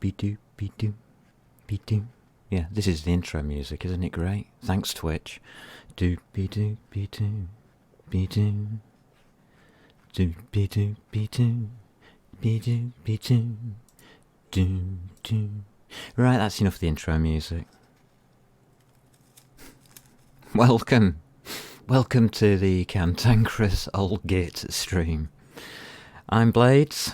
Be-doo. Yeah, this is the intro music, isn't it great? Thanks, Twitch. Do-be-doo, be-doo, be-doo. Do-be-doo, be-doo, be-doo, be-doo. Do-do. Right, that's enough of the intro music. Welcome to the Cantankerous Old Git stream. I'm Blades.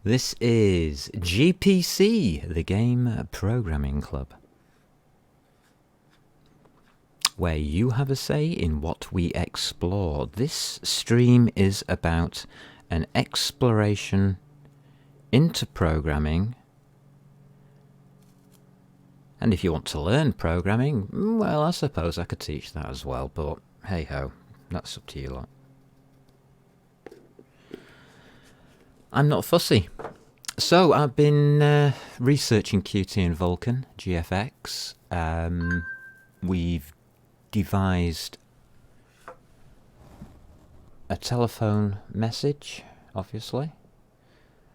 This is GPC, the Game Programming Club, where you have a say in what we explore. This stream is about an exploration into programming. And if you want to learn programming, well, I suppose I could teach that as well, but hey ho, that's up to you lot. I'm not fussy. So I've been researching Qt and Vulcan, GFX. We've devised a telephone message, obviously.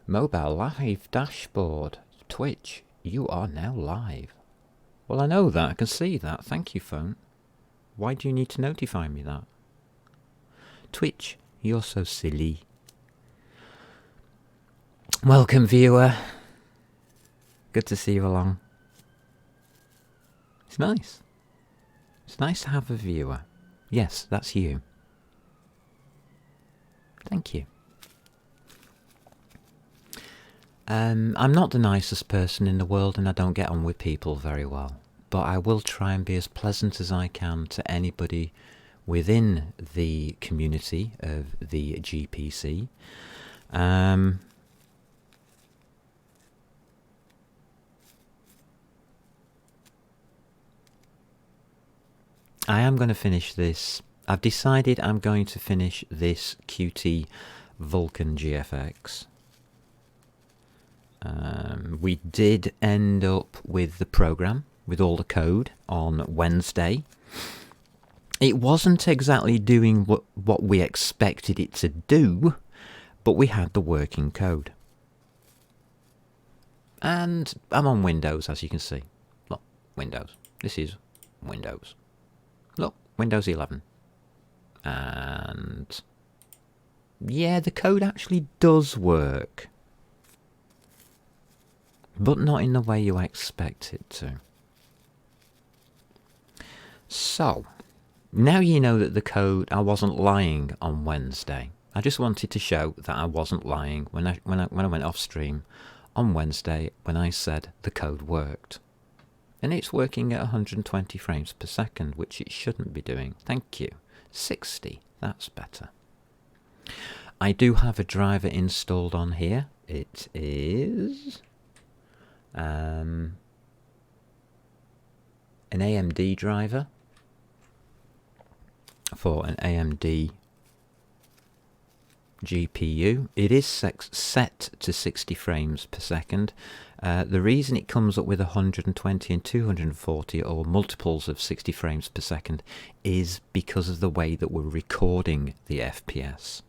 Mobile live dashboard. Twitch, you are now live. Well, I know that. I can see that. Thank you, phone. Why do you need to notify me that? Twitch, you're so silly. Welcome, viewer. Good to see you along. It's nice. It's nice to have a viewer. Yes, that's you. Thank you. I'm not the nicest person in the world and I don't get on with people very well. But I will try and be as pleasant as I can to anybody within the community of the GPC. I am going to finish this. I've decided I'm going to finish this Qt Vulcan GFX. We did end up with the program, with all the code, on Wednesday. It wasn't exactly doing what we expected it to do, but we had the working code. And I'm on Windows, as you can see. Look, Windows. This is Windows. Look, Windows 11. And yeah, the code actually does work. But not in the way you expect it to. So, now you know that the code, I wasn't lying on Wednesday. I just wanted to show that I wasn't lying when I went off stream on Wednesday when I said the code worked. And it's working at 120 frames per second, which it shouldn't be doing. Thank you. 60, that's better. I do have a driver installed on here. It is an AMD driver for an AMD GPU. It is set to 60 frames per second. The reason it comes up with 120 and 240 or multiples of 60 frames per second is because of the way that we're recording the FPS.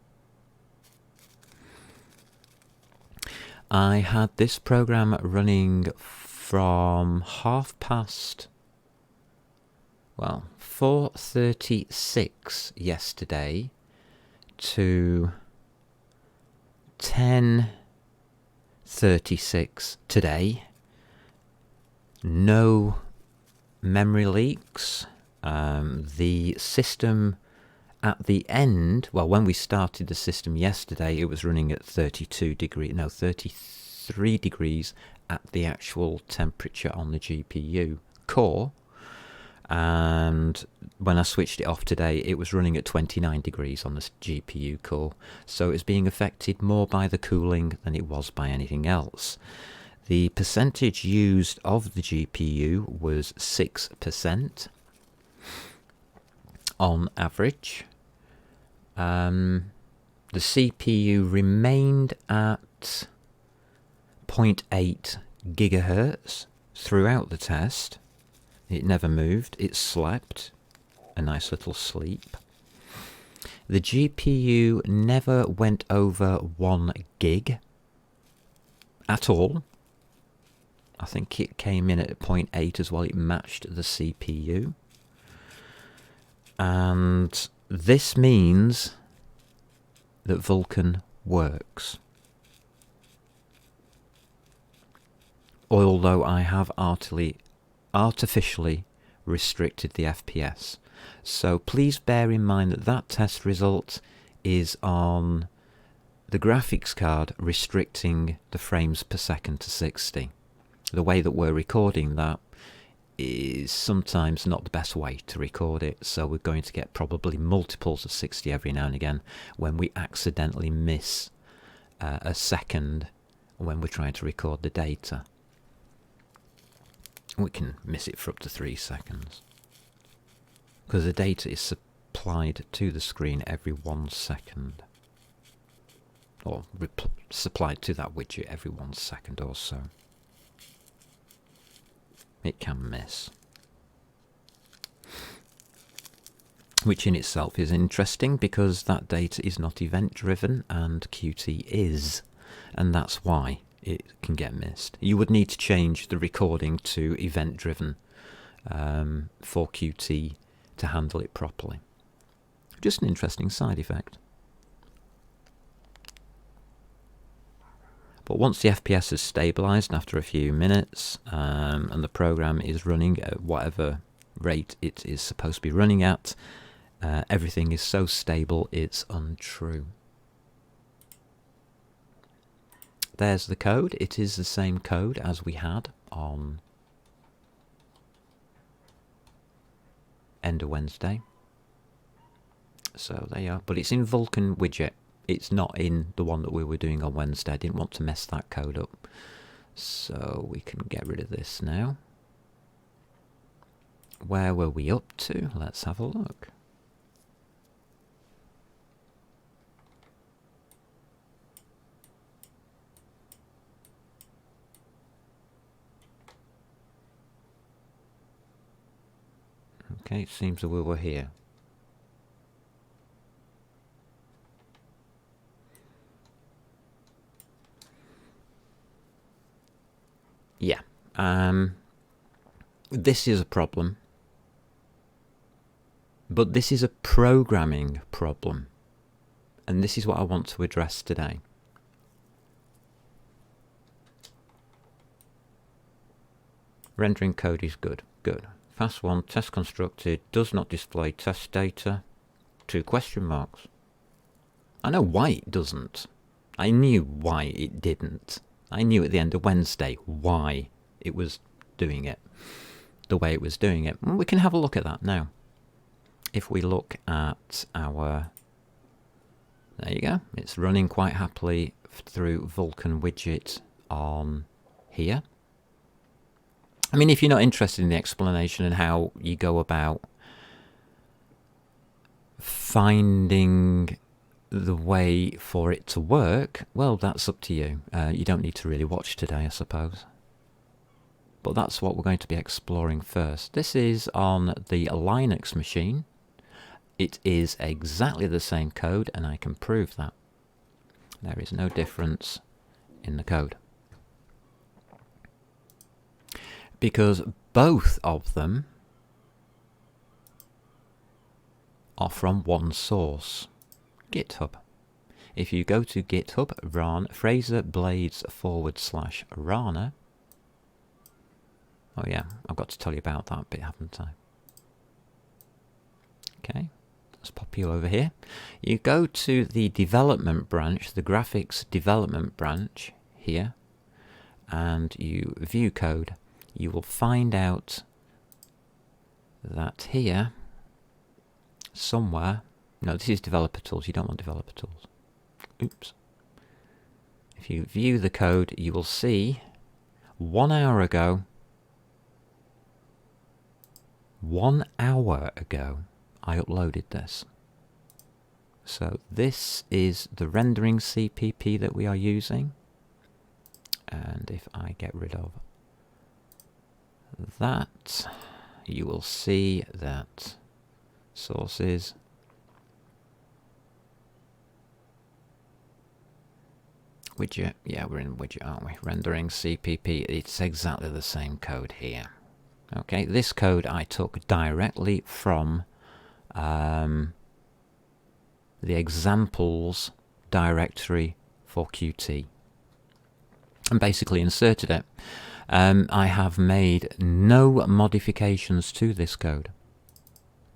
I had this program running from 4:36 yesterday to 10:36 today. No memory leaks. The system at the end, well, when we started the system yesterday, it was running at 33 degrees at the actual temperature on the GPU core. And when I switched it off today, it was running at 29 degrees on the GPU core. So it's being affected more by the cooling than it was by anything else. The percentage used of the GPU was 6% on average. The CPU remained at 0.8 gigahertz throughout the test. It never moved, it slept, a nice little sleep. The GPU never went over 1 gig at all. I think it came in at 0.8 as well. It matched the CPU. And this means that Vulcan works. Although I have artificially restricted the FPS. So please bear in mind that that test result is on the graphics card restricting the frames per second to 60. The way that we're recording that is sometimes not the best way to record it, so we're going to get probably multiples of 60 every now and again when we accidentally miss a second when we're trying to record the data. We can miss it for up to 3 seconds because the data is supplied to the screen every 1 second, or supplied to that widget every 1 second or so. It can miss, which in itself is interesting because that data is not event driven and Qt is, and that's why it can get missed. You would need to change the recording to event driven for Qt to handle it properly. Just an interesting side effect. But once the FPS has stabilized after a few minutes and the program is running at whatever rate it is supposed to be running at, everything is so stable it's untrue. There's the code. It is the same code as we had on End of Wednesday. So there you are. But it's in Vulcan widget. It's not in the one that we were doing on Wednesday. I didn't want to mess that code up. So we can get rid of this now. Where were we up to? Let's have a look. Okay, it seems that we were here. Yeah, this is a problem, but this is a programming problem, and this is what I want to address today. Rendering code is good. Fast one, test constructed, does not display test data, 2 question marks. I know why it doesn't. I knew why it didn't. I knew at the end of Wednesday why it was doing it the way it was doing it. And we can have a look at that now. If we look at our... There you go. It's running quite happily through Vulcan widget on here. I mean, if you're not interested in the explanation and how you go about finding the way for it to work, well, that's up to you. You don't need to really watch today, I suppose. But that's what we're going to be exploring first. This is on the Linux machine. It is exactly the same code, and I can prove that. There is no difference in the code. Because both of them are from one source, GitHub. If you go to GitHub, run FraserBlades/Rana. Oh yeah, I've got to tell you about that bit, haven't I? Okay, let's pop you over here. You go to the development branch, the graphics development branch here, and you view code. You will find out that here, somewhere, no, this is developer tools, you don't want developer tools. Oops. If you view the code, you will see 1 hour ago, 1 hour ago, I uploaded this. So this is the Rendering Cpp that we are using. And if I get rid of that, you will see that sources, widget. Yeah, we're in widget, aren't we? Rendering Cpp. It's exactly the same code here. Okay, this code I took directly from the examples directory for Qt and basically inserted it. I have made no modifications to this code.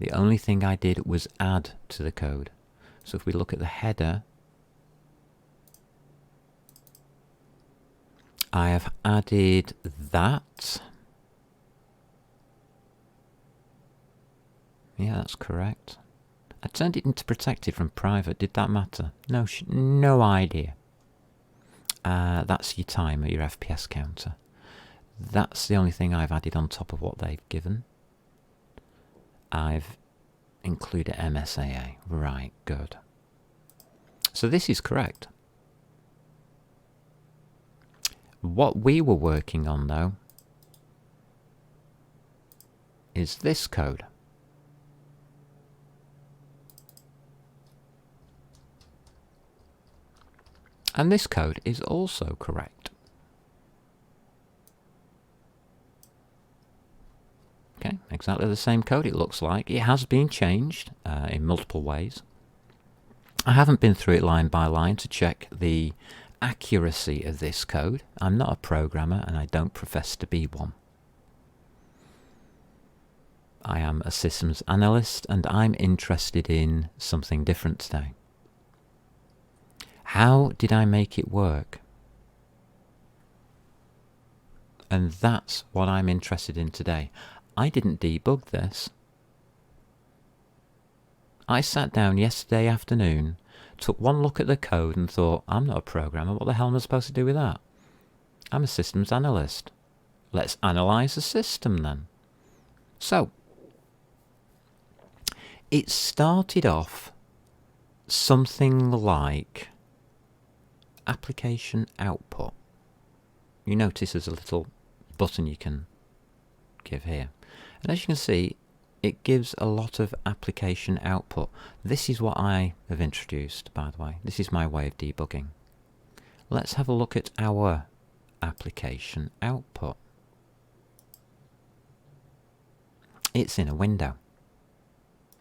The only thing I did was add to the code. So if we look at the header, I have added that. Yeah, that's correct. I turned it into protected from private. Did that matter? No, no idea. That's your timer, your FPS counter. That's the only thing I've added on top of what they've given. I've included MSAA. Right, good. So this is correct. What we were working on, though, is this code. And this code is also correct. Okay, exactly the same code it looks like. It has been changed in multiple ways. I haven't been through it line by line to check the accuracy of this code. I'm not a programmer and I don't profess to be one. I am a systems analyst and I'm interested in something different today. How did I make it work? And that's what I'm interested in today. I didn't debug this. I sat down yesterday afternoon, took one look at the code and thought, I'm not a programmer, what the hell am I supposed to do with that? I'm a systems analyst. Let's analyze the system then. So, it started off something like application output. You notice there's a little button you can give here. And as you can see, it gives a lot of application output. This is what I have introduced, by the way. This is my way of debugging. Let's have a look at our application output. It's in a window.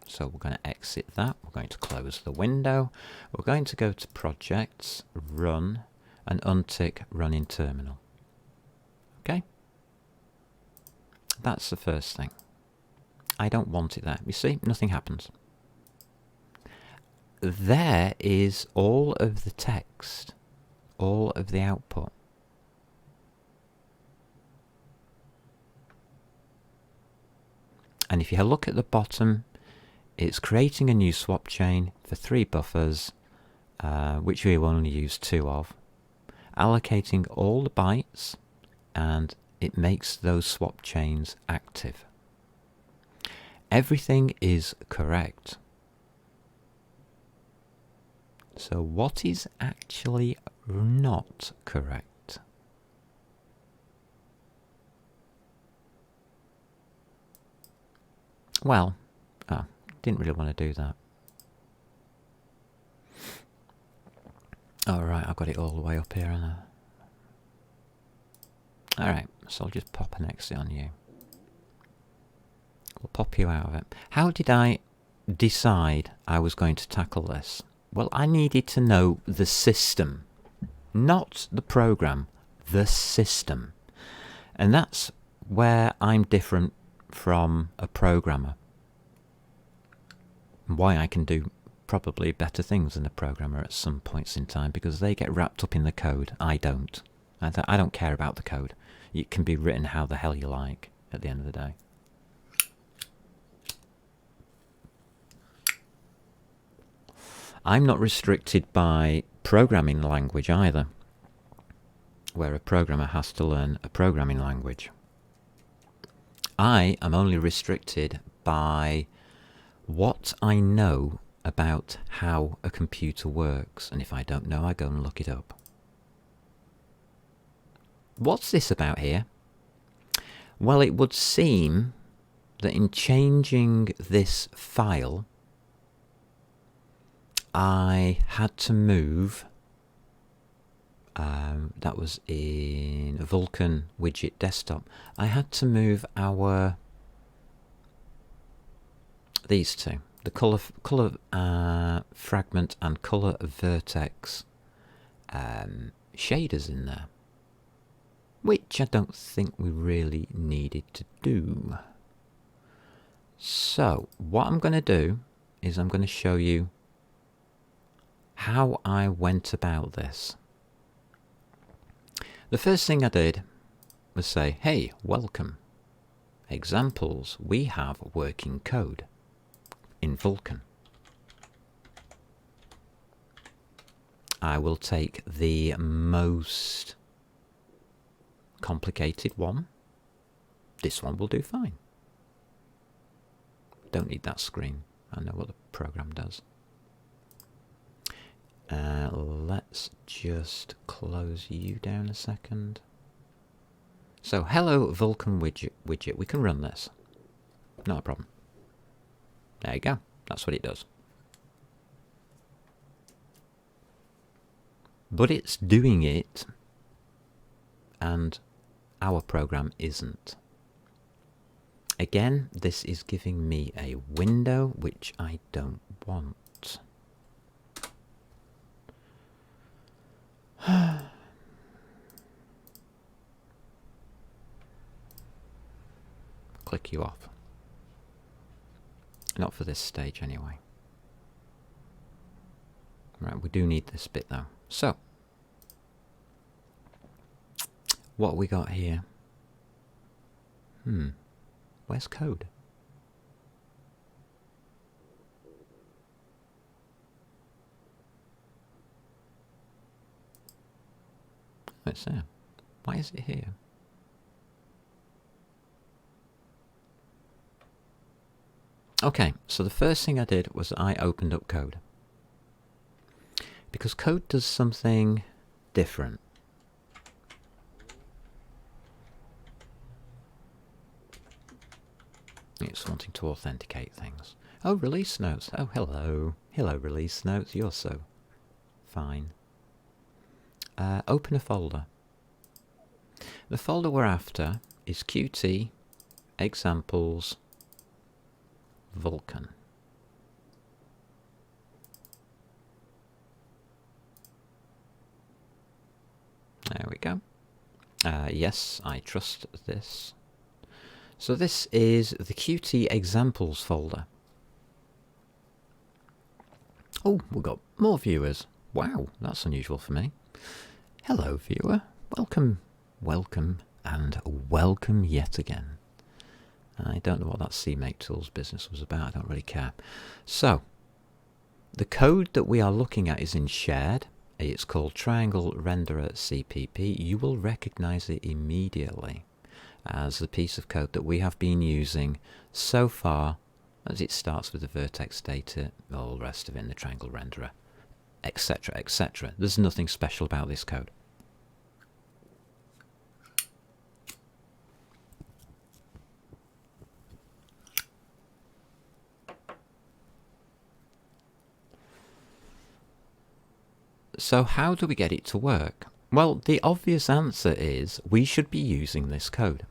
So we're going to exit that. We're going to close the window. We're going to go to Projects, Run, and untick Run in Terminal. Okay? That's the first thing. I don't want it there. You see, nothing happens. There is all of the text, all of the output. And if you look at the bottom, it's creating a new swap chain for 3 buffers, which we will only use 2 of, allocating all the bytes, and it makes those swap chains active. Everything is correct. So what is actually not correct? Well, didn't really want to do that. Alright, I've got it all the way up here. Alright, so I'll just pop an exit on you. We'll pop you out of it. How did I decide I was going to tackle this? Well, I needed to know the system, not the program, the system. And that's where I'm different from a programmer. Why I can do probably better things than a programmer at some points in time, because they get wrapped up in the code. I don't. I don't care about the code. It can be written how the hell you like at the end of the day. I'm not restricted by programming language either, where a programmer has to learn a programming language. I am only restricted by what I know about how a computer works, and if I don't know, I go and look it up. What's this about here? Well, it would seem that in changing this file, I had to move That was in Vulcan widget desktop. I had to move these two, the color fragment and color vertex shaders in there, which I don't think we really needed to do. So what I'm going to do is I'm going to show you how I went about this. The first thing I did was say, hey, welcome. Examples, we have working code in Vulcan. I will take the most complicated one. This one will do fine. Don't need that screen. I know what the program does. Let's just close you down a second. So, hello Vulcan widget. We can run this. Not a problem. There you go. That's what it does. But it's doing it, and our program isn't. Again, this is giving me a window which I don't want. Click you off. Not for this stage anyway. Right, we do need this bit though. So, what we got here? Where's code? Oh, it's there. Why is it here? Okay, so the first thing I did was I opened up code. Because code does something different. It's wanting to authenticate things. Oh, release notes. Oh, hello. Hello, release notes. You're so fine. Open a folder. The folder we're after is Qt examples Vulcan. There we go. Yes, I trust this. So this is the Qt examples folder. Oh, we've got more viewers. Wow, that's unusual for me. Hello, viewer. Welcome, welcome, and welcome yet again. I don't know what that CMake Tools business was about. I don't really care. So, the code that we are looking at is in shared. It's called Triangle Renderer Cpp. You will recognize it immediately as the piece of code that we have been using so far, as it starts with the Vertex Data, all the rest of it in the Triangle Renderer, etc., etc. There's nothing special about this code. So how do we get it to work? Well, the obvious answer is we should be using this code.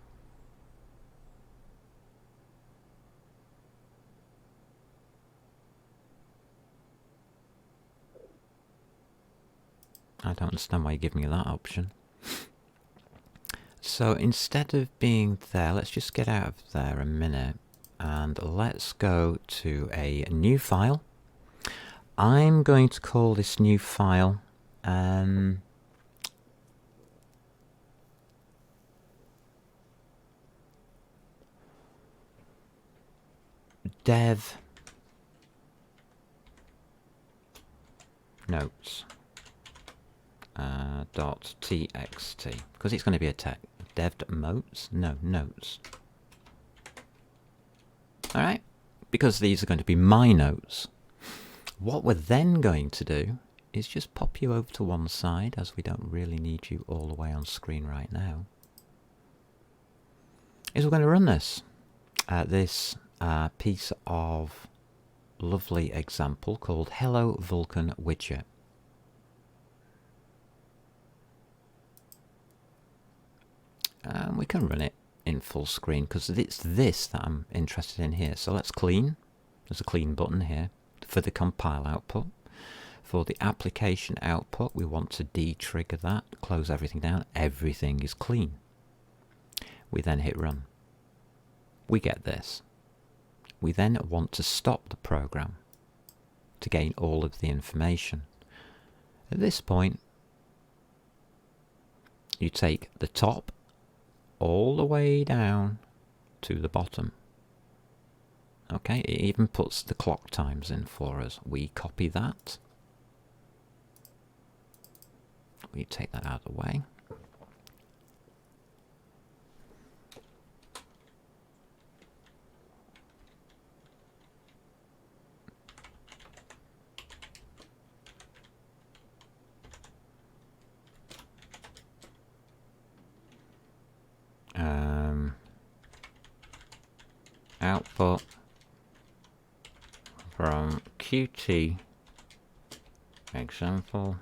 I don't understand why you give me that option. So instead of being there, let's just get out of there a minute and let's go to a new file. I'm going to call this new file dev notes .txt, because it's going to be a text. Dev notes? No, notes. Alright, because these are going to be my notes. What we're then going to do is just pop you over to one side, as we don't really need you all the way on screen right now. Is we're going to run this. This piece of lovely example called Hello Vulcan Widget. We can run it in full screen because it's this that I'm interested in here. So let's clean. There's a clean button here for the compile output. For the application output, we want to de-trigger that, close everything down. Everything is clean. We then hit run. We get this. We then want to stop the program to gain all of the information. At this point, you take the top all the way down to the bottom. Okay, it even puts the clock times in for us. We copy that. We take that out of the way. Output from Qt example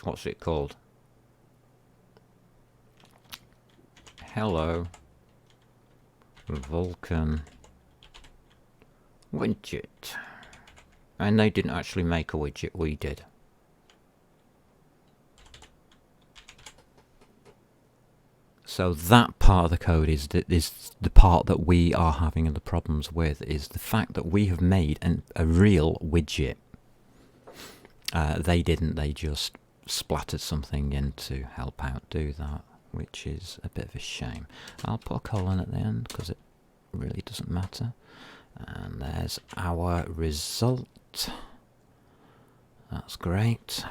what's it called? Hello Vulcan widget. And they didn't actually make a widget, we did. So that part of the code is the part that we are having the problems with, is the fact that we have made a real widget. They didn't, they just splattered something in to help out do that, which is a bit of a shame. I'll put a colon at the end because it really doesn't matter. And there's our result. That's great.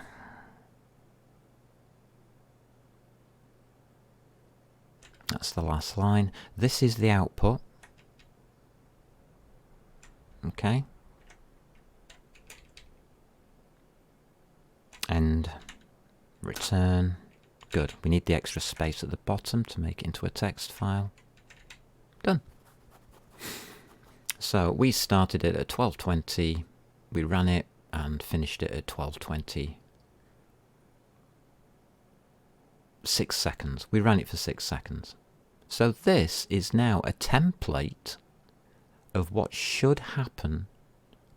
That's the last line. This is the output. Okay. And return. Good. We need the extra space at the bottom to make it into a text file. Done. So we started it at 12:20. We ran it and finished it at 12:20. 6 seconds. We ran it for 6 seconds. So this is now a template of what should happen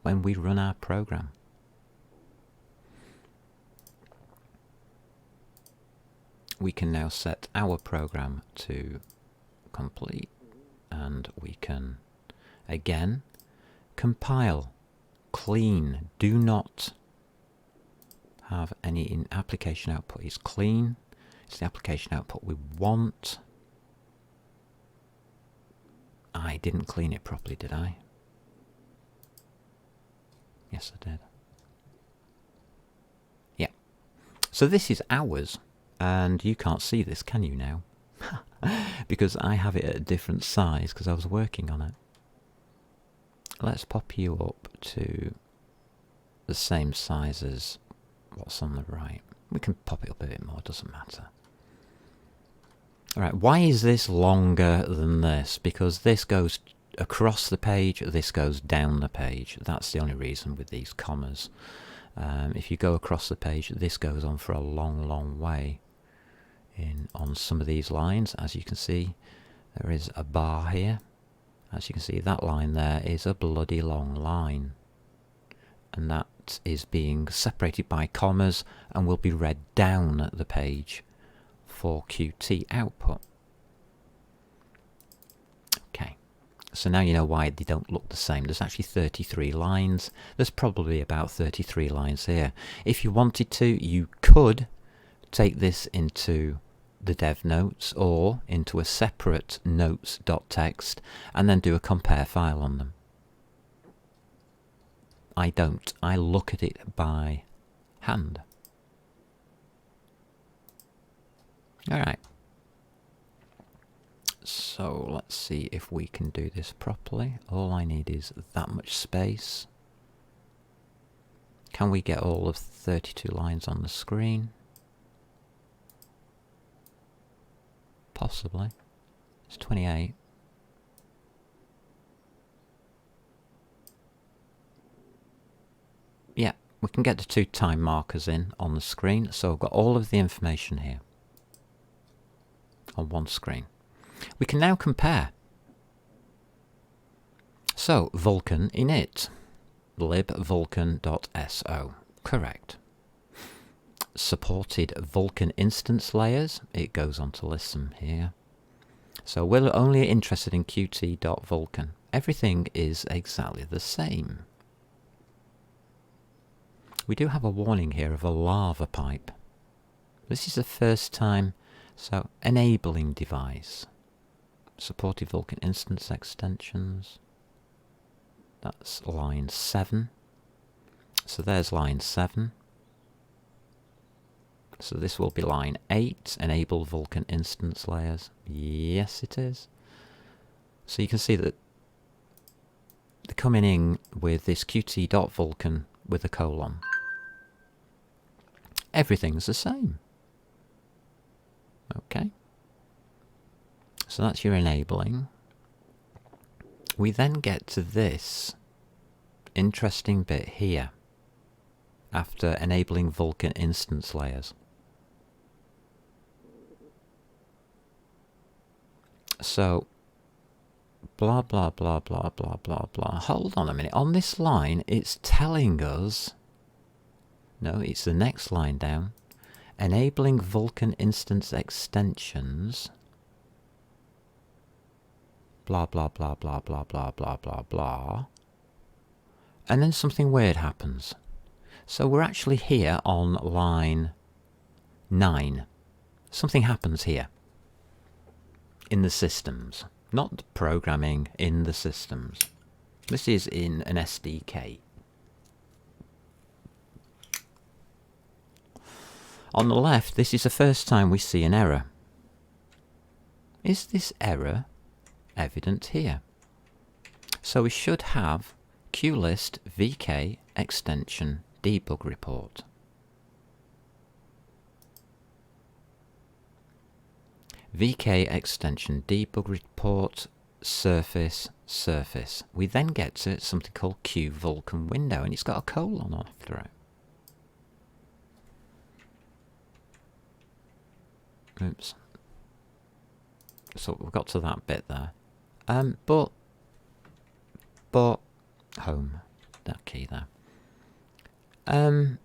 when we run our program. We can now set our program to complete, and we can again compile, clean. Do not have any in application output is clean. It's the application output we want. I didn't clean it properly, did I? Yes, I did. Yeah. So this is ours, and you can't see this, can you now? Because I have it at a different size because I was working on it. Let's pop you up to the same size as what's on the right. We can pop it up a bit more, doesn't matter. Alright, why is this longer than this? Because this goes across the page, this goes down the page. That's the only reason with these commas. If you go across the page, this goes on for a long, long way. On some of these lines, as you can see, there is a bar here. As you can see, that line there is a bloody long line. And that is being separated by commas and will be read down the page for Qt output. Okay, so now you know why they don't look the same. There's actually 33 lines. There's probably about 33 lines here. If you wanted to, you could take this into the dev notes or into a separate notes.txt and then do a compare file on them. I don't. I look at it by hand. Alright. So let's see if we can do this properly. All I need is that much space. Can we get all of 32 lines on the screen? Possibly. It's 28. Yeah, we can get the 2 time markers in on the screen. So I've got all of the information here on one screen. We can now compare. So Vulcan init libvulcan.so, correct. Supported Vulcan instance layers, it goes on to list them here. So we're only interested in qt.vulcan. Everything is exactly the same. We do have a warning here of a lava pipe. This is the first time, so enabling device. Supported Vulcan instance extensions. That's line 7. So there's line 7. So this will be line 8, enable Vulcan instance layers. Yes, it is. So you can see that they're coming in with this qt.vulcan with a colon. Everything's the same. Okay. So that's your enabling. We then get to this interesting bit here after enabling Vulcan instance layers. So blah blah blah blah blah blah blah. Hold on a minute. On this line it's telling us, no, it's the next line down, enabling Vulcan instance extensions, blah blah blah blah blah blah blah blah blah, and then something weird happens. So we're actually here on line 9. Something happens here in the systems, not programming, in the systems. This is in an SDK. On the left, this is the first time we see an error. Is this error evident here? So we should have qlist vk extension debug report. VK extension debug report surface. We then get to something called Q Vulcan window, and it's got a colon after it. Oops. So we've got to that bit there. But home, that key there.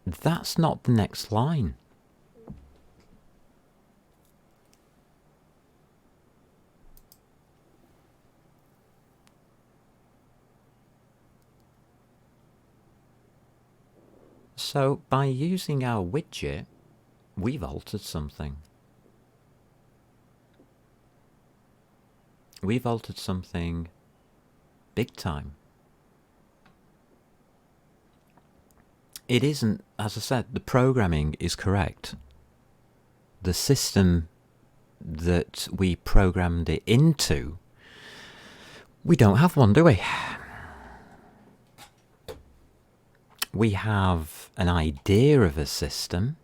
That's not the next line. So by using our widget, we've altered something. We've altered something big time. It isn't, as I said, the programming is correct. The system that we programmed it into, we don't have one, do we? We have an idea of a system.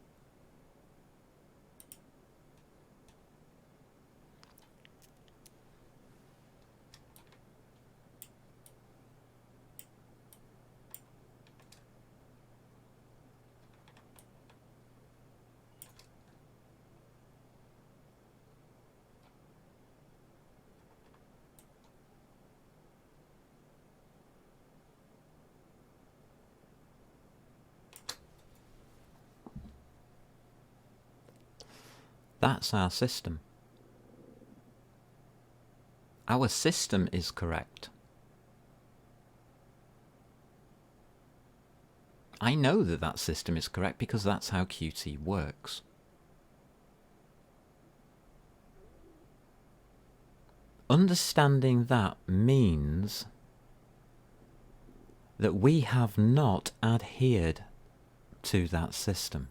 That's our system. Our system is correct. I know that that system is correct because that's how Qt works. Understanding that means that we have not adhered to that system.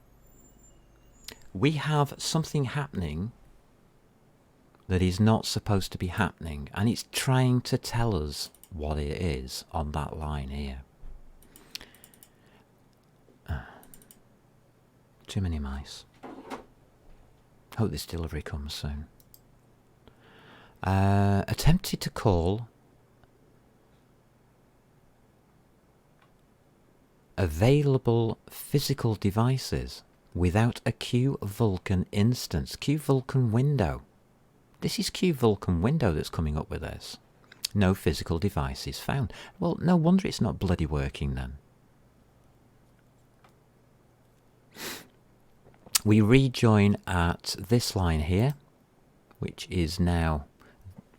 We have something happening that is not supposed to be happening, and it's trying to tell us what it is on that line here. Too many mice. Hope this delivery comes soon. Attempted to call available physical devices without a Vulcan instance. Vulcan window. This is Vulcan window that's coming up with this. No physical devices found. Well, no wonder it's not bloody working then. We rejoin at this line here, which is now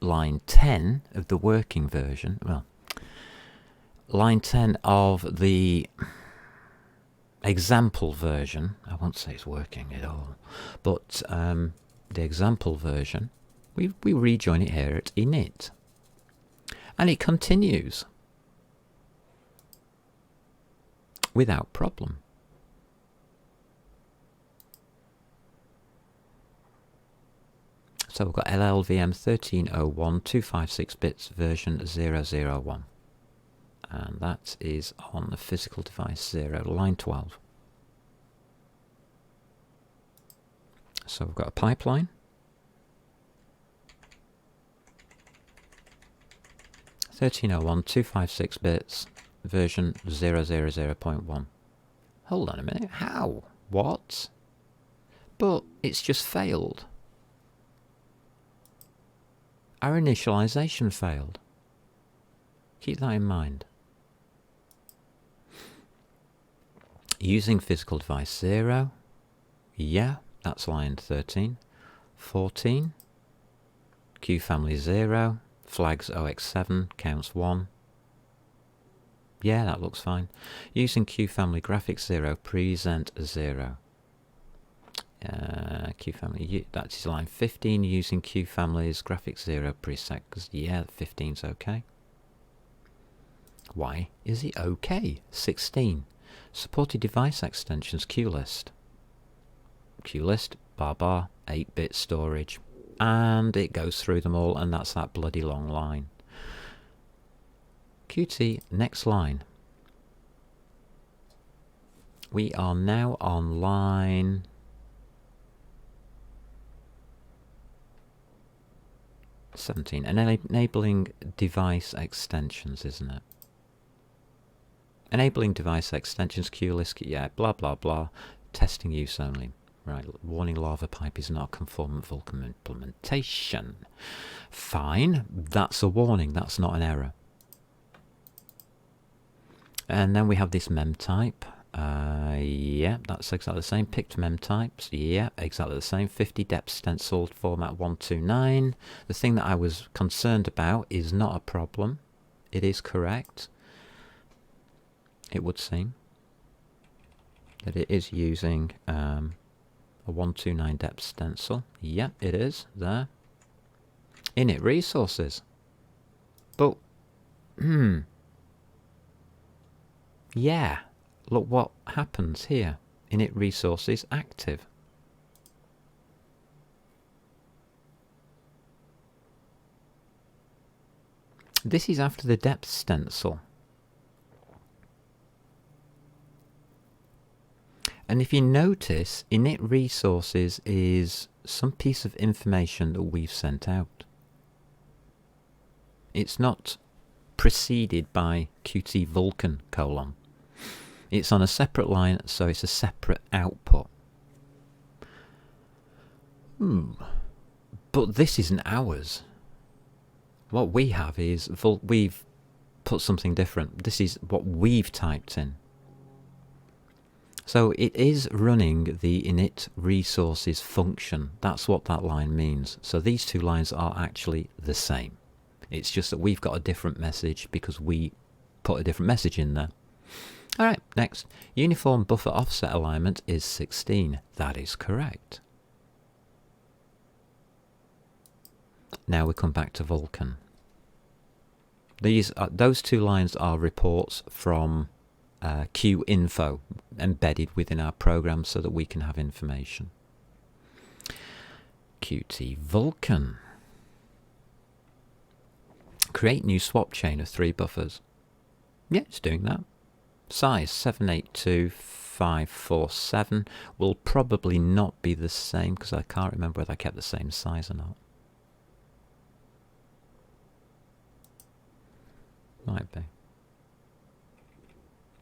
line 10 of the working version. Well, line 10 of the example version. I won't say it's working at all, but the example version, we rejoin it here at init. And it continues without problem. So we've got LLVM 1301 256 bits version 001. And that is on the physical device 0, line 12. So we've got a pipeline. (1301) 256 bits version 000.1. Hold on a minute. How? What? But it's just failed. Our initialization failed. Keep that in mind. Using physical device 0. Yeah, that's line 13. 14. Q family 0. Flags OX7. Counts 1. Yeah, that looks fine. Using Q family graphics 0. Present 0. Q family, that is line 15. Using Q families graphics 0 preset. Yeah, 15's okay. Why is it okay? 16. Supported device extensions QList. QList, bar, 8-bit storage. And it goes through them all, and that's that bloody long line. Qt, next line. We are now on line 17. And enabling device extensions, isn't it? Enabling device extensions, QList, yeah, blah, blah, blah. Testing use only. Right, warning lava pipe is not a conformant Vulcan implementation. Fine, that's a warning, that's not an error. And then we have this mem type. Yeah, that's exactly the same. Picked mem types. Yeah, exactly the same. 50 depth stenciled format 129. The thing that I was concerned about is not a problem. It is correct. It would seem that it is using a 129 depth stencil. Yeah, it is there. Init Resources. But, yeah. Look what happens here. Init Resources active. This is after the depth stencil. And if you notice, Init Resources is some piece of information that we've sent out. It's not preceded by Qt Vulcan : It's on a separate line, so it's a separate output. But this isn't ours. What we have is, we've put something different. This is what we've typed in. So it is running the Init Resources function. That's what that line means. So these two lines are actually the same. It's just that we've got a different message because we put a different message in there. Alright, next. Uniform buffer offset alignment is 16. That is correct. Now we come back to Vulcan. Those two lines are reports from QInfo embedded within our program so that we can have information. Qt Vulcan. Create new swap chain of 3 buffers. Yeah, it's doing that. Size 782547 will probably not be the same because I can't remember whether I kept the same size or not. Might be.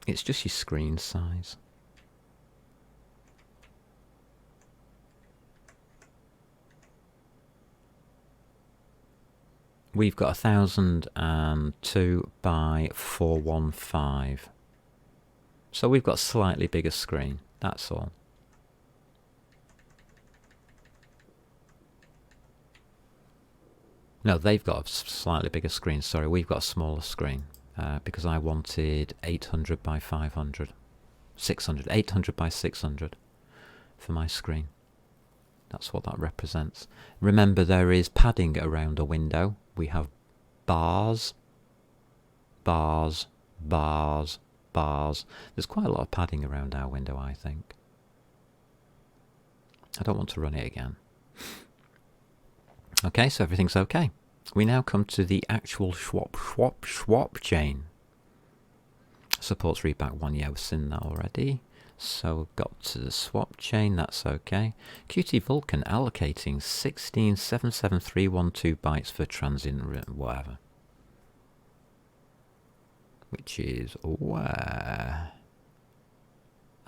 It's just your screen size. We've got 1002 by 415. So we've got a slightly bigger screen, that's all. No, they've got a slightly bigger screen, sorry, we've got a smaller screen because I wanted 800 by 500. 600, 800 by 600 for my screen. That's what that represents. Remember, there is padding around a window. We have bars, bars, bars, bars. There's quite a lot of padding around our window, I think. I don't want to run it again. Okay, so everything's okay. We now come to the actual swap chain. Supports readback 1, yeah, we've seen that already. So we've got to the swap chain, that's okay. Qt Vulcan allocating 16.77312 bytes for transient whatever. Which is where?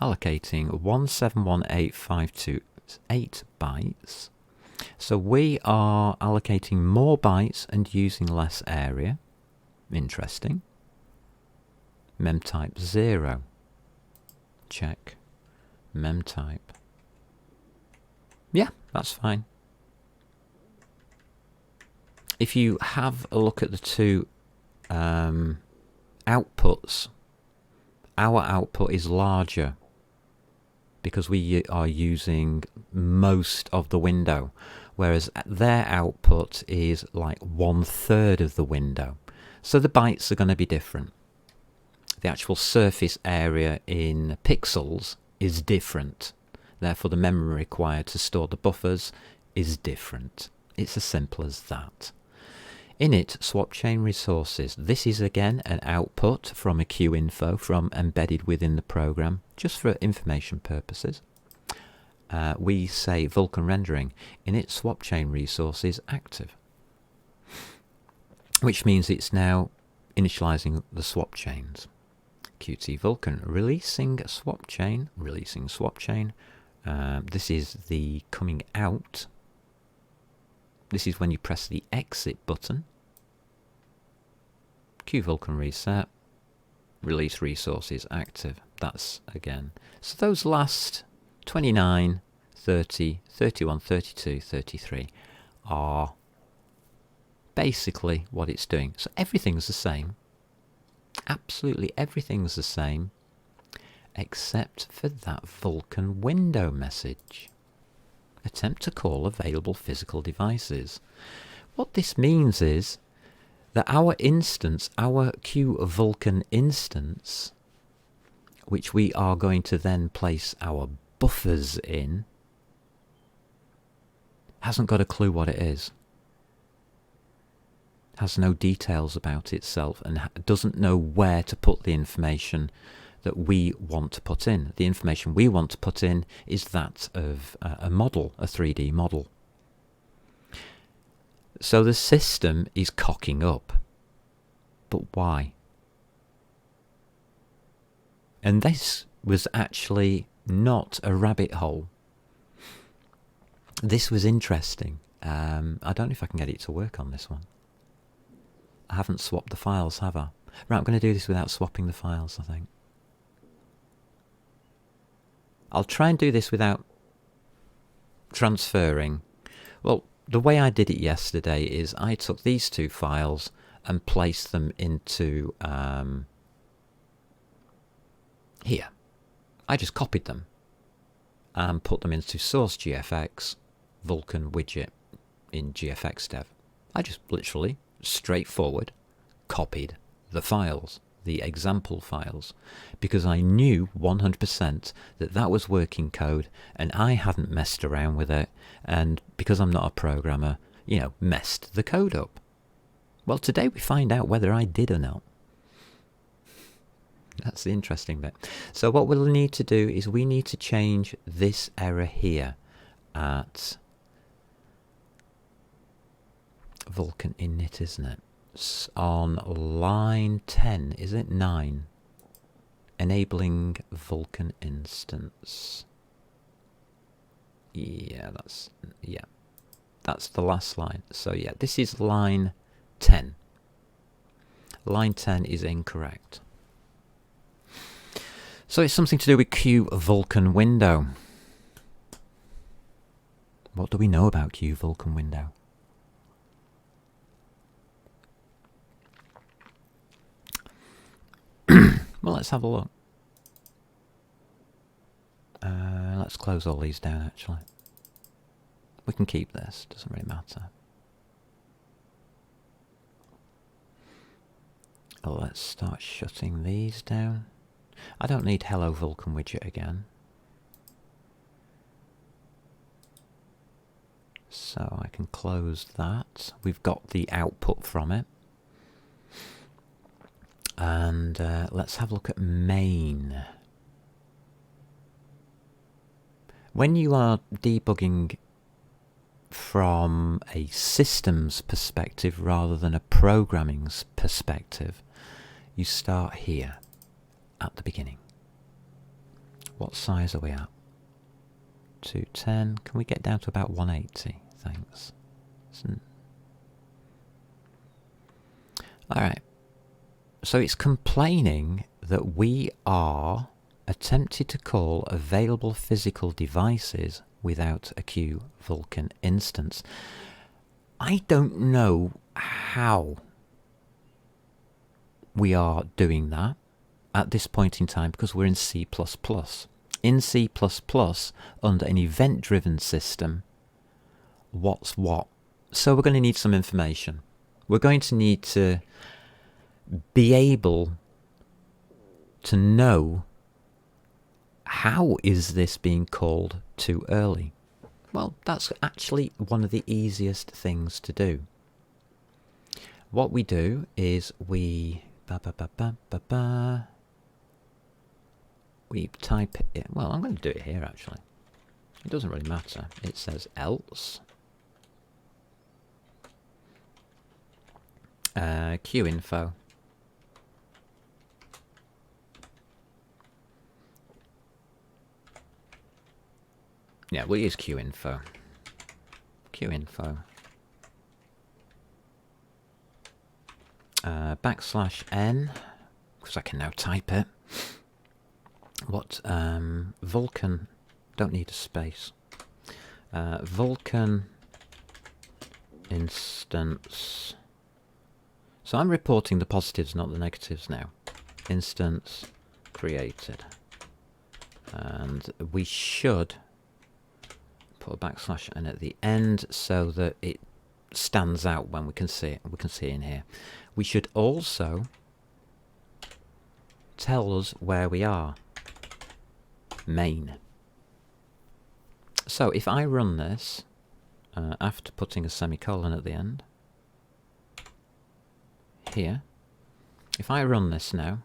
Allocating 1718528 bytes. So we are allocating more bytes and using less area. Interesting. Memtype 0. Check. Memtype. Yeah, that's fine. If you have a look at the two outputs, our output is larger because we are using most of the window, whereas their output is like 1/3 of the window. So the bytes are going to be different. The actual surface area in pixels is different. Therefore, the memory required to store the buffers is different. It's as simple as that. Init swap chain resources. This is again an output from a QInfo from embedded within the program, just for information purposes. We say Vulcan Rendering, init swap chain resources active, which means it's now initializing the swap chains. Qt Vulcan releasing swap chain, releasing swap chain. This is the coming out. This is when you press the exit button. Q Vulcan reset, release resources active. That's again. So those last 29, 30, 31, 32, 33 are basically what it's doing. So everything's the same. Absolutely everything's the same except for that Vulcan window message. Attempt to call available physical devices. What this means is that our instance, our Q Vulcan instance, which we are going to then place our buffers in, hasn't got a clue what it is. Has no details about itself and doesn't know where to put the information that we want to put in. The information we want to put in is that of a model, a 3D model. So the system is cocking up. But why? And this was actually not a rabbit hole. This was interesting. I don't know if I can get it to work on this one. I haven't swapped the files, have I? Right, I'm going to do this without swapping the files, I think. I'll try and do this without transferring. Well, the way I did it yesterday is I took these two files and placed them into here. I just copied them and put them into source GFX Vulcan widget in GFX dev. I just literally straightforward copied the files, the example files, because I knew 100% that that was working code and I hadn't messed around with it, and because I'm not a programmer, you know, messed the code up. Well, today we find out whether I did or not. That's the interesting bit. So what we'll need to do is we need to change this error here at Vulcan init, isn't it? On line 10, is it 9? enabling Vulcan instance. Yeah, that's the last line. So yeah, this is line 10. Line 10 is incorrect. So it's something to do with Q Vulcan window. What do we know about Q Vulcan window? Well, let's have a look. Let's close all these down, actually. We can keep this, doesn't really matter. Let's start shutting these down. I don't need Hello Vulcan widget again. So I can close that. We've got the output from it. And let's have a look at main. When you are debugging from a systems perspective rather than a programming perspective, you start here at the beginning. What size are we at? 210. Can we get down to about 180? Thanks. Alright. So it's complaining that we are attempted to call available physical devices without a Q Vulcan instance. I don't know how we are doing that at this point in time because we're in C++. In C++, under an event-driven system, what's what? So we're going to need some information. We're going to need to be able to know how is this being called too early. Well, that's actually one of the easiest things to do. What we do is we type it. Well, I'm going to do it here actually. It doesn't really matter. It says else qinfo. Yeah, we'll use qinfo. Qinfo. \n, because I can now type it. What? Vulcan. Don't need a space. Vulcan instance. So I'm reporting the positives, not the negatives now. Instance created. And we should put a \n at the end so that it stands out when we can see it. We can see it in here. We should also tell us where we are. Main. So if I run this after putting a semicolon at the end, here, if I run this now,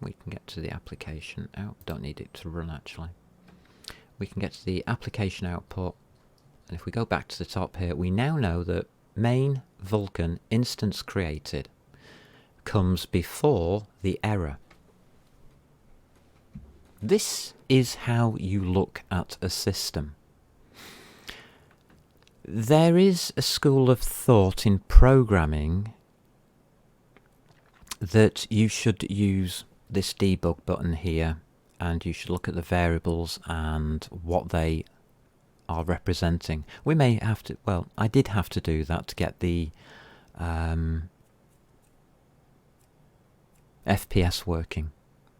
we can get to the application out. Don't need it to run actually. We can get to the application output, and if we go back to the top here, we now know that main Vulcan instance created comes before the error. This is how you look at a system. There is a school of thought in programming that you should use this debug button here, and you should look at the variables and what they are representing. We may have to, well, I did have to do that to get the FPS working,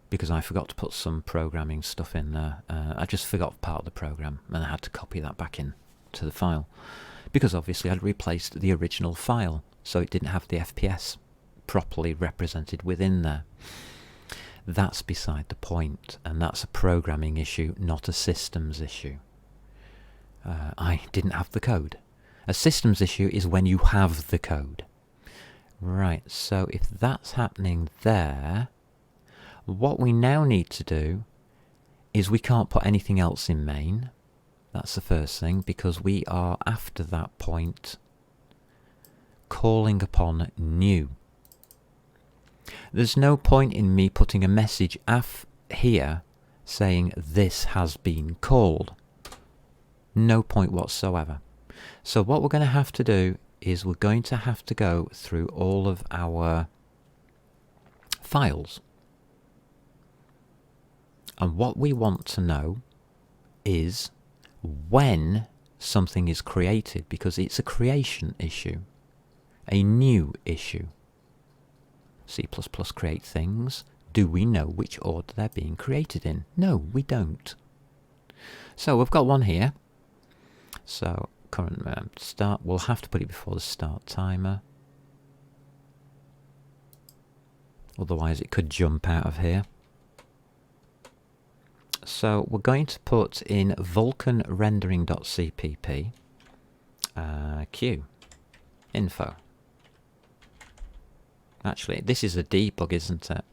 because I forgot to put some programming stuff in there. I just forgot part of the program, and I had to copy that back in to the file, because obviously I'd replaced the original file, so it didn't have the FPS properly represented within there. That's beside the point, and that's a programming issue, not a systems issue. I didn't have the code. A systems issue is when you have the code. Right, so if that's happening there, what we now need to do is we can't put anything else in main. That's the first thing, because we are after that point calling upon new. There's no point in me putting a message here saying this has been called. No point whatsoever. So what we're going to have to do is we're going to have to go through all of our files. And what we want to know is when something is created, because it's a creation issue, a new issue. C++ create things. Do we know which order they're being created in? No, we don't. So we've got one here. So current start, we'll have to put it before the start timer. Otherwise it could jump out of here. So we're going to put in Vulcan Rendering.cpp q info. Actually, this is a debug, isn't it?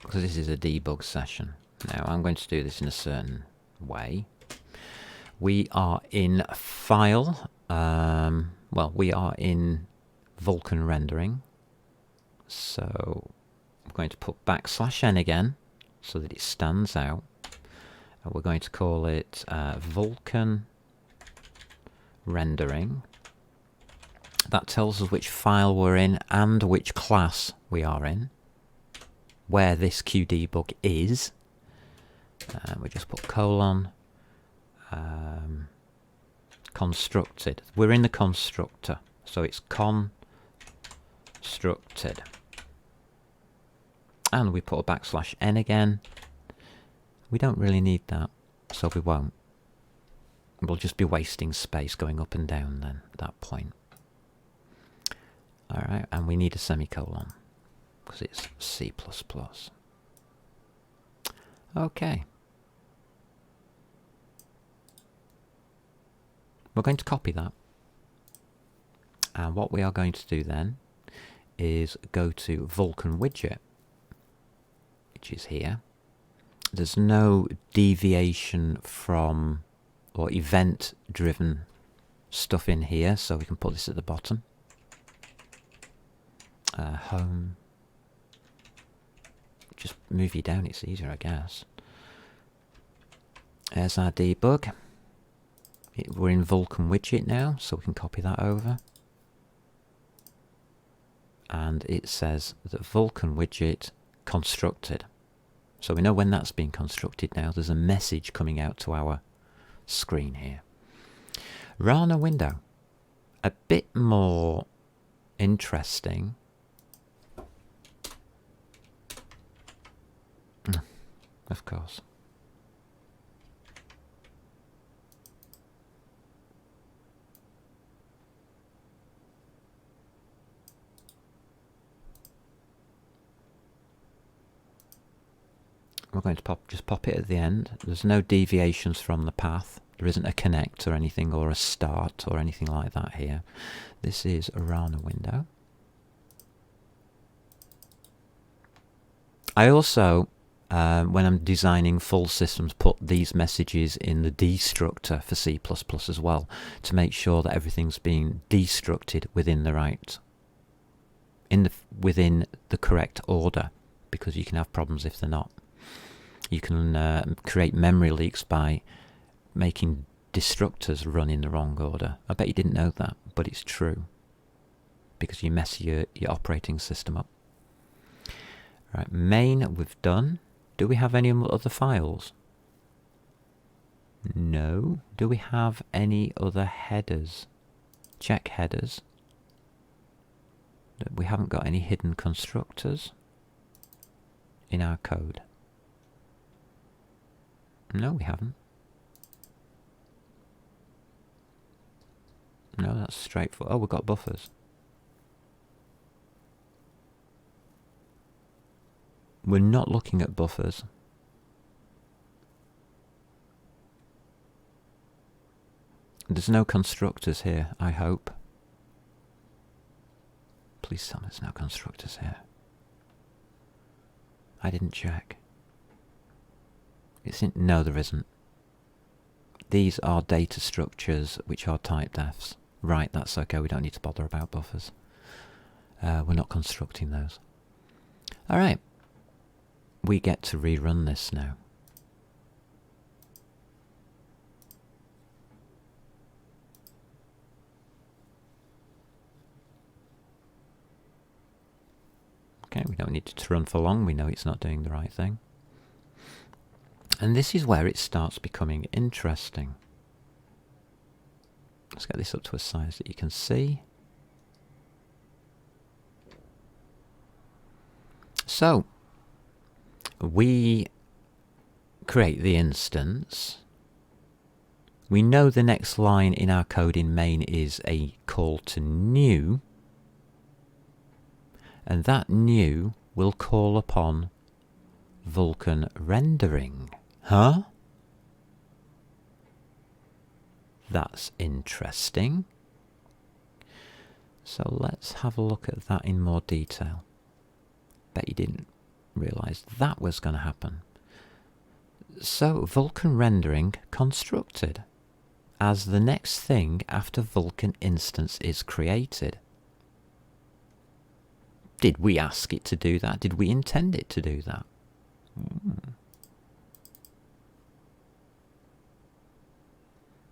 Because this is a debug session. Now I'm going to do this in a certain way. We are in file. Well, we are in Vulcan Rendering. So I'm going to put \n again so that it stands out. And we're going to call it Vulcan Rendering. That tells us which file we're in and which class we are in, where this qdebug is. We just put colon constructed. We're in the constructor, so it's constructed. And we put a \n again. We don't really need that, so we won't. We'll just be wasting space going up and down then at that point. Alright, and we need a semicolon because it's C++. Okay. We're going to copy that. And what we are going to do then is go to Vulcan widget, which is here. There's no deviation from or event driven stuff in here, so we can put this at the bottom. Home. Just move you down, it's easier, I guess. There's our debug. We're in Vulcan widget now, so we can copy that over. And it says that Vulcan widget constructed. So we know when that's being constructed now. There's a message coming out to our screen here. Rana window. A bit more interesting. Of course. We're going to just pop it at the end. There's no deviations from the path. There isn't a connect or anything, or a start or anything like that here. This is a Rana window. I also, when I'm designing full systems, put these messages in the destructor for C++ as well, to make sure that everything's being destructed within the right, within the correct order, because you can have problems if they're not. You can create memory leaks by making destructors run in the wrong order. I bet you didn't know that, but it's true, because you mess your operating system up. Right, main we've done. Do we have any other files? No. Do we have any other headers? Check headers. We haven't got any hidden constructors in our code. No, we haven't. No, that's straightforward. Oh, we've got buffers. We're not looking at buffers. There's no constructors here, I hope. Please tell me there's no constructors here. I didn't check. No, there isn't. These are data structures which are typedefs. Right, that's okay, we don't need to bother about buffers. We're not constructing those. Alright, we get to rerun this now. Okay, we don't need it to run for long, we know it's not doing the right thing. And this is where it starts becoming interesting. Let's get this up to a size that you can see. So, we create the instance. We know the next line in our code in main is a call to new. And that new will call upon Vulcan Rendering. Huh? That's interesting. So let's have a look at that in more detail. Bet you didn't realize that was going to happen. So Vulcan Rendering constructed as the next thing after Vulcan instance is created. Did we ask it to do that? Did we intend it to do that?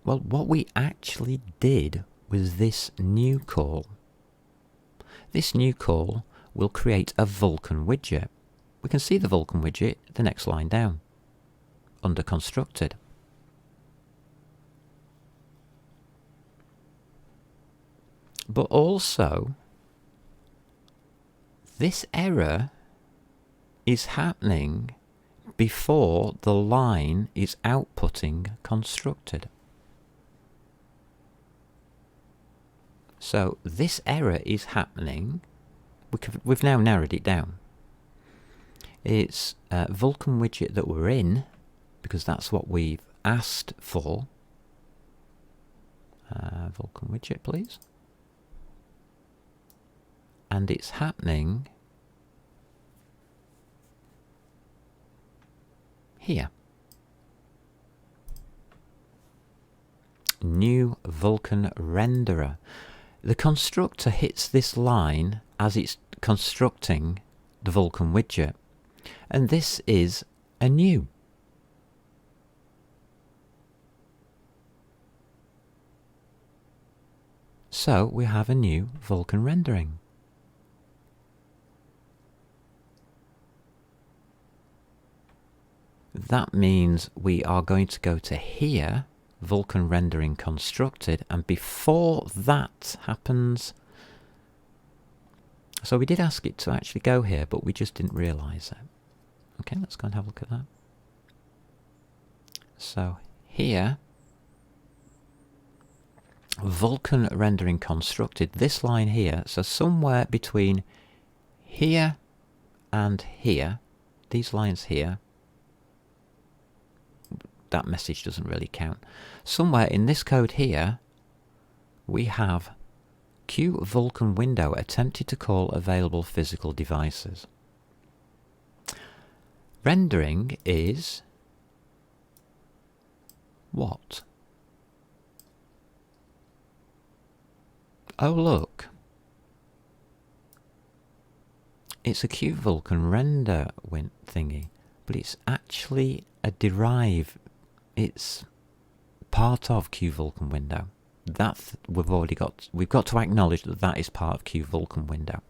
Well, what we actually did was this new call. This new call will create a Vulcan widget. We can see the Vulcan widget the next line down, under constructed. But also, this error is happening before the line is outputting constructed. So this error is happening. We've now narrowed it down. It's a Vulcan widget that we're in, because that's what we've asked for. Vulcan widget, please. And it's happening here. New Vulcan Renderer. The constructor hits this line as it's constructing the Vulcan widget. And this is a new. So we have a new Vulcan rendering. That means we are going to go to here, Vulcan Rendering Constructed, and before that happens, so we did ask it to actually go here, but we just didn't realize it. Okay, let's go and have a look at that. So here, Vulcan Rendering Constructed, this line here, so somewhere between here and here, these lines here, that message doesn't really count. Somewhere in this code here, we have Q Vulcan window attempted to call available physical devices. Rendering is what? Oh look, it's a Q Vulcan render thingy, but it's actually a derive. It's part of Q Vulcan window. That we've got to acknowledge that that is part of Q Vulcan window.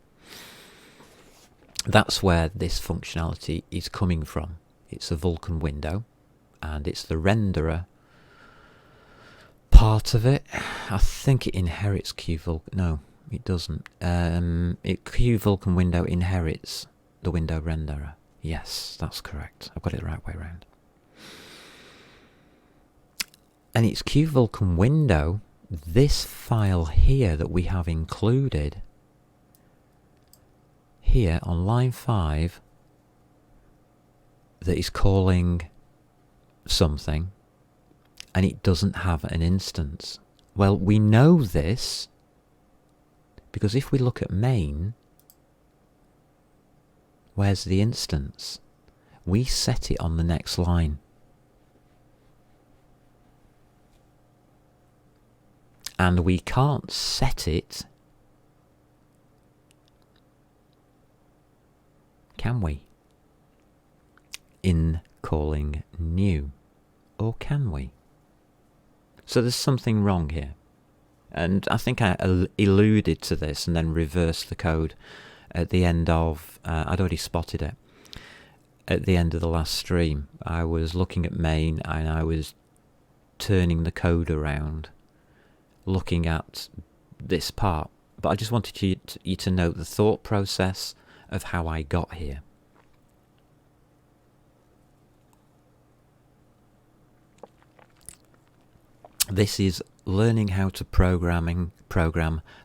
That's where this functionality is coming from. It's a Vulcan window, and it's the renderer part of it. I think it inherits Q Vulcan. No, it doesn't. Q Vulcan window inherits the window renderer. Yes, that's correct. I've got it the right way around. And it's Q Vulcan window, this file here that we have included here on line 5, that is calling something, and it doesn't have an instance. Well, we know this because if we look at main, where's the instance? We set it on the next line. And we can't set it, can we, in calling new? Or can we? So there's something wrong here. And I think I alluded to this and then reversed the code at the end of, I'd already spotted it, at the end of the last stream. I was looking at main and I was turning the code around, looking at this part. But I just wanted you to know the thought process of how I got here. This is learning how to program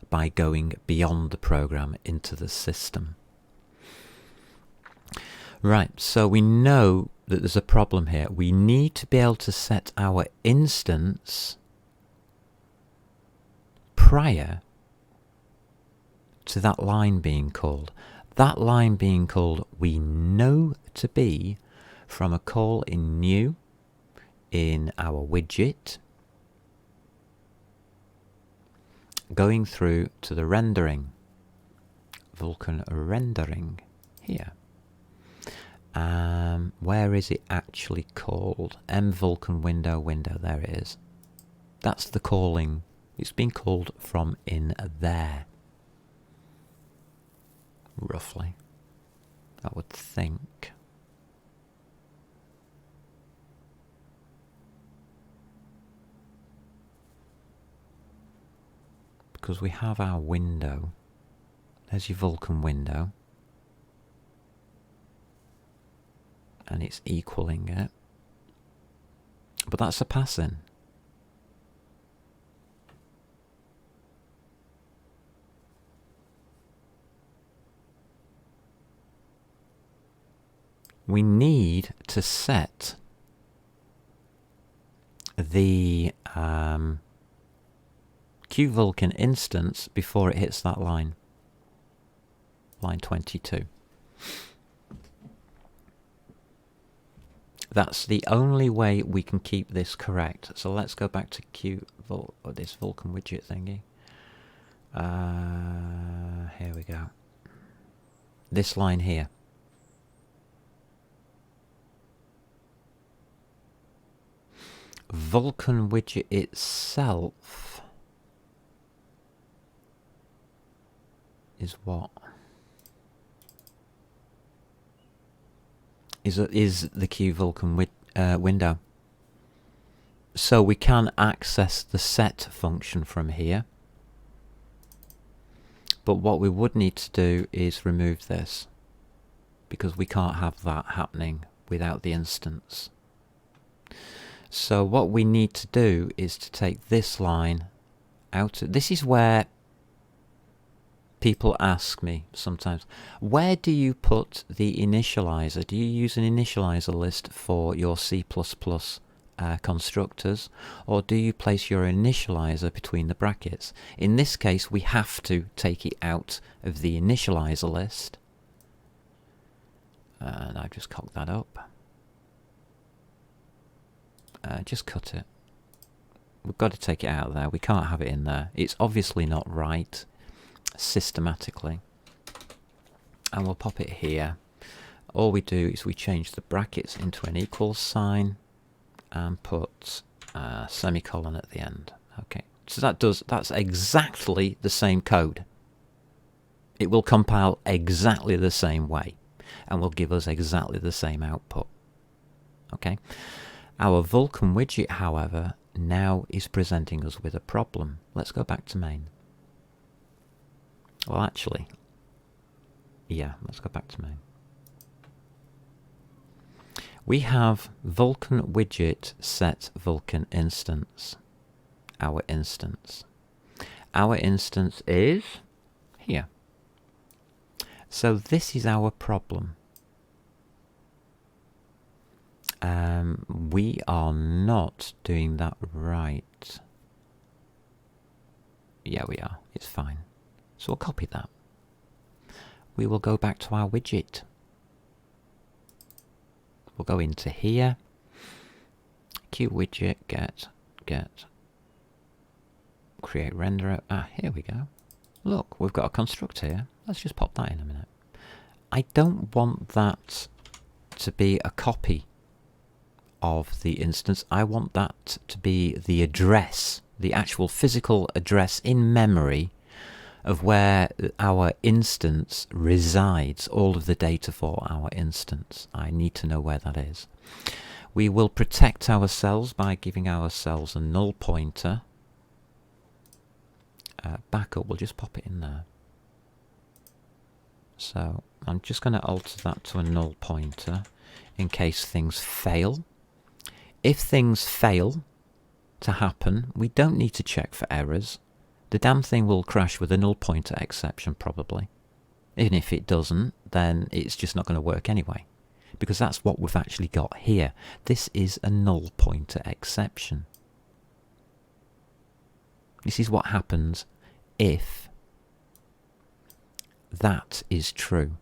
by going beyond the program into the system. Right, so we know that there's a problem here. We need to be able to set our instance prior to that line being called. That line being called we know to be from a call in new in our widget, going through to the rendering, Vulcan Rendering here. Where is it actually called? Vulcan window, there it is. That's the calling. It's been called from in there. Roughly, I would think. Because we have our window. There's your Vulcan window. And it's equaling it. But that's a pass-in. We need to set the QVulcan instance before it hits that line. Line 22. That's the only way we can keep this correct. So let's go back to this Vulcan widget thingy. Here we go. This line here. Vulcan widget itself is what? Is the QVulcan window. So we can access the set function from here. But what we would need to do is remove this, because we can't have that happening without the instance. So what we need to do is to take this line out. This is where people ask me sometimes, where do you put the initializer? Do you use an initializer list for your C++ constructors, or do you place your initializer between the brackets? In this case, we have to take it out of the initializer list. And I've just cocked that up. Just cut it. We've got to take it out of there. We can't have it in there. It's obviously not right systematically. And we'll pop it here. All we do is we change the brackets into an equals sign and put a semicolon at the end. Okay, so that's exactly the same code. It will compile exactly the same way and will give us exactly the same output. Okay. Our Vulcan widget, however, now is presenting us with a problem. Let's go back to main. Well, actually, yeah, let's go back to main. We have Vulcan widget set Vulcan instance. Our instance. Our instance is here. So this is our problem. We are not doing that right. Yeah, we are. It's fine. So we'll copy that. We will go back to our widget. We'll go into here. QWidget, get create renderer. Ah, here we go. Look, we've got a constructor here. Let's just pop that in a minute. I don't want that to be a copy of the instance. I want that to be the address, the actual physical address in memory of where our instance resides, all of the data for our instance. I need to know where that is. We will protect ourselves by giving ourselves a null pointer. Backup, we'll just pop it in there. So I'm just going to alter that to a null pointer in case things fail. If things fail to happen, we don't need to check for errors. The damn thing will crash with a null pointer exception probably. Even if it doesn't, then it's just not going to work anyway. Because that's what we've actually got here. This is a null pointer exception. This is what happens if that is true.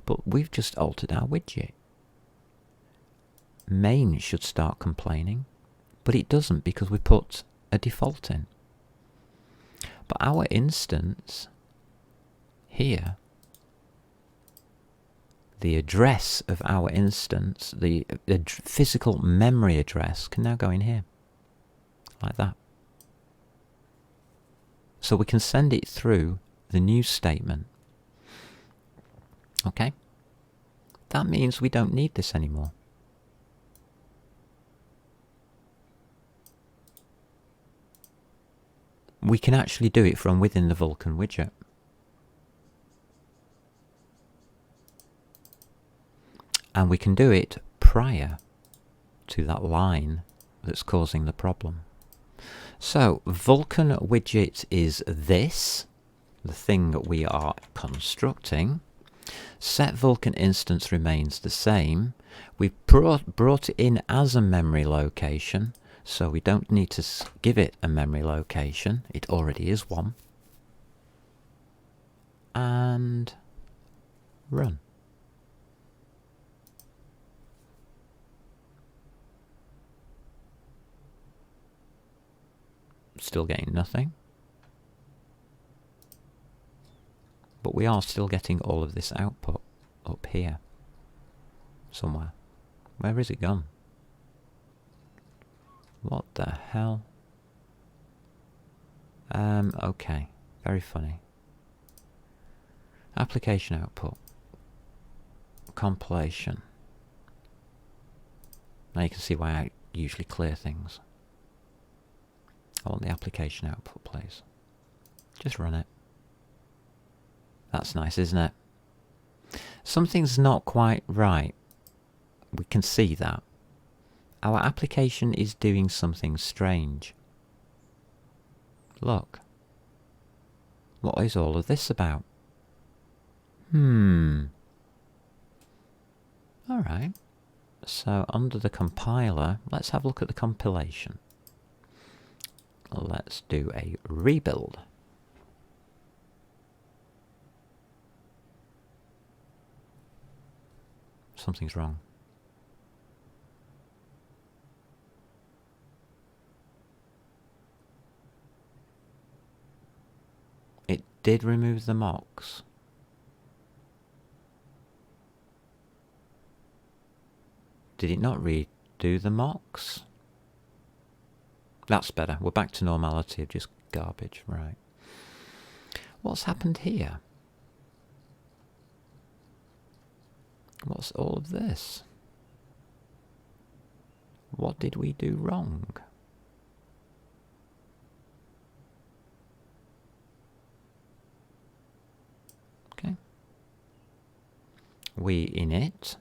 But we've just altered our widget. Main should start complaining, but it doesn't because we put a default in. But our instance here, the address of our instance, the physical memory address, can now go in here, like that. So we can send it through the new statement. Okay? That means we don't need this anymore. We can actually do it from within the Vulcan widget. And we can do it prior to that line that's causing the problem. So, Vulcan widget is this, the thing that we are constructing. Set Vulcan instance remains the same. We've brought it in as a memory location, so we don't need to give it a memory location. It already is one. And run. Still getting nothing. But we are still getting all of this output up here somewhere. Where is it gone? What the hell? Okay, very funny. Application output. Compilation. Now you can see why I usually clear things. I want the application output, please. Just run it. That's nice, isn't it? Something's not quite right. We can see that. Our application is doing something strange. Look. What is all of this about? Alright. So under the compiler, let's have a look at the compilation. Let's do a rebuild. Something's wrong. It did remove the mocks. Did it not redo the mocks? That's better. We're back to normality of just garbage, right. What's happened here? What's all of this? What did we do wrong? Okay. We init.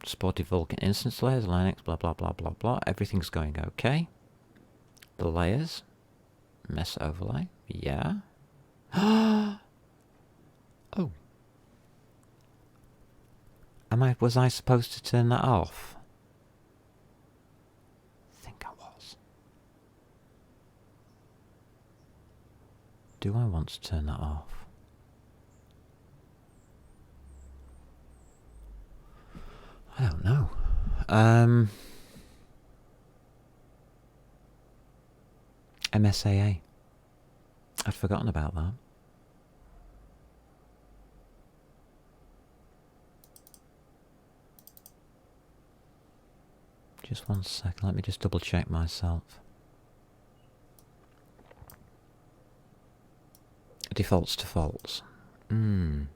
Supported Vulcan instance layers, Linux, blah blah blah blah blah. Everything's going okay. The layers. Mess overlay. Yeah. Oh. Was I supposed to turn that off? I think I was. Do I want to turn that off? I don't know. MSAA. I'd forgotten about that. Just 1 second, let me just double check myself. Defaults to false. And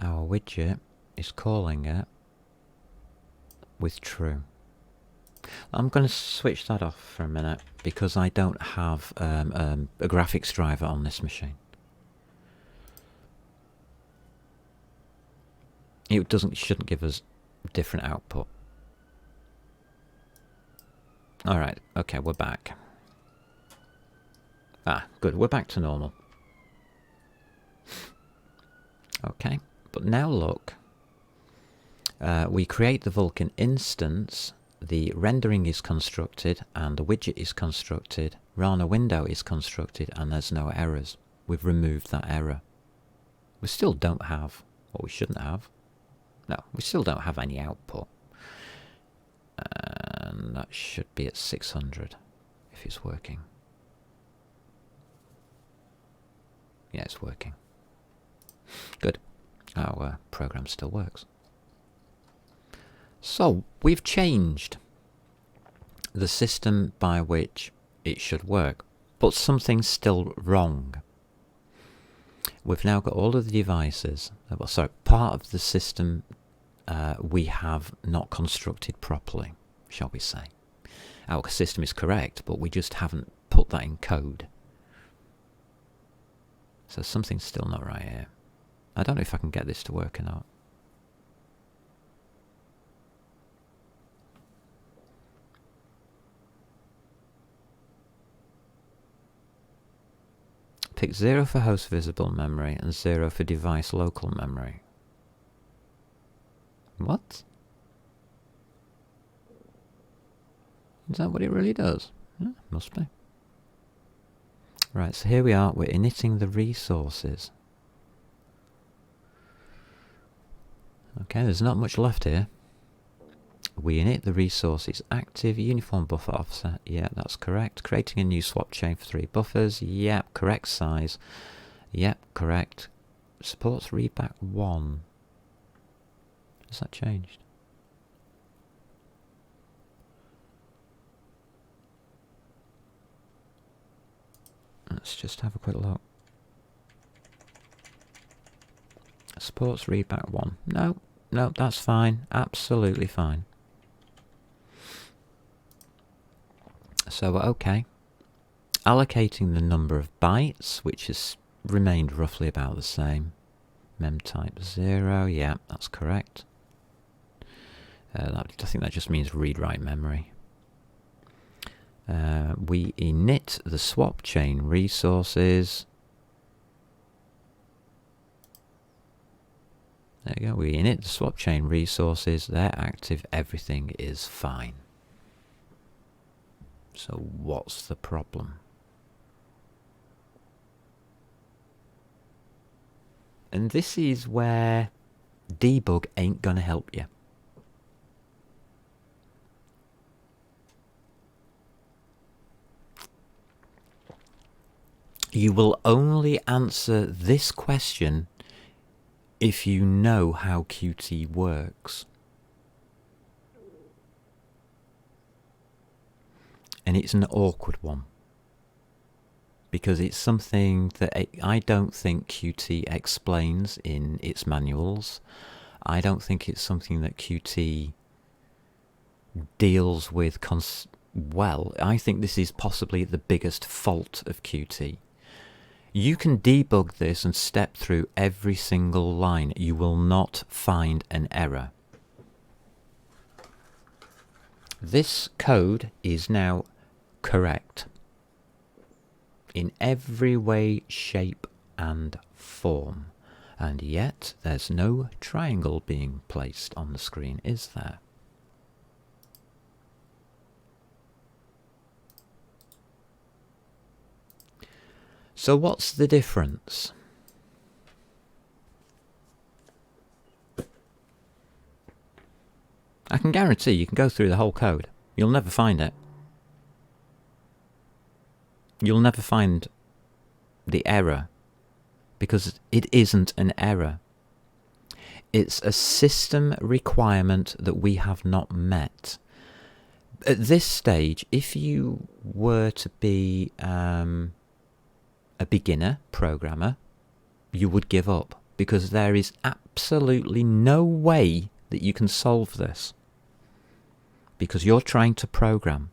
our widget is calling it with true. I'm going to switch that off for a minute because I don't have a graphics driver on this machine. It shouldn't give us different output. Alright, okay, we're back. Ah, good, we're back to normal. Okay, but now look. We create the Vulcan instance, the rendering is constructed, and the widget is constructed, Rana window is constructed, and there's no errors. We've removed that error. We still don't have, or we shouldn't have. No, we still don't have any output. And that should be at 600 if it's working. Yeah, it's working. Good. Our program still works. So, we've changed the system by which it should work, but something's still wrong. We've now got all of the devices, well, sorry, part of the system we have not constructed properly, shall we say. Our system is correct, but we just haven't put that in code. So something's still not right here. I don't know if I can get this to work or not. Pick 0 for host visible memory and 0 for device local memory. What? Is that what it really does? Yeah, must be. Right, so here we are, we're initting the resources. Okay, there's not much left here. We init the resources active, uniform buffer offset, yeah, that's correct. Creating a new swap chain for 3 buffers, yep, correct size, yep, correct. Supports readback 1. Has that changed? Let's just have a quick look. Supports readback 1. No, no, that's fine. Absolutely fine. So, okay. Allocating the number of bytes, which has remained roughly about the same. Mem type 0, yeah, that's correct. I think that just means read-write memory. We init the swap chain resources. There you go, we init the swap chain resources, they're active, everything is fine. So what's the problem? And this is where debug ain't gonna help you. You will only answer this question if you know how Qt works. And it's an awkward one. Because it's something that I don't think Qt explains in its manuals. I don't think it's something that Qt deals with well. I think this is possibly the biggest fault of Qt. You can debug this and step through every single line. You will not find an error. This code is now correct in every way, shape and form. And yet there's no triangle being placed on the screen, is there? So what's the difference? I can guarantee you can go through the whole code. You'll never find it. You'll never find the error, because it isn't an error. It's a system requirement that we have not met. At this stage, if you were to be a beginner programmer, you would give up, because there is absolutely no way that you can solve this, because you're trying to program.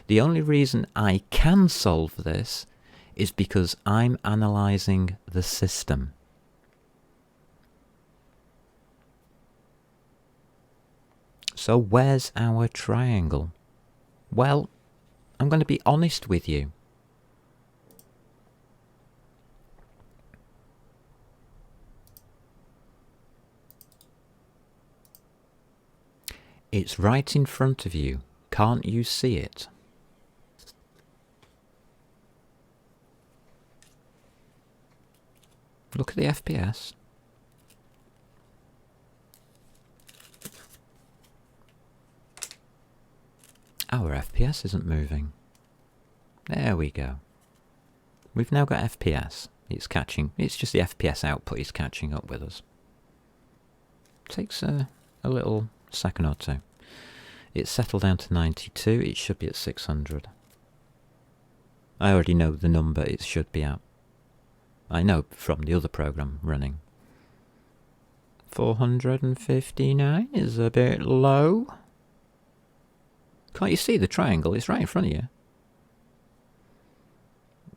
The only reason I can solve this is because I'm analysing the system. So where's our triangle? Well, I'm going to be honest with you. It's right in front of you. Can't you see it? Look at the FPS. Our FPS isn't moving. There we go. We've now got FPS. It's catching. It's just the FPS output is catching up with us. Takes a little second or two. It's settled down to 92. It should be at 600. I already know the number it should be at. I know from the other program running. 459 is a bit low. Can't you see the triangle? It's right in front of you.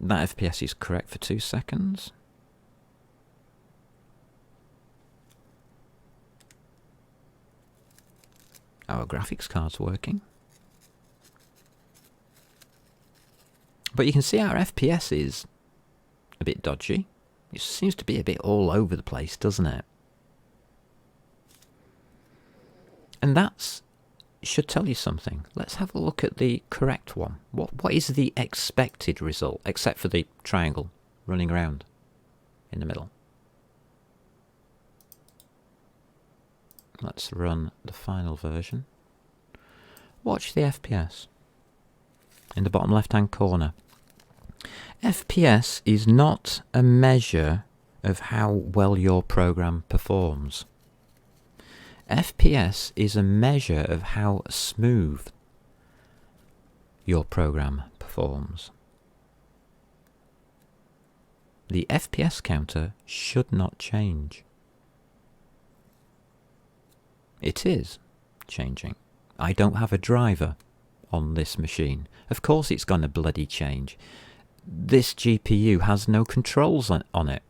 That FPS is correct for 2 seconds. Our graphics card's working. But you can see our FPS is a bit dodgy. It seems to be a bit all over the place, doesn't it? And that should tell you something. Let's have a look at the correct one. What is the expected result, except for the triangle running around in the middle? Let's run the final version. Watch the FPS in the bottom left-hand corner. FPS is not a measure of how well your program performs. FPS is a measure of how smooth your program performs. The FPS counter should not change. It is changing. I don't have a driver on this machine. Of course it's going to bloody change. This GPU has no controls on it.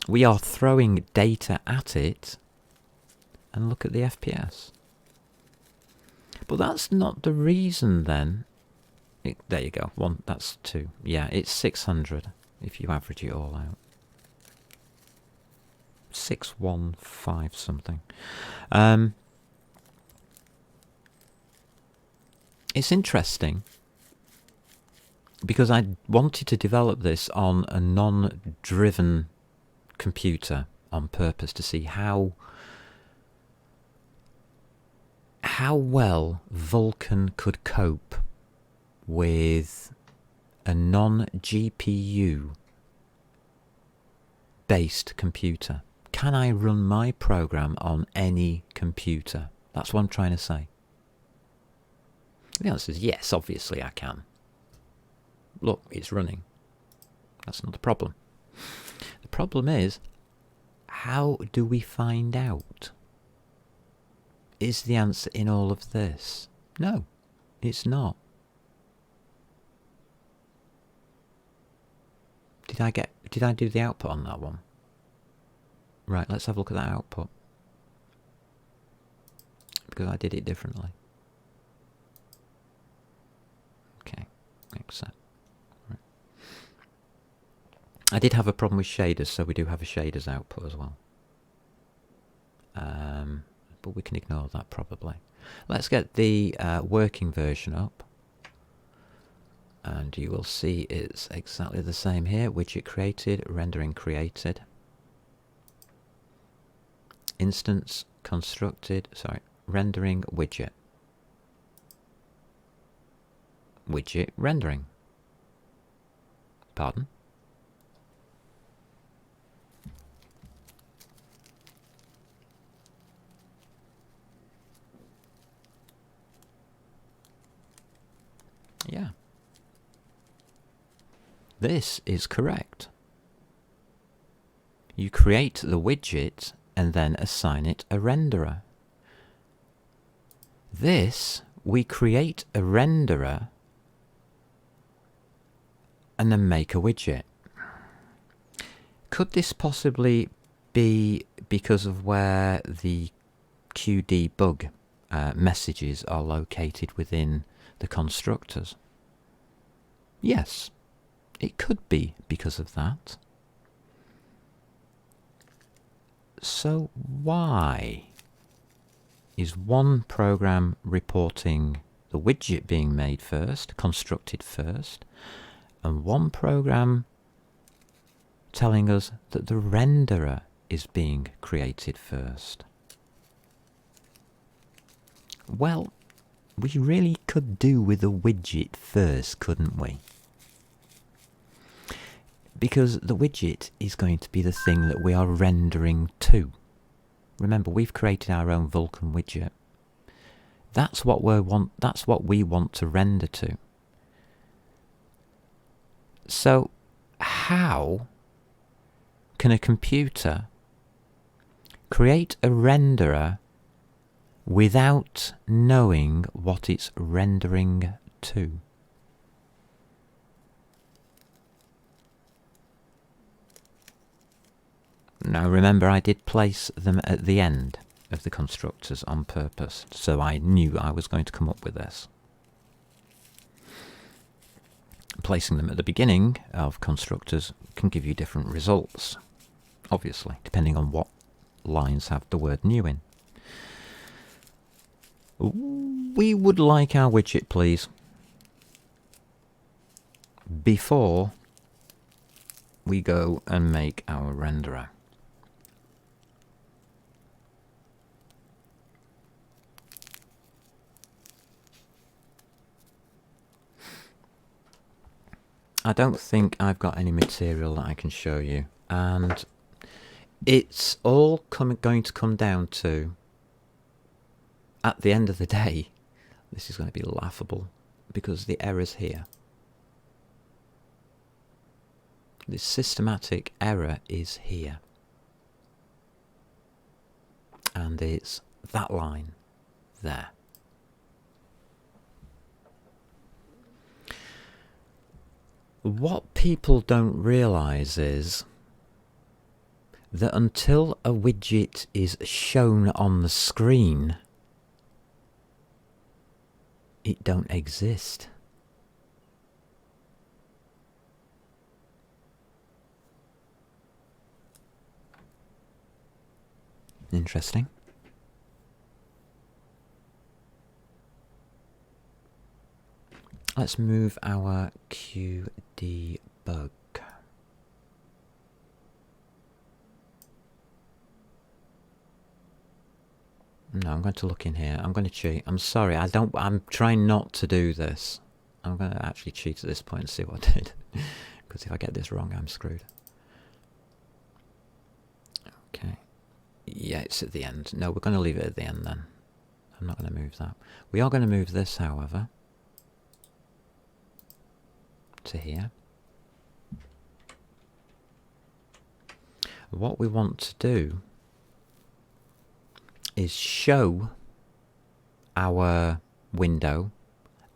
We are throwing data at it, and look at the FPS. But that's not the reason then. There you go. One, that's 2. Yeah, it's 600 if you average it all out. 615 something. It's interesting because I wanted to develop this on a non-driven computer on purpose to see how well Vulcan could cope with a non-GPU based computer. Can I run my program on any computer? That's what I'm trying to say. The answer is yes, obviously I can. Look, it's running. That's not the problem. The problem is, how do we find out? Is the answer in all of this? No, it's not. Did I do the output on that one? Right, let's have a look at that output. Because I did it differently. Okay, accept. Right. I did have a problem with shaders, so we do have a shaders output as well. But we can ignore that probably. Let's get the working version up. And you will see it's exactly the same here. Widget created, rendering created. Instance constructed, sorry, rendering widget. Widget rendering. Pardon? Yeah. This is correct. You create the widget and then assign it a renderer. This, we create a renderer and then make a widget. Could this possibly be because of where the QDebug messages are located within the constructors? Yes, it could be because of that. So why is one program reporting the widget being made first, constructed first, and one program telling us that the renderer is being created first? Well, we really could do with the widget first, couldn't we? Because the widget is going to be the thing that we are rendering to. Remember, we've created our own Vulcan widget. That's what we want to render to. So, how can a computer create a renderer without knowing what it's rendering to? Now remember, I did place them at the end of the constructors on purpose, so I knew I was going to come up with this. Placing them at the beginning of constructors can give you different results, obviously, depending on what lines have the word new in. We would like our widget, please, before we go and make our renderer. I don't think I've got any material that I can show you, and it's all going to come down to, at the end of the day, this is going to be laughable, because the error's here. This systematic error is here. And it's that line there. What people don't realise is that until a widget is shown on the screen, it don't exist. Interesting. Let's move our QDebug. No, I'm going to look in here. I'm going to cheat. I'm sorry. I'm trying not to do this. I'm going to actually cheat at this point and see what I did. Because if I get this wrong, I'm screwed. Okay. Yeah, it's at the end. No, we're going to leave it at the end then. I'm not going to move that. We are going to move this, however, to here. What we want to do is show our window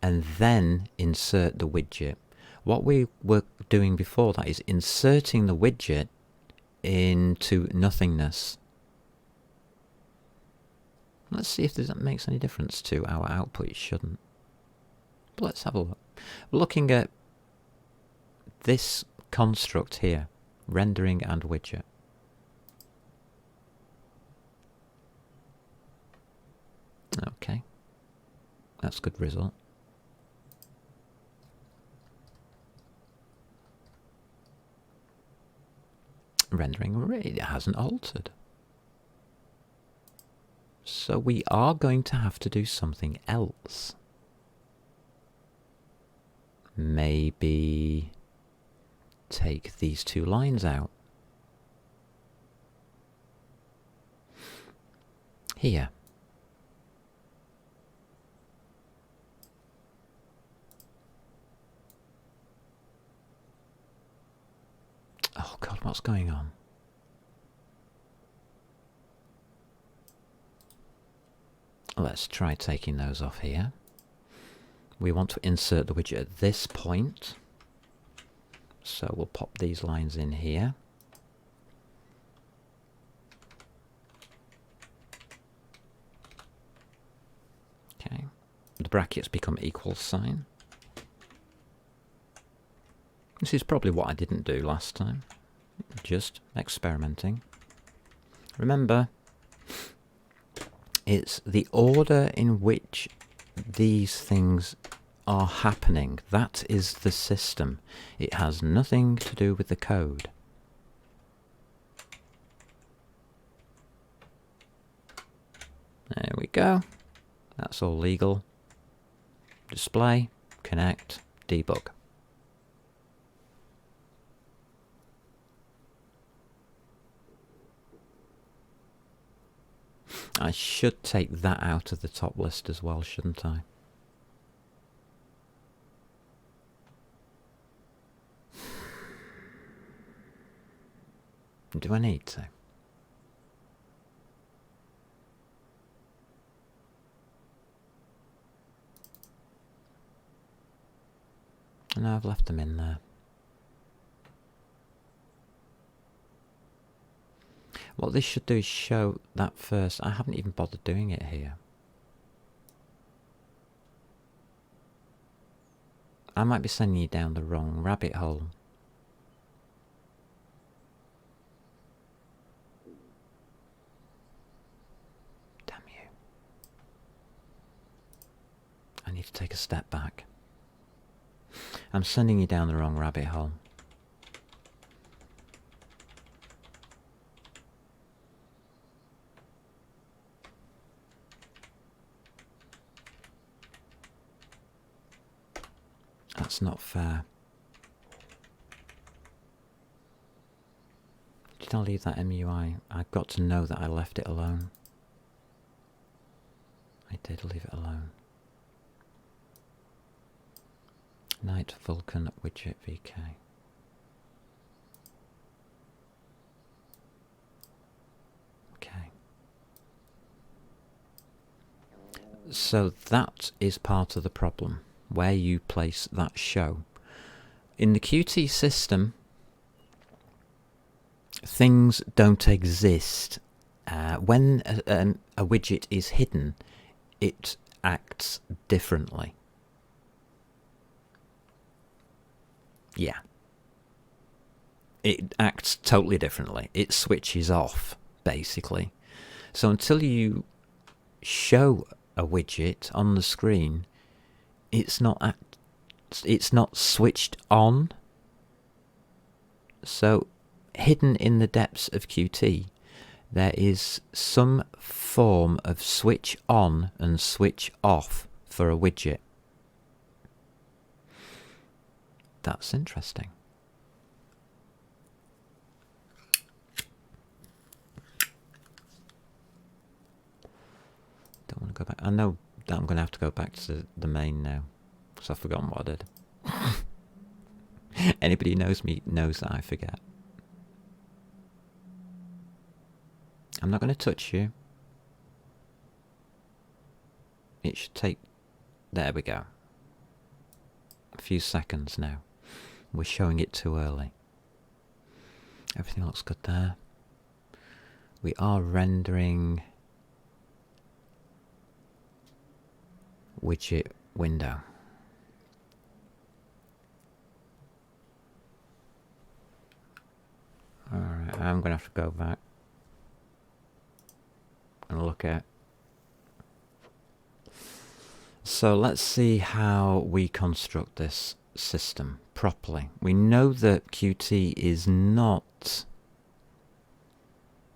and then insert the widget. What we were doing before that is inserting the widget into nothingness. Let's see if that makes any difference to our output. It shouldn't. But let's have a look. We're looking at this construct here, rendering and widget. Okay, that's a good result. Rendering, it hasn't altered. So we are going to have to do something else. Maybe take these two lines out. Here. Oh God, what's going on? Let's try taking those off here. We want to insert the widget at this point. So we'll pop these lines in here. Okay. The brackets become equal sign. This is probably what I didn't do last time. Just experimenting. Remember, it's the order in which these things are happening. That is the system. It has nothing to do with the code. There we go. That's all legal. Display, connect, debug. I should take that out of the top list as well, shouldn't I? Do I need to? No, I've left them in there. What this should do is show that first. I haven't even bothered doing it here. I might be sending you down the wrong rabbit hole. Damn you. I need to take a step back. I'm sending you down the wrong rabbit hole. That's not fair. Did I leave that MUI? I've got to know that I left it alone. I did leave it alone. Night Vulcan widget VK. Okay. So that is part of the problem, where you place that show. In the Qt system, things don't exist. When a widget is hidden, it acts differently. Yeah. It acts totally differently. It switches off, basically. So until you show a widget on the screen, it's not switched on. So hidden in the depths of Qt, there is some form of switch on and switch off for a widget. That's interesting. Don't want to go back. I know that I'm going to have to go back to the main now, because I've forgotten what I did. Anybody who knows me knows that I forget. I'm not going to touch you. It should take... There we go. A few seconds now. We're showing it too early. Everything looks good there. We are rendering widget window. Alright, I'm going to have to go back and look at. So let's see how we construct this system properly. We know that Qt is not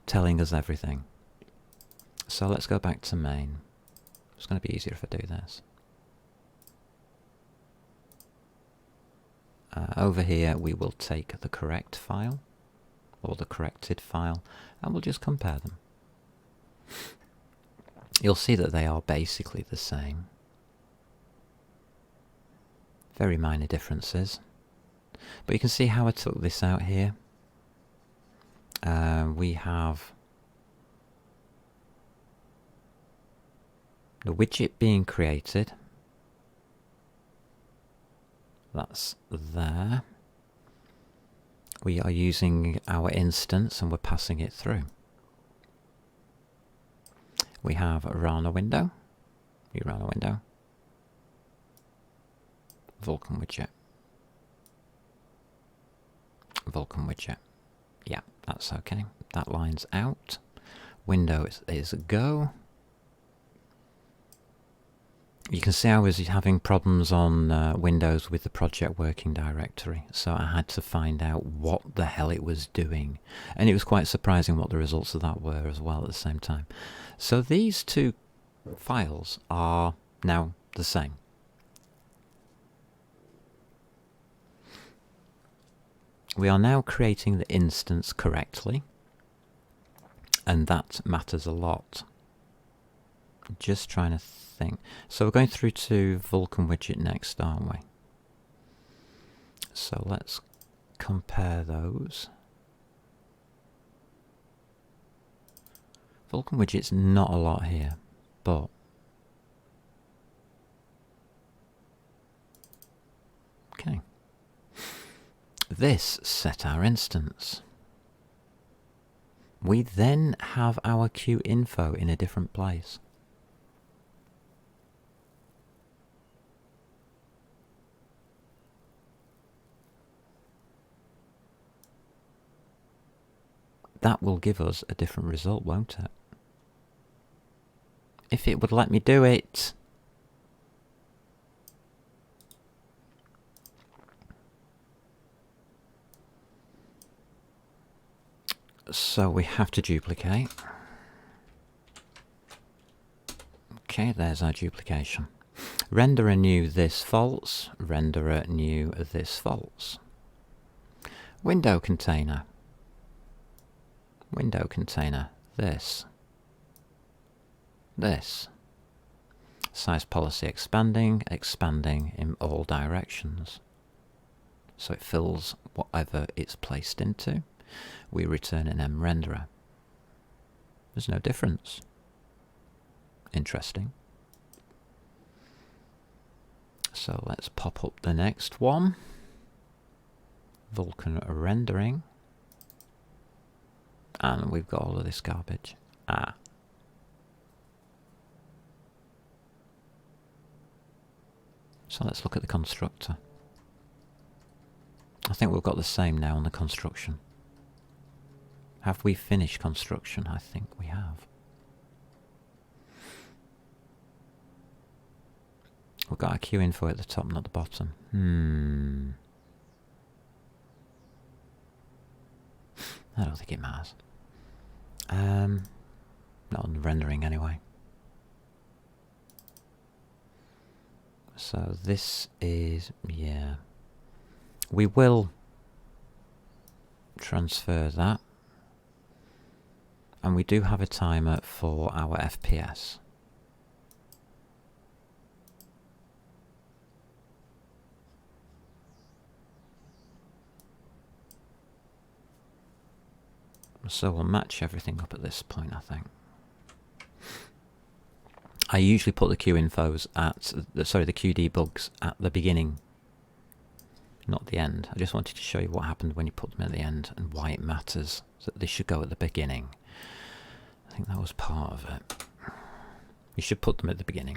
telling us everything. So let's go back to main. It's going to be easier if I do this. Over here we will take the correct file, or the corrected file, and we'll just compare them. You'll see that they are basically the same. Very minor differences. But you can see how I took this out here. We have the widget being created. That's there. We are using our instance and we're passing it through. We have a Rana window. Rana window. Vulcan widget. Vulcan widget. Yeah, that's okay. That line's out. Window is go. You can see I was having problems on Windows with the project working directory, so I had to find out what the hell it was doing. And it was quite surprising what the results of that were as well at the same time. So these two files are now the same. We are now creating the instance correctly, and that matters a lot. Just trying to think. So we're going through to Vulcan widget next, aren't we? So let's compare those. Vulcan widget's not a lot here, but okay. This set our instance. We then have our Q info in a different place. That will give us a different result, won't it? If it would let me do it. So we have to duplicate. Okay, there's our duplication. Renderer knew this false. Renderer knew this false. Window container. Window container. This. This. Size policy expanding, expanding in all directions. So it fills whatever it's placed into. We return an mRenderer. There's no difference. Interesting. So let's pop up the next one. Vulcan Rendering. And we've got all of this garbage. So let's look at the constructor. I think we've got the same now on the construction. Have we finished construction? I think we have. We've got our Q info at the top, not the bottom. I don't think it matters. Not on the rendering anyway. So this is, yeah. We will transfer that. And we do have a timer for our FPS. So we'll match everything up at this point, I think. I usually put the Q infos at, the Q debugs at the beginning, not the end. I just wanted to show you what happened when you put them at the end and why it matters. So they should go at the beginning. I think that was part of it. You should put them at the beginning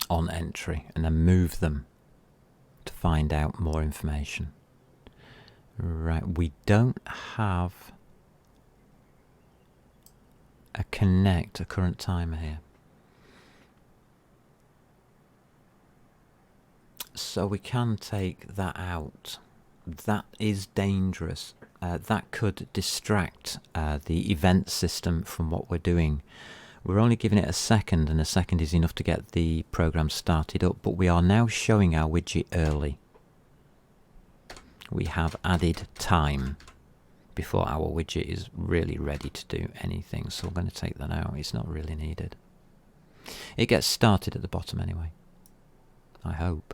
on entry and then move them to find out more information. Right, we don't have a current timer here. So we can take that out. That is dangerous. that could distract the event system from what we're doing. We're only giving it a second, and a second is enough to get the program started up, but we are now showing our widget early. We have added time before our widget is really ready to do anything, so we're going to take that out. It's not really needed. It gets started at the bottom anyway, I hope.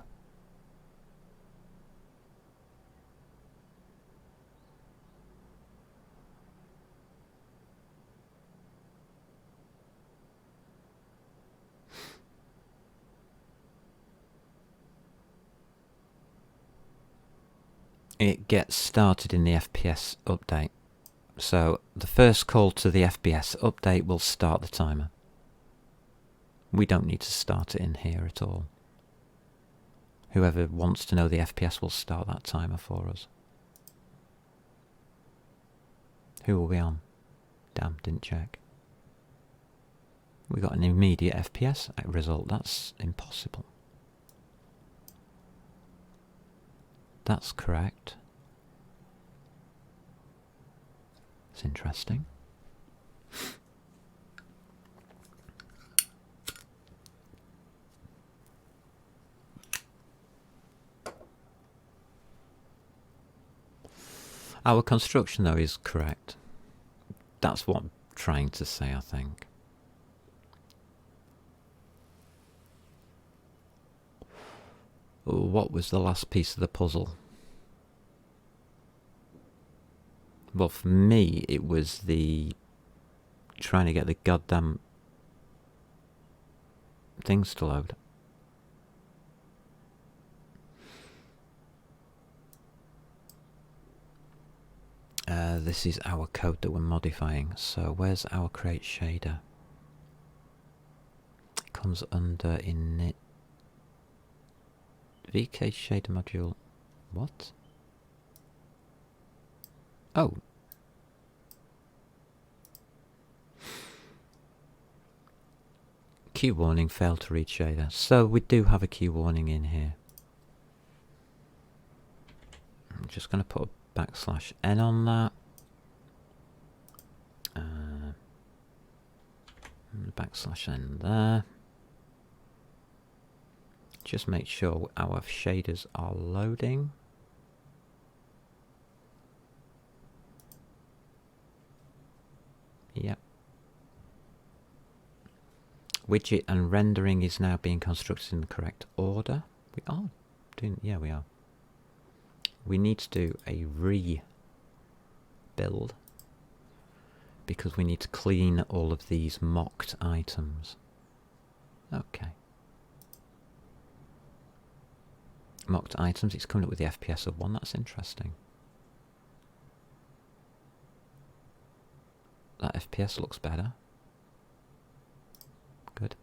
It gets started in the FPS update. So the first call to the FPS update will start the timer. We don't need to start it in here at all. Whoever wants to know the FPS will start that timer for us. Who are we on? Damn, didn't check. We got an immediate FPS result. That's impossible. That's correct. It's interesting. Our construction, though, is correct. That's what I'm trying to say, I think. What was the last piece of the puzzle? Well, for me, it was the trying to get the goddamn things to load. This is our code that we're modifying. So where's our create shader? It comes under Init VK shader module. What? Oh. Queue warning, failed to read shader. So we do have a queue warning in here. I'm just going to put a \n on that. \n there. Just make sure our shaders are loading. Yep. Widget and rendering is now being constructed in the correct order. We are doing, yeah, we are. We need to do a rebuild because we need to clean all of these mocked items. Okay. Mocked items, it's coming up with the FPS of 1, that's interesting. That FPS looks better. Good.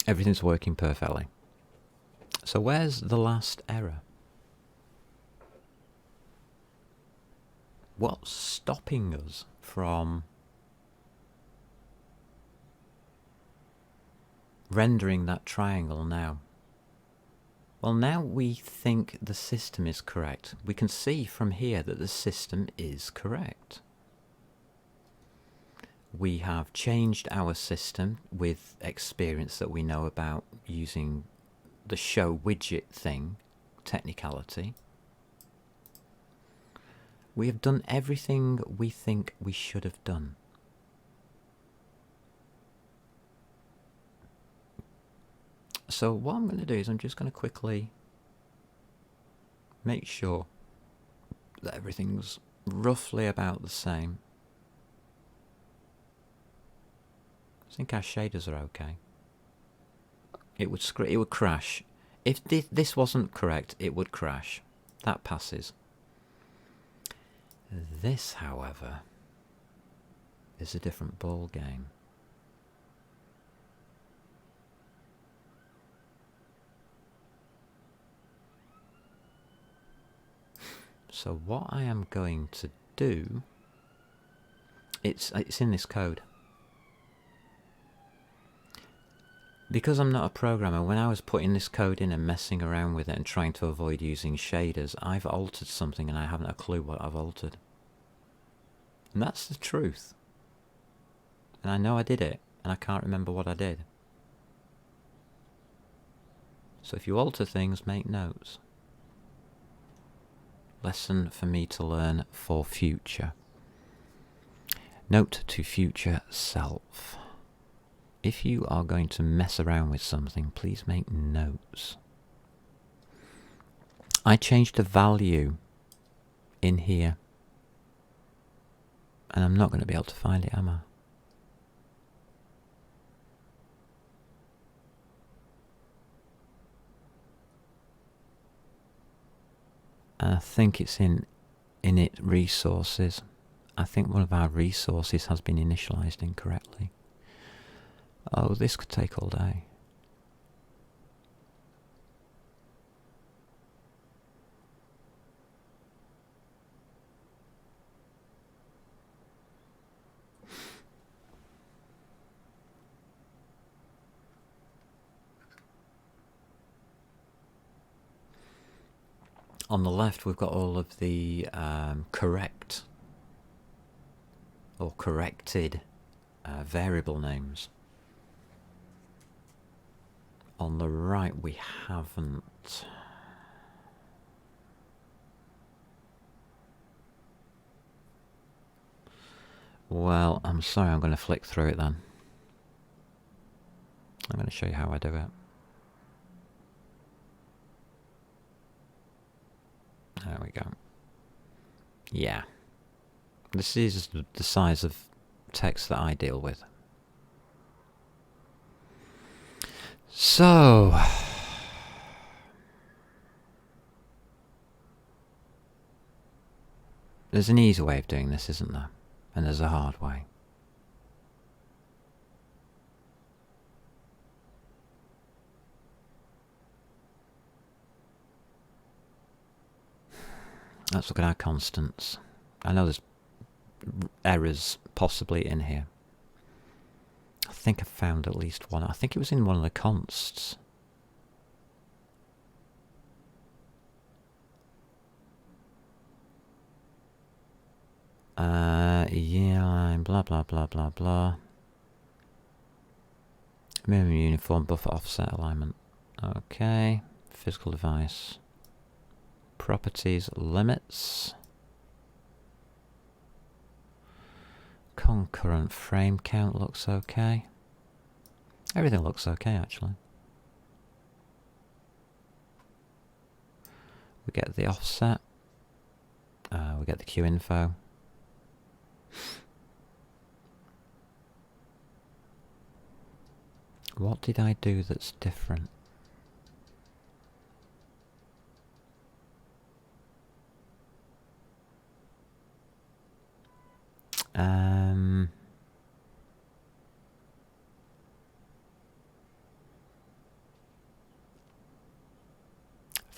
Everything's working perfectly. So where's the last error? What's stopping us from rendering that triangle now? Well, now we think the system is correct. We can see from here that the system is correct. We have changed our system with experience that we know about using the show widget thing, technicality. We have done everything we think we should have done. So what I'm going to do is I'm just going to quickly make sure that everything's roughly about the same. I think our shaders are okay. It would crash. If this wasn't correct, it would crash. That passes. This, however, is a different ball game. So what I am going to do, it's in this code. Because I'm not a programmer, when I was putting this code in and messing around with it and trying to avoid using shaders, I've altered something and I haven't a clue what I've altered. And that's the truth. And I know I did it, and I can't remember what I did. So if you alter things, make notes. Lesson for me to learn for future. Note to future self. If you are going to mess around with something, please make notes. I changed a value in here, and I'm not going to be able to find it, am I? I think it's in Init Resources. I think one of our resources has been initialized incorrectly. Oh, this could take all day. On the left, we've got all of the correct or corrected variable names. On the right, we haven't. Well, I'm sorry, I'm going to flick through it then. I'm going to show you how I do it. There we go. Yeah. This is the size of text that I deal with. So, there's an easy way of doing this, isn't there? And there's a hard way. Let's look at our constants. I know there's errors possibly in here. I think I found at least one. I think it was in one of the consts. Yeah, blah blah blah blah blah. Minimum uniform buffer offset alignment. Okay. Physical device. Properties limits. Concurrent frame count looks okay. Everything looks okay actually. We get the offset. We get the queue info. What did I do that's different?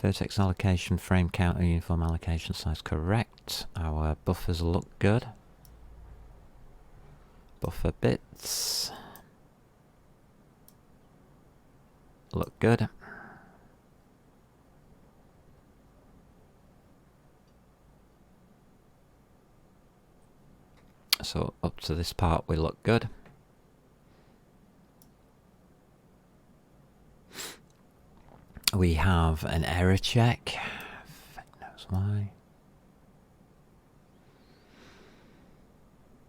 Vertex allocation, frame count, and uniform allocation size correct. Our buffers look good. Buffer bits look good. So up to this part we look good. We have an error check. Fuck knows why.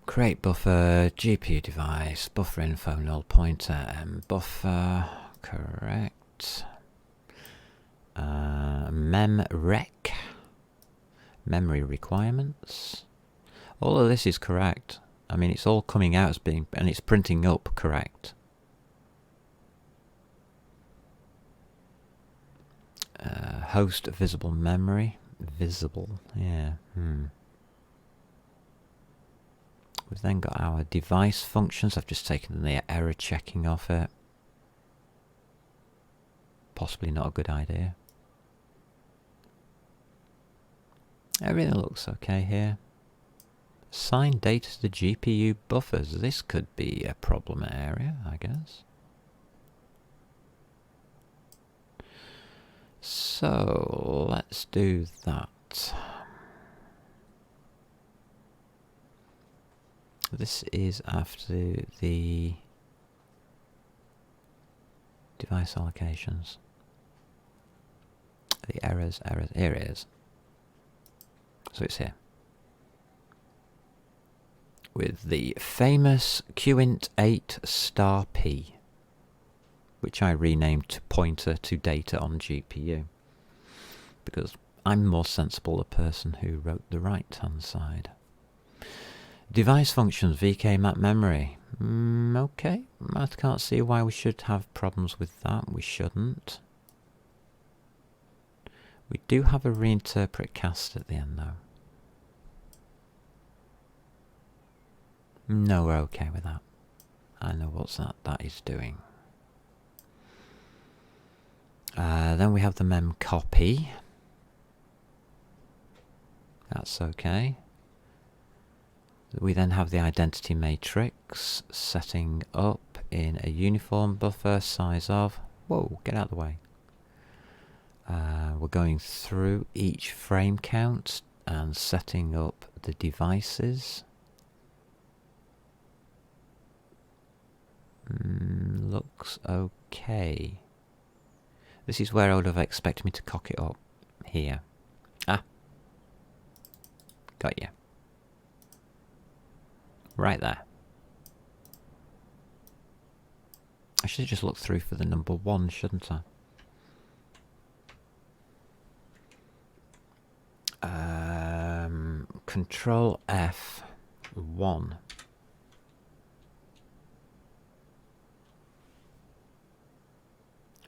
Create buffer, GPU device, buffer info, null pointer, buffer, correct. Memrec, memory requirements. All of this is correct. I mean, it's all coming out as being, and it's printing up correct. Host visible memory. Visible, yeah. We've then got our device functions. I've just taken the error checking off it. Possibly not a good idea. Everything looks okay here. Assign data to the GPU buffers. This could be a problem area, I guess. So let's do that. This is after the device allocations. The errors, here it is. So it's here. With the famous qint 8*P, which I renamed to pointer to data on GPU, because I'm more sensible a person who wrote the right hand side. Device functions, VK map memory. Okay, I can't see why we should have problems with that. We shouldn't. We do have a reinterpret cast at the end though. No, we're okay with that. I know what's that is doing. Then we have the mem copy. That's okay. We then have the identity matrix setting up in a uniform buffer size of... Whoa, get out of the way. We're going through each frame count and setting up the devices. Looks okay. This is where I would have expected me to cock it up. Here. Ah. Got you. Right there. I should have just looked through for the number 1, shouldn't I? Control F1.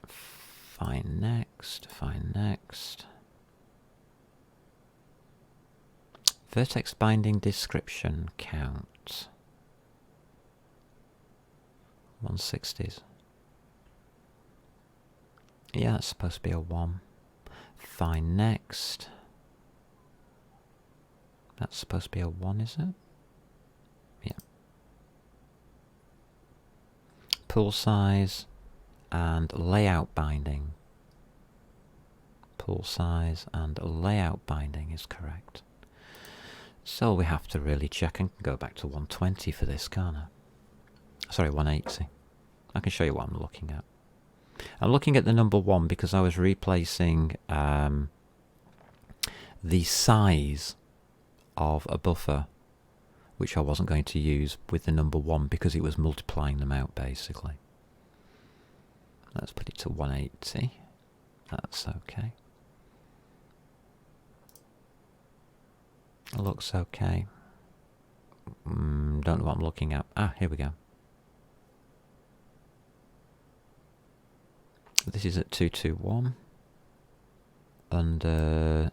Find next, find next. Vertex binding description count. 160s. Yeah, that's supposed to be a 1. Find next. That's supposed to be a 1, is it? Yeah. Pool size and layout binding. Pool size and layout binding is correct. So we have to really check and go back to 120 for this, can't I? Sorry, 180. I can show you what I'm looking at. I'm looking at the number 1 because I was replacing the size of a buffer, which I wasn't going to use, with the number 1 because it was multiplying them out basically. Let's put it to 180. That's okay. Looks okay. Don't know what I'm looking at. Ah, here we go. This is at 221 under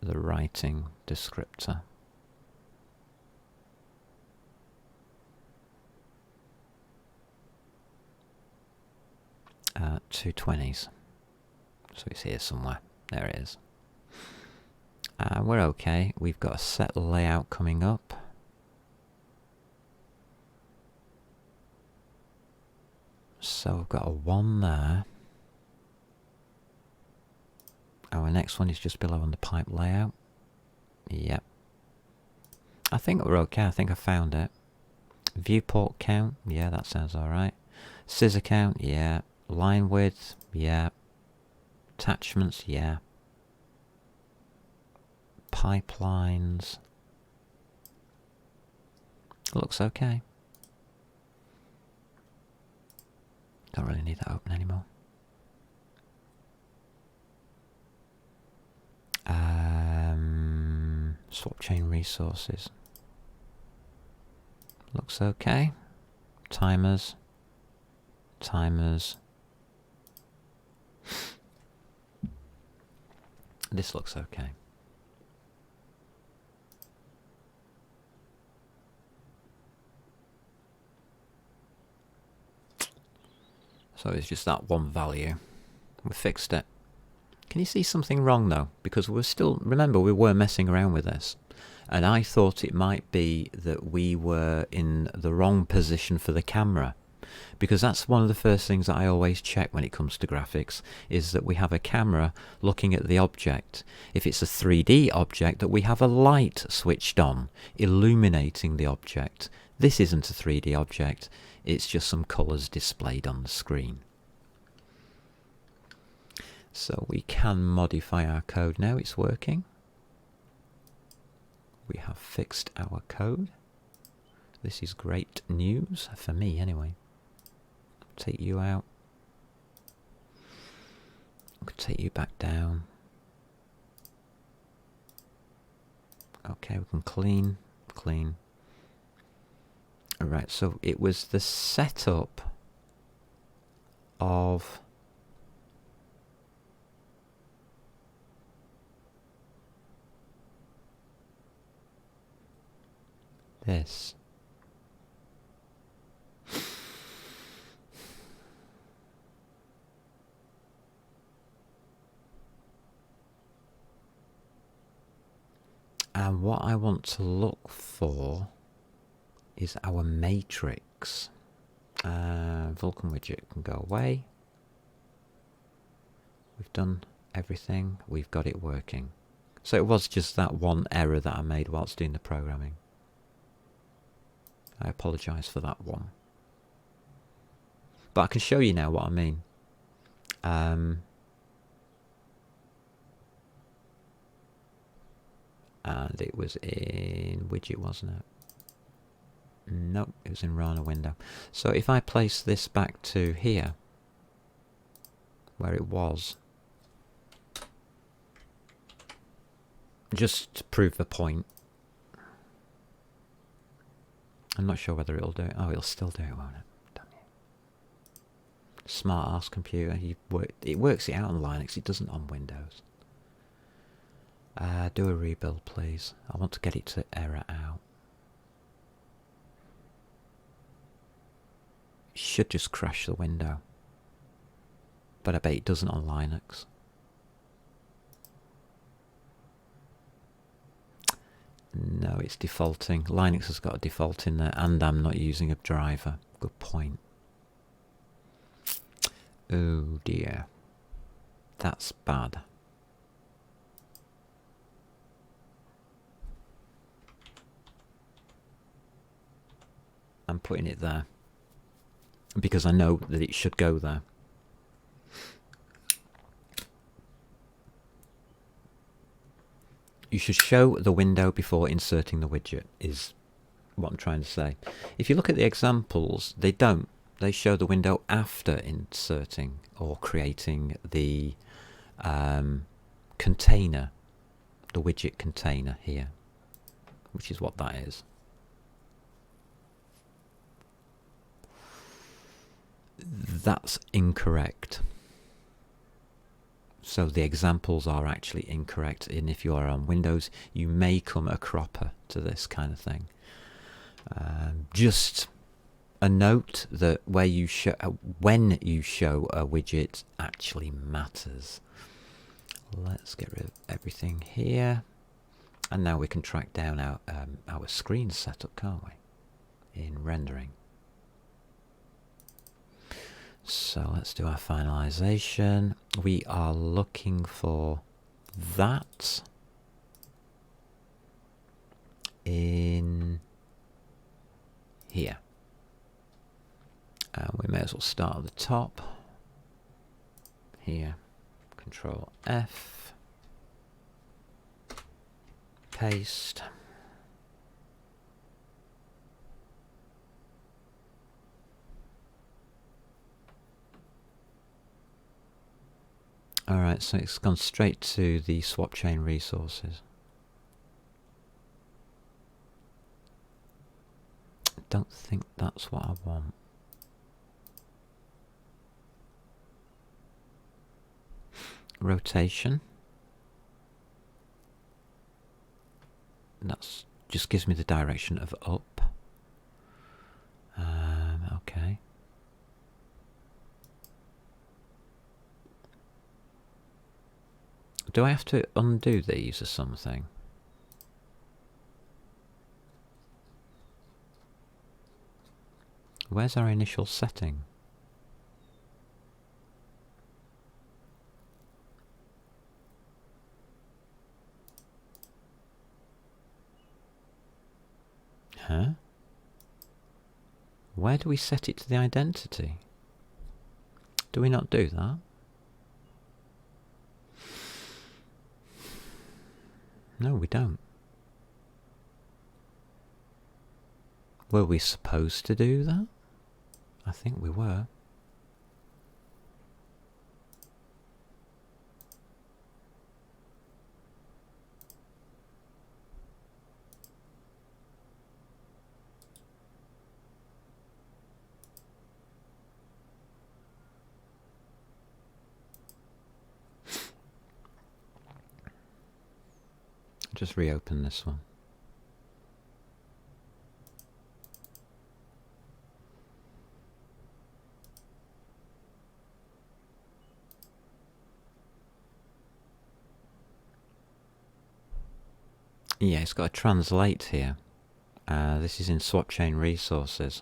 the writing descriptor. Uh, 220s. So it's here somewhere. There it is. We're okay. We've got a set layout coming up. So we've got a 1 there. Our next one is just below on the pipe layout. Yep. I think we're okay. I think I found it. Viewport count. Yeah, that sounds alright. Scissor count. Yeah. Line width. Yeah. Attachments. Yeah. Pipelines. Looks okay. Don't really need that open anymore. Swap chain resources. Looks okay. Timers. Timers. This looks okay. So it's just that one value. We fixed it. Can you see something wrong though? Because we're still, remember, we were messing around with this. And I thought it might be that we were in the wrong position for the camera. because that's one of the first things that I always check when it comes to graphics, is that we have a camera looking at the object. If it's a 3D object, that we have a light switched on, illuminating the object. This isn't a 3D object, it's just some colours displayed on the screen. So we can modify our code now, it's working. We have fixed our code. This is great news, for me anyway. Take you out. I could take you back down. Okay, we can clean. Alright, so it was the setup of this. And what I want to look for is our matrix. Vulcan widget can go away. We've done everything. We've got it working. So it was just that one error that I made whilst doing the programming. I apologise for that one. But I can show you now what I mean. And it was in widget, wasn't it? Nope, it was in Rana window. So if I place this back to here, where it was, just to prove the point. I'm not sure whether it'll do it. Oh, it'll still do it, won't it? Damn you. Smart ass computer. It works it out on Linux, it doesn't on Windows. Do a rebuild, please. I want to get it to error out. It should just crash the window. But I bet it doesn't on Linux. No, it's defaulting. Linux has got a default in there, and I'm not using a driver. Good point. Oh dear. That's bad. I'm putting it there because I know that it should go there. You should show the window before inserting the widget, is what I'm trying to say. If you look at the examples, they don't. They show the window after inserting or creating the container, the widget container here, which is what that is. That's incorrect. So the examples are actually incorrect, and if you are on Windows, you may come a cropper to this kind of thing. Just a note that when you show a widget actually matters. Let's get rid of everything here, and now we can track down our screen setup, can't we? In rendering. So let's do our finalization. We are looking for that in here. And we may as well start at the top here. Control F, paste. Alright, so it's gone straight to the swap chain resources. I don't think that's what I want. Rotation. That's just gives me the direction of up. Okay. Do I have to undo these or something? Where's our initial setting? Huh? Where do we set it to the identity? Do we not do that? No, we don't. Were we supposed to do that? I think we were. Just reopen this one. Yeah, it's got a translate here. This is in swap chain resources.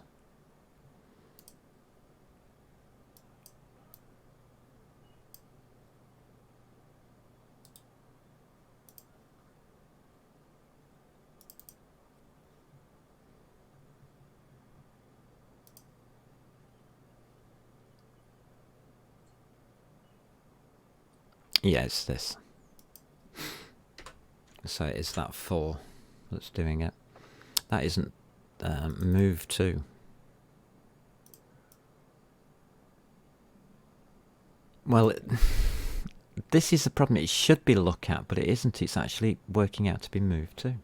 Yeah, it's this. So it's that 4 that's doing it. That isn't move to. Well, this is the problem. It should be look at, but it isn't. It's actually working out to be moved to.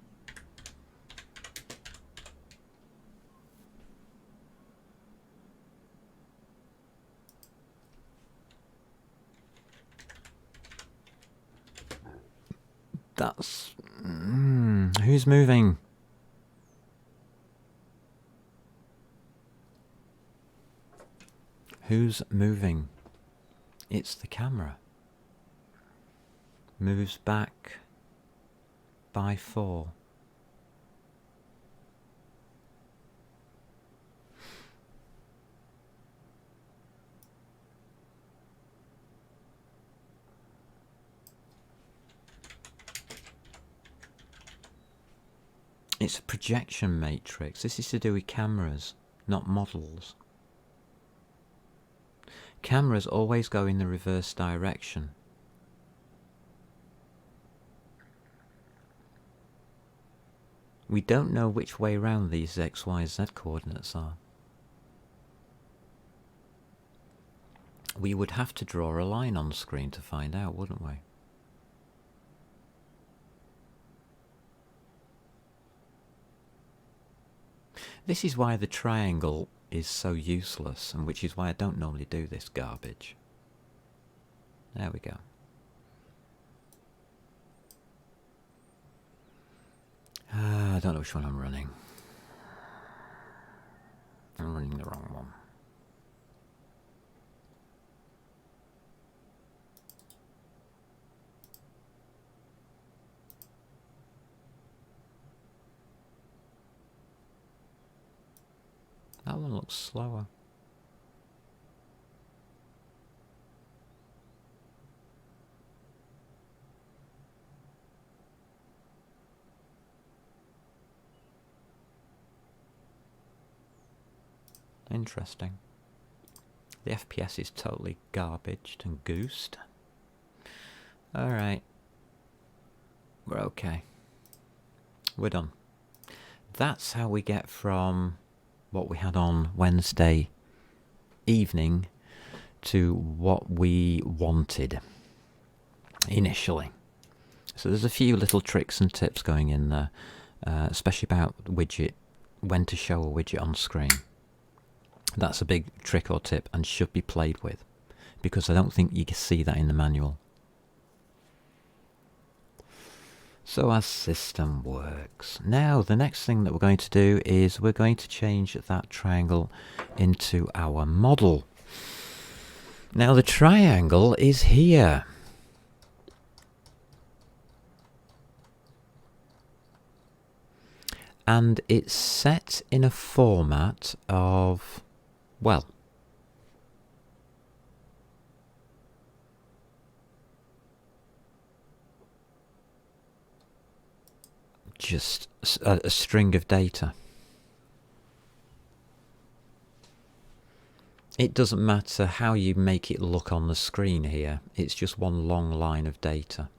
That's... who's moving? Who's moving? It's the camera. Moves back by 4. It's a projection matrix. This is to do with cameras, not models. Cameras always go in the reverse direction. We don't know which way round these X, Y, Z coordinates are. We would have to draw a line on screen to find out, wouldn't we? This is why the triangle is so useless, and which is why I don't normally do this garbage. There we go. I don't know which one I'm running. I'm running the wrong one. That one looks slower. Interesting. The FPS is totally garbaged and goosed. Alright. We're okay. We're done. That's how we get from what we had on Wednesday evening to what we wanted initially. So there's a few little tricks and tips going in there, especially about the widget, when to show a widget on screen. That's a big trick or tip and should be played with, because I don't think you can see that in the manual. So our system works. Now the next thing that we're going to do is we're going to change that triangle into our model. Now the triangle is here. And it's set in a format of Well, just a string of data. It doesn't matter how you make it look on the screen here, it's just one long line of data.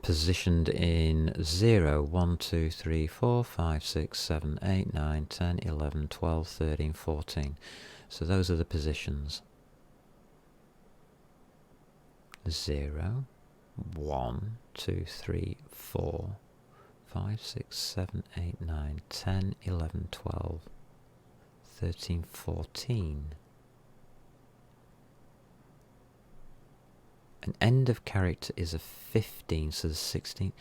Positioned in 0, 1, 2, 3, 4, 5, 6, 7, 8, 9, 10, 11, 12, 13, 14. So those are the positions. 0, 1, 2, 3, 4, 5, 6, 7, 8, 9, 10, 11, 12, 13, 14. An end of character is a 15, so there's 16.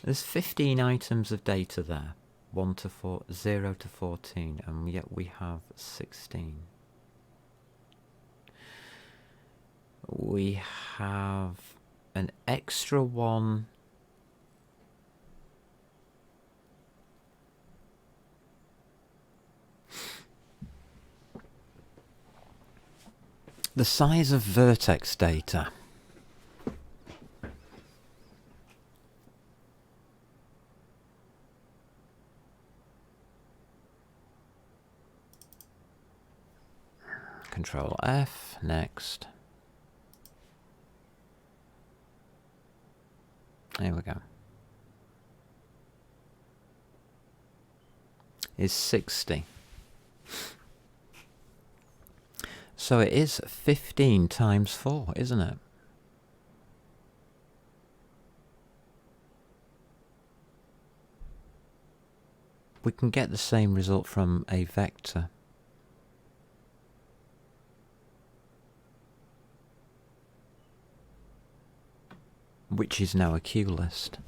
There's 15 items of data there. 1 to 4, 0 to 14, and yet we have 16. We have an extra one. The size of vertex data. Control F, next. There we go. Is 60. So it is 15 times 4, isn't it? We can get the same result from a vector. Which is now a QList.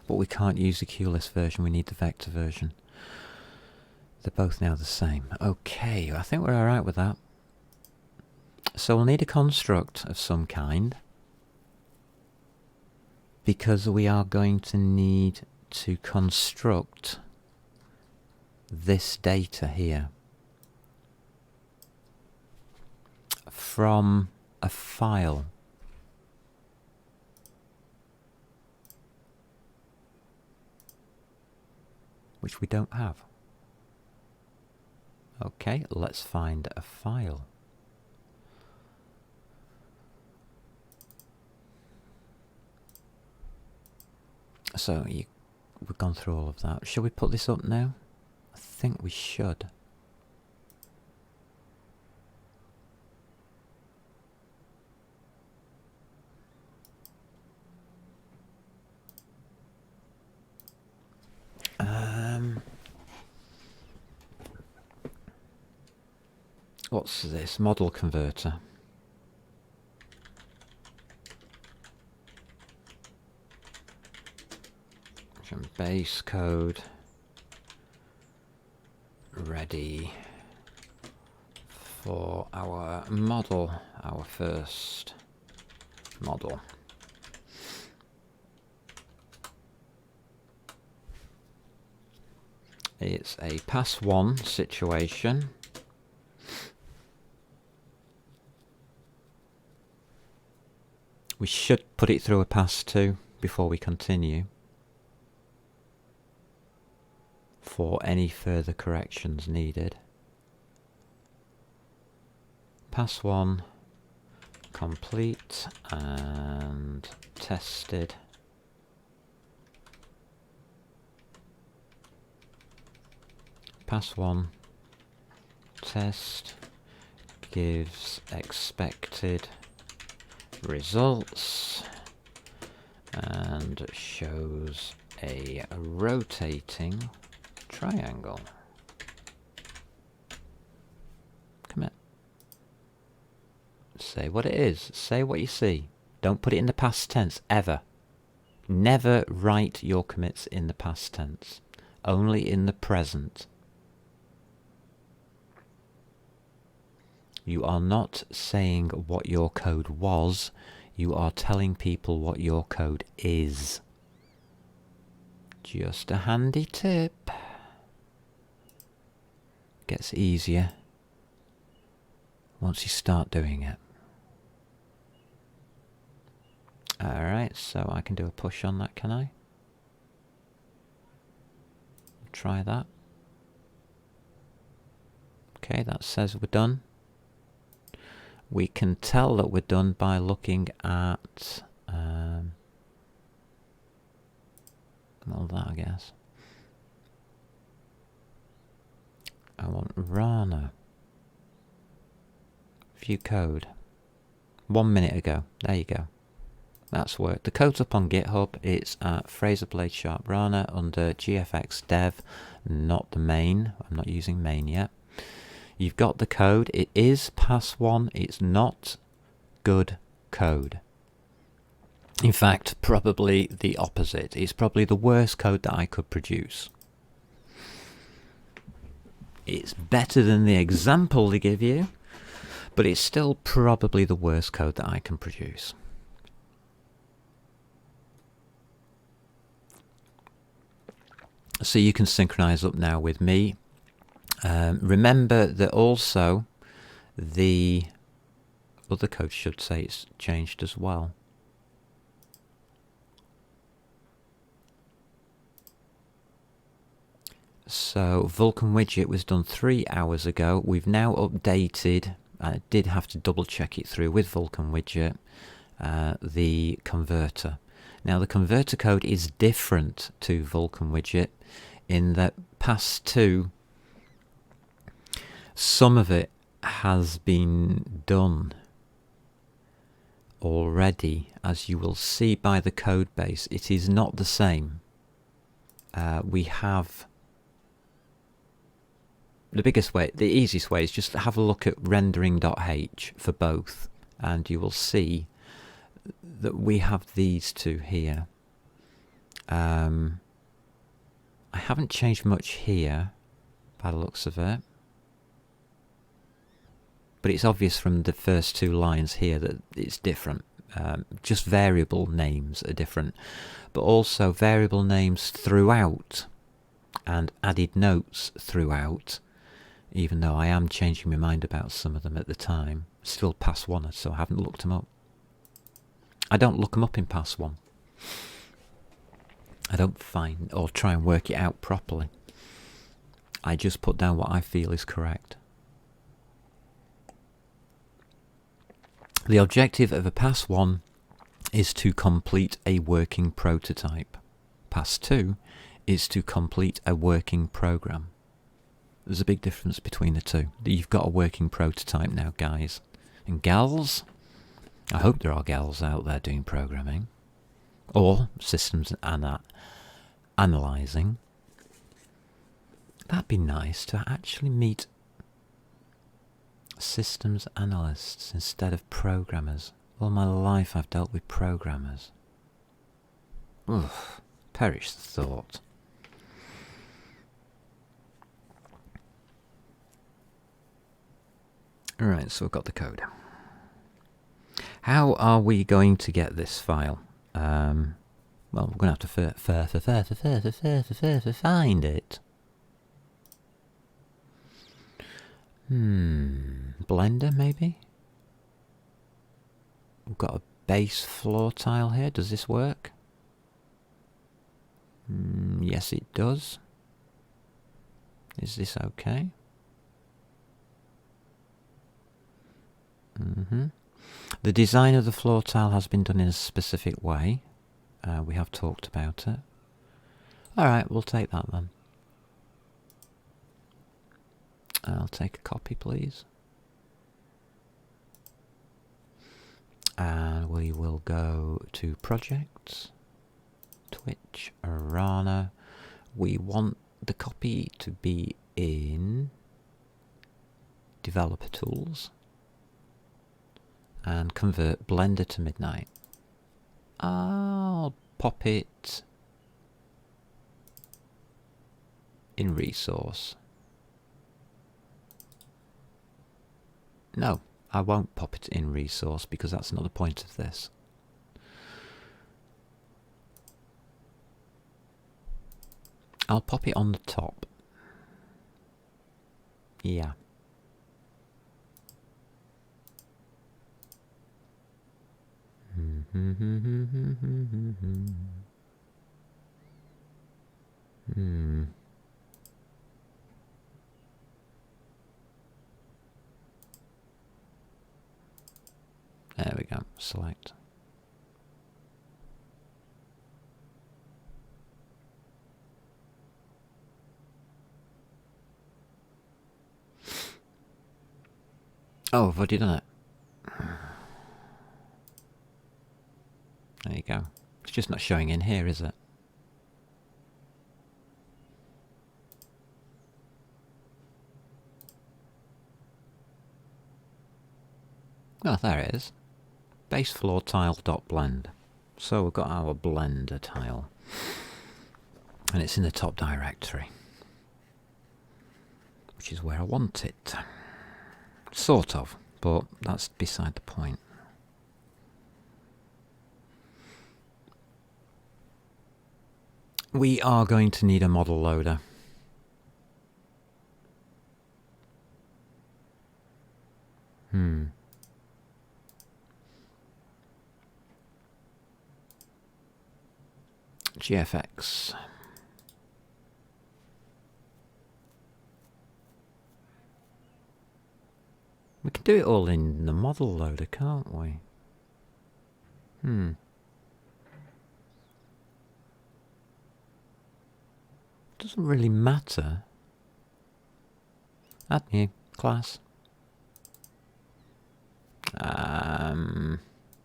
But we can't use the QList version, we need the vector version. They're both now the same. Okay, I think we're alright with that. So we'll need a construct of some kind, because we are going to need to construct this data here from a file. Which we don't have. Okay, let's find a file. So we've gone through all of that. Shall we put this up now? I think we should. What's this? Model converter. Some base code. Ready for our model, our first model. It's a pass 1 situation. We should put it through a pass 2 before we continue for any further corrections needed. Pass 1 complete and tested. Pass 1 test gives expected results and shows a rotating triangle. Come here. Say what it is. Say what you see. Don't put it in the past tense, ever. Never write your commits in the past tense. Only in the present. You are not saying what your code was, you are telling people what your code is. Just a handy tip. Gets easier once you start doing it. Alright, so I can do a push on that, can I? Try that. Okay, that says we're done. We can tell that we're done by looking at all that, I guess. I want Rana. View code. 1 minute ago. There you go. That's worked. The code's up on GitHub. It's at Fraser Blade Sharp Rana under GFX Dev, not the main. I'm not using main yet. You've got the code. It is pass 1. It's not good code. In fact, probably the opposite. It's probably the worst code that I could produce. It's better than the example they give you, but it's still probably the worst code that I can produce. So you can synchronize up now with me. Remember that also the other code should say it's changed as well. So Vulcan widget was done 3 hours ago. We've now updated, I did have to double check it through with Vulcan widget, the converter. Now the converter code is different to Vulcan widget in that pass 2, some of it has been done already, as you will see by the code base. It is not the same. We have the biggest way, the easiest way is just have a look at rendering.h for both, and you will see that we have these two here. I haven't changed much here by the looks of it, but it's obvious from the first 2 lines here that it's different. Just variable names are different, but also variable names throughout and added notes throughout, even though I am changing my mind about some of them at the time. Still pass 1, so I haven't looked them up. I don't look them up in pass 1. I don't find or try and work it out properly. I just put down what I feel is correct. The objective of a pass 1 is to complete a working prototype. Pass 2 is to complete a working program. There's a big difference between the two. You've got a working prototype now, guys and gals. I hope there are gals out there doing programming or systems analyzing. That'd be nice to actually meet systems analysts instead of programmers. All my life I've dealt with programmers. Ugh, perish the thought. Alright, so we've got the code. How are we going to get this file? Well, we're going to have to find it. Blender, maybe? We've got a base floor tile here. Does this work? Yes, it does. Is this okay? The design of the floor tile has been done in a specific way. We have talked about it. Alright, we'll take that then. I'll take a copy, please. And we will go to Projects, Twitch, Arana. We want the copy to be in Developer Tools. And convert Blender to Midnight. I'll pop it in Resource. No, I won't pop it in resource because that's not the point of this. I'll pop it on the top. Yeah. There we go. Select. Oh, I've already done it. There you go. It's just not showing in here, is it? Oh, there it is. Base floor tile.blend. So we've got our blender tile. And it's in the top directory. Which is where I want it. Sort of, but that's beside the point. We are going to need a model loader. GFX. We can do it all in the model loader, can't we? Doesn't really matter. Add new class.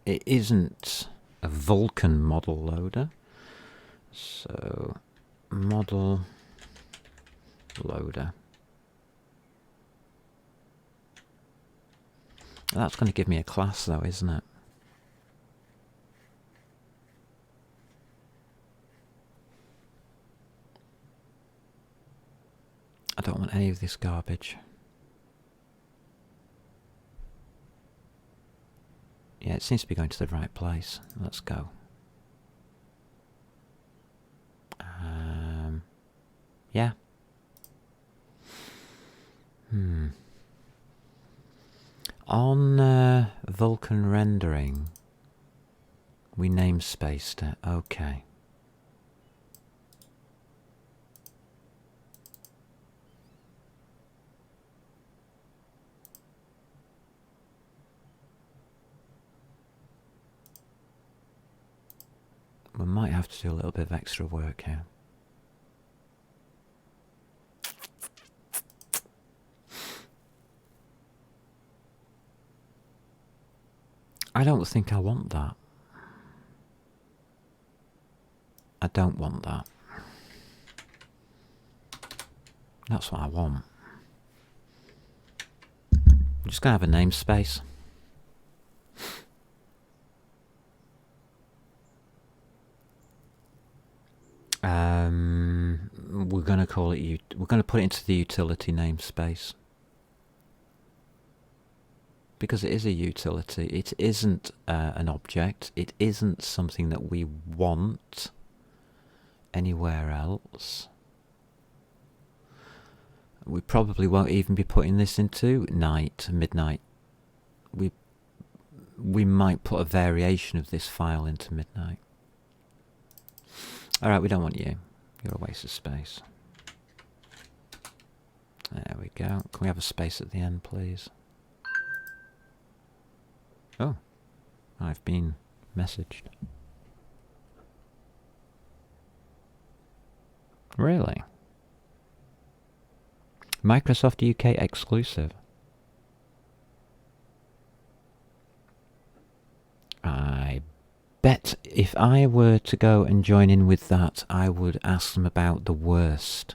It isn't a Vulcan model loader. So, model loader. That's going to give me a class though, isn't it? I don't want any of this garbage. Yeah, it seems to be going to the right place. Let's go. Yeah. On Vulcan Rendering, we namespaced it. Okay. We might have to do a little bit of extra work here. I don't think I want that. I don't want that. That's what I want. I'm just going to have a namespace. We're going to call it. We're going to put it into the utility namespace because it is a utility. It isn't an object. It isn't something that we want anywhere else. We probably won't even be putting this into midnight. We might put a variation of this file into midnight. Alright, we don't want you. You're a waste of space. There we go. Can we have a space at the end, please? Oh, I've been messaged. Really? Microsoft UK exclusive. I bet if I were to go and join in with that, I would ask them about the worst.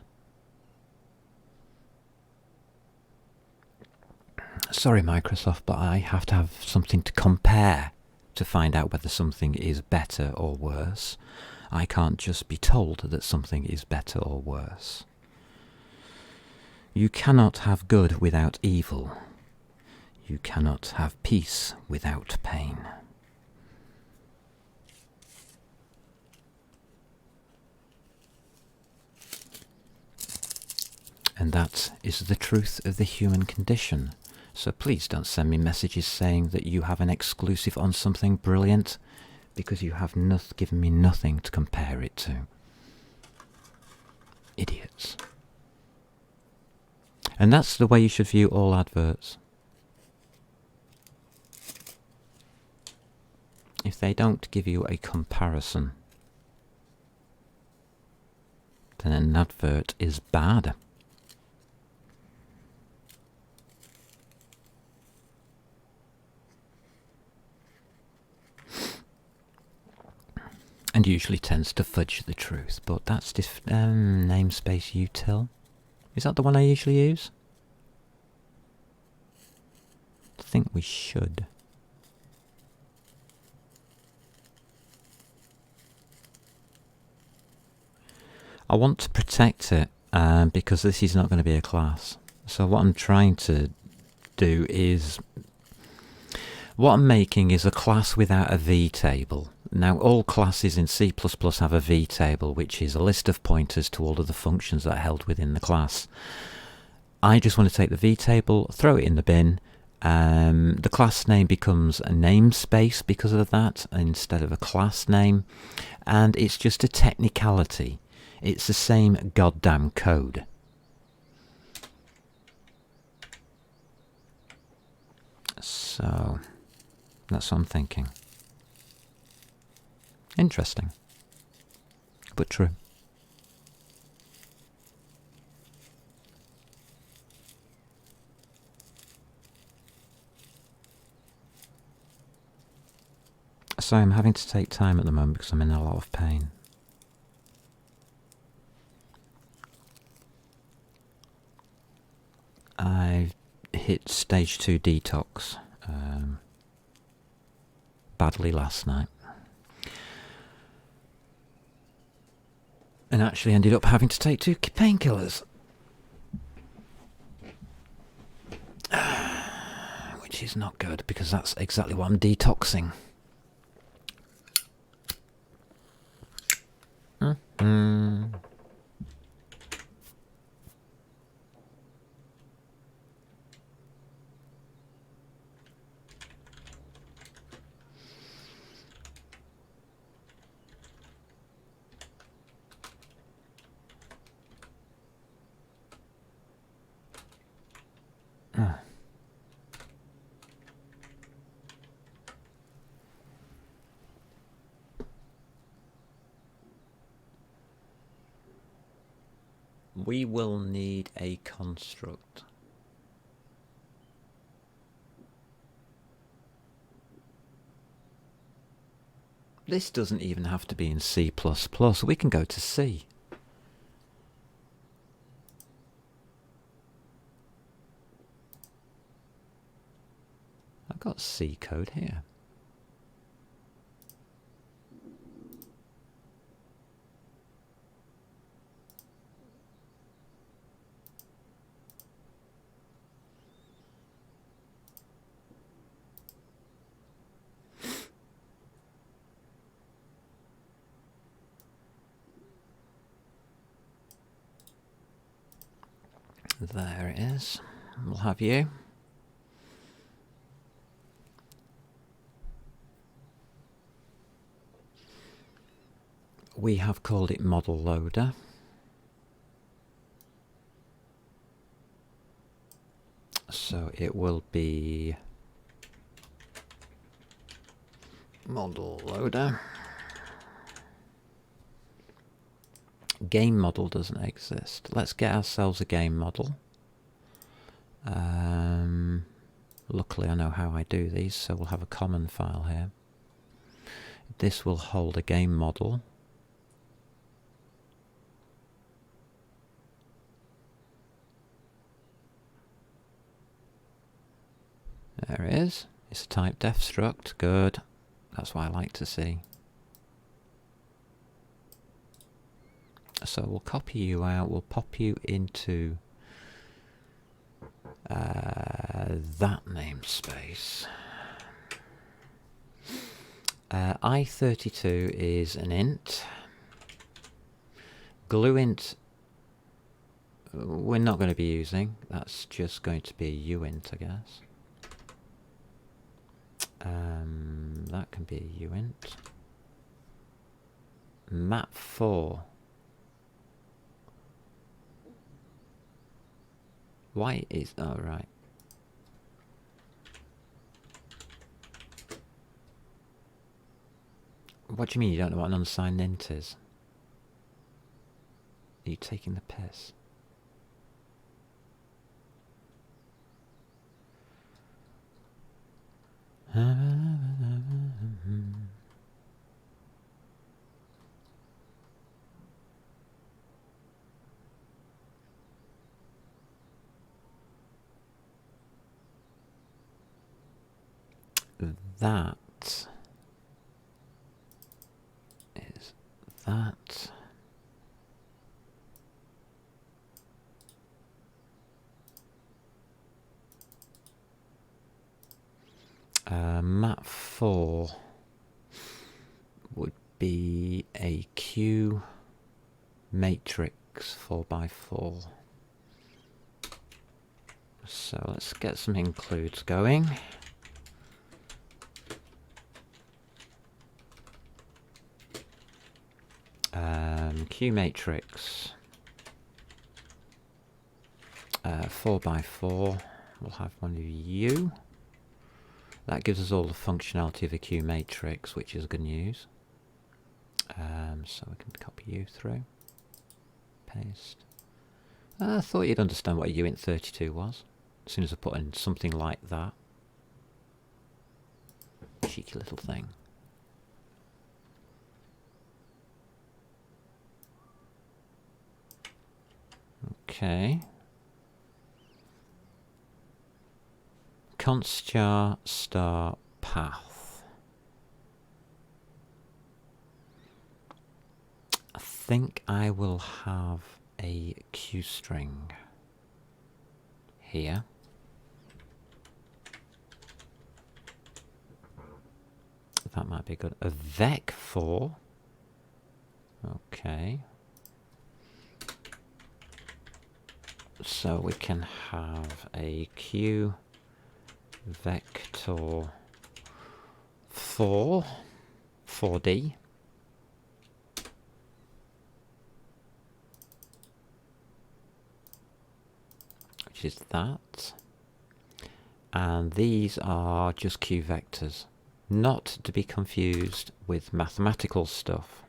Sorry, Microsoft, but I have to have something to compare to find out whether something is better or worse. I can't just be told that something is better or worse. You cannot have good without evil. You cannot have peace without pain. And that is the truth of the human condition. So please don't send me messages saying that you have an exclusive on something brilliant, because you have given me nothing to compare it to. Idiots. And that's the way you should view all adverts. If they don't give you a comparison, then an advert is bad. And usually tends to fudge the truth, but that's namespace util. Is that the one I usually use? I think we should. I want to protect it because this is not going to be a class. So what I'm trying to do is, what I'm making is a class without a v-table. Now all classes in C++ have a v-table, which is a list of pointers to all of the functions that are held within the class. I just want to take the v-table, throw it in the bin. The class name becomes a namespace because of that, instead of a class name. And it's just a technicality. It's the same goddamn code. So that's what I'm thinking. Interesting, but true. So I'm having to take time at the moment because I'm in a lot of pain. I've hit stage 2 detox badly last night. And actually ended up having to take 2 painkillers. Which is not good, because that's exactly what I'm detoxing. We will need a construct. This doesn't even have to be in C++. We can go to C. I've got C code here. There it is. We'll have you. We have called it model loader. So it will be model loader. Game model doesn't exist. Let's get ourselves a game model. Luckily I know how I do these, so we'll have a common file here. This will hold a game model. There it is. It's a type def struct. Good. That's what I like to see. So we'll copy you out. We'll pop you into That namespace. I32 is an int. GlueInt we're not going to be using. That's just going to be a uint, I guess. That can be a uint. Map4. Why is... oh, right. What do you mean you don't know what an unsigned int is? Are you taking the piss? That is that. Map4 would be a Q matrix 4x4. So let's get some includes going. Q matrix 4x4. We'll have one of U. That gives us all the functionality of a Q matrix, which is good news. So we can copy U through, paste. I thought you'd understand what a uint32 was as soon as I put in something like that. Cheeky little thing. Okay. Const star path. I think I will have a Q string here. That might be good. A vec4. Okay. So we can have a Q vector 4D. Which is that. And these are just Q vectors. Not to be confused with mathematical stuff,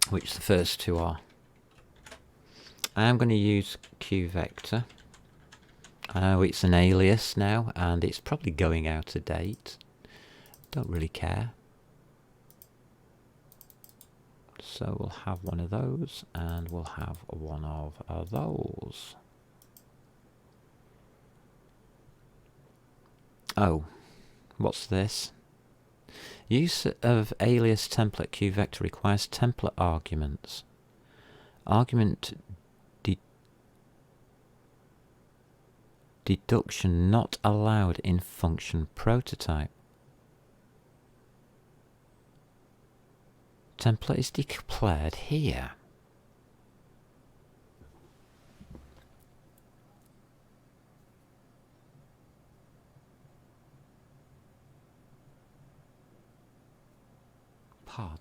which the first two are. I am going to use Q vector. I know it's an alias now, and it's probably going out of date. Don't really care. So we'll have one of those, and we'll have one of those. Oh, what's this? Use of alias template Q vector requires template arguments. Argument deduction not allowed in function prototype. Template is declared here. Pardon?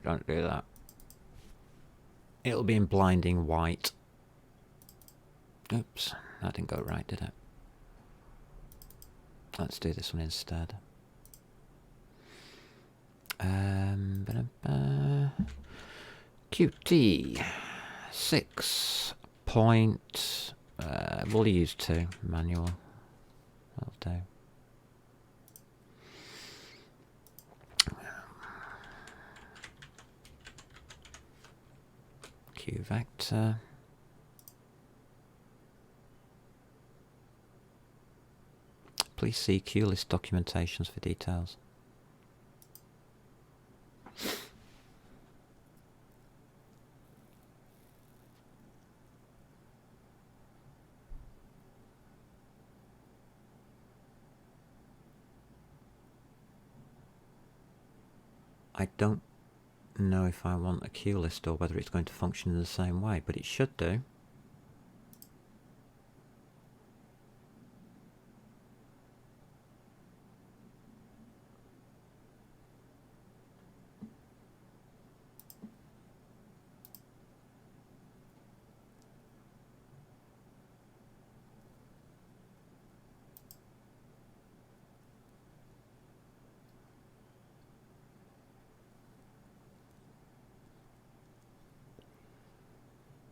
Don't do that. It'll be in blinding white. Oops, that didn't go right, did it? Let's do this one instead. Qt 6 point. We'll use 2 manual. That'll do. QVector. Please see QList documentations for details. I don't know if I want a QList or whether it's going to function in the same way, but it should do.